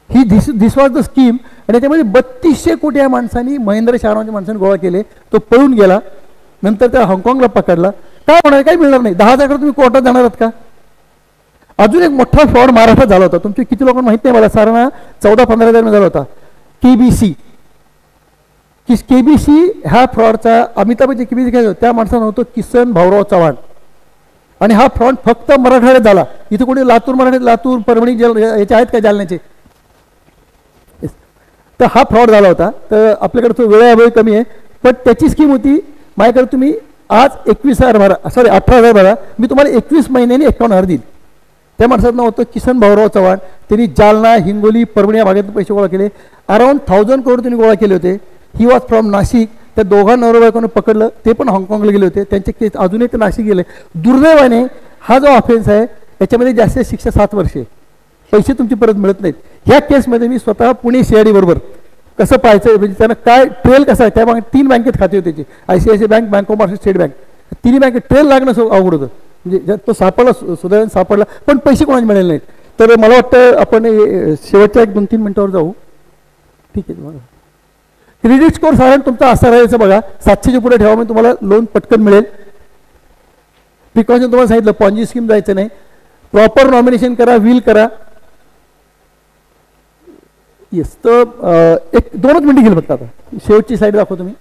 [SPEAKER 2] ही दिस वॉज द स्कीम. आणि त्याच्यामध्ये 3200 कोटी या माणसांनी, महेंद्र शहानावाच्या माणसांनी गोळा केले. तो पळून गेला, नंतर त्या हाँगकाँगला पकडला. काय होणार, काही मिळणार नाही. 10,000 तुम्ही कोर्टात जाणार आहात का. अजून एक मोठा फ्रॉड महाराष्ट्रात झाला होता, तुमचे किती लोकांना माहित नाही मला, साधारण 14-15 हजार झाला होता. केबीसी ह्या फ्रॉडचा अमिताभ बच्चन केबीसी काय त्या माणसानं होतं किसन भाऊराव चव्हाण. आणि हा फ्रॉड फक्त मराठवाड्यात झाला. इथे कोणी लातूर, मराठवाड्यात लातूर, परभणी याचे आहेत का जालन्याचे, तर हा फ्रॉड झाला होता. तर आपल्याकडे तो वेळावेळी कमी आहे, पण त्याची स्कीम होती, माझ्याकडे तुम्ही आज 21,000 भरा, 18,000 भरा, मी तुम्हाला 21 महिन्यांनी 51,000 देईल. त्या माणसाचं नाव होतं किसन भाऊराव चव्हाण. त्यांनी जालना, हिंगोली, परभणी या भागातून पैसे गोळा केले. अराउंड 1,000 करोड त्यांनी गोळा केले होते. He was from Nashik. त्या दोघा नवरा बायकोनं पकडलं, ते पण हाँगकाँगला गेले होते. त्यांचे केस अजूनही ते नाशिक गेले. दुर्दैवाने हा जो ऑफेन्स आहे याच्यामध्ये जास्तीत शिक्षा 7 वर्षे, पैसे तुमची परत मिळत नाहीत. ह्या केसमध्ये मी स्वतः पुणे CID बरोबर कसं पाहायचं, म्हणजे त्यांना काय ट्रेल कसं आहे, त्या बँकेत 3 बँकेत खाते होते त्याची, ICICI bank, bank of Maharashtra, state bank, तिन्ही बँकेत ट्रेल लागणं अवघड होतं. म्हणजे तो सापडला, सुदैवाने सापडला, पण पैसे कोणाचे मिळाले नाहीत. तर मला वाटतं आपण शेवटच्या 1-2-3 मिनिटावर जाऊ. ठीक आहे. तुम्हाला क्रेडिट स्कोअर साधारण तुमचा असा राहायचं बघा, 700च्या पुढे ठेवा, म्हणजे तुम्हाला लोन पटकन मिळेल. प्रिकॉशन तुम्हाला सांगितलं, पॉन्जी स्कीम जायचं नाही, प्रॉपर नॉमिनेशन करा, विल करा. येस. तर 1-2च मिनिटं गेली फक्त. आता शेवटची स्लाईड दाखवतो मी.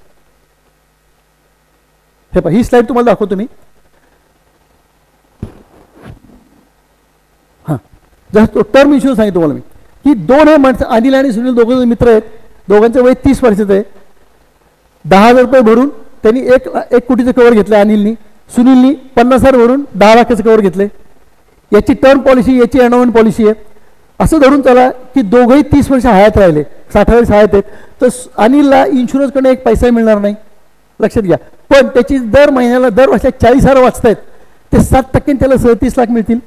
[SPEAKER 2] हे पहा, ही स्लाईड तुम्हाला दाखवतो मी. हां, जसं टर्म इन्शुरन्स सांगितलं तुम्हाला मी, की 2 हे माणसं, अनिल आणि सुनील दोघं मित्र आहेत, दोघांचं वय 30 वर्षाचं आहे. 10,000 रुपये भरून त्यांनी 1 कोटीचं कवर घेतलं अनिलनी. सुनीलनी 50,000 भरून 10 लाखाचं कवर घेतले. याची टर्म पॉलिसी, याची एंडोमेंट पॉलिसी आहे. असं धरून चला की दोघंही 30 वर्ष हयात राहिले, 60 वर्ष हयात आहेत. तर अनिलला इन्शुरन्सकडे 1 पैसा मिळणार नाही, लक्षात घ्या. पण त्याची दर महिन्याला, दर वर्षात 40,000 वाचतायत, ते 7% त्याला 37 लाख मिळतील,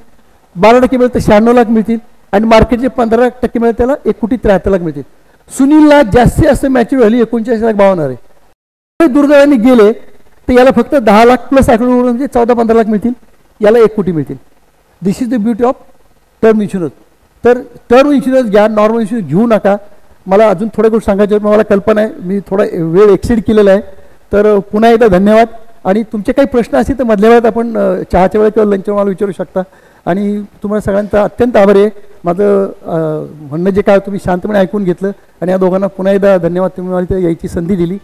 [SPEAKER 2] 12% मिळेल तर 96 लाख मिळतील, आणि मार्केटचे 15% मिळेल त्याला 1,73,00,000 लाख मिळतील. सुनीलला जास्तीत जास्त मॅच्युअर व्हॅल्यू 39,52,000 आहे. दुर्दैवाने गेले तर याला फक्त 10 लाख प्लस आकडून म्हणजे 14-15 लाख मिळतील, याला 1 कोटी मिळतील. This is the beauty of term insurance. तर टर्म इन्शुरन्स घ्या, नॉर्मल इन्शुरन्स घेऊ नका. मला अजून थोड्या गोष्टी सांगायच्या, मला कल्पना आहे, मी थोडा वेळ एक्सिड केलेला आहे. तर पुन्हा एकदा धन्यवाद. आणि तुमचे काही प्रश्न असतील तर मधल्या वेळेत आपण चहाच्या वेळेत किंवा लंचच्या मला विचारू शकता. आणि तुम्हाला सगळ्यांचा अत्यंत आभारी आहे. माझं म्हणणं जे काय तुम्ही शांतपणे ऐकून घेतलं, आणि या दोघांना पुन्हा एकदा धन्यवाद, तुम्ही मला यायची संधी दिली.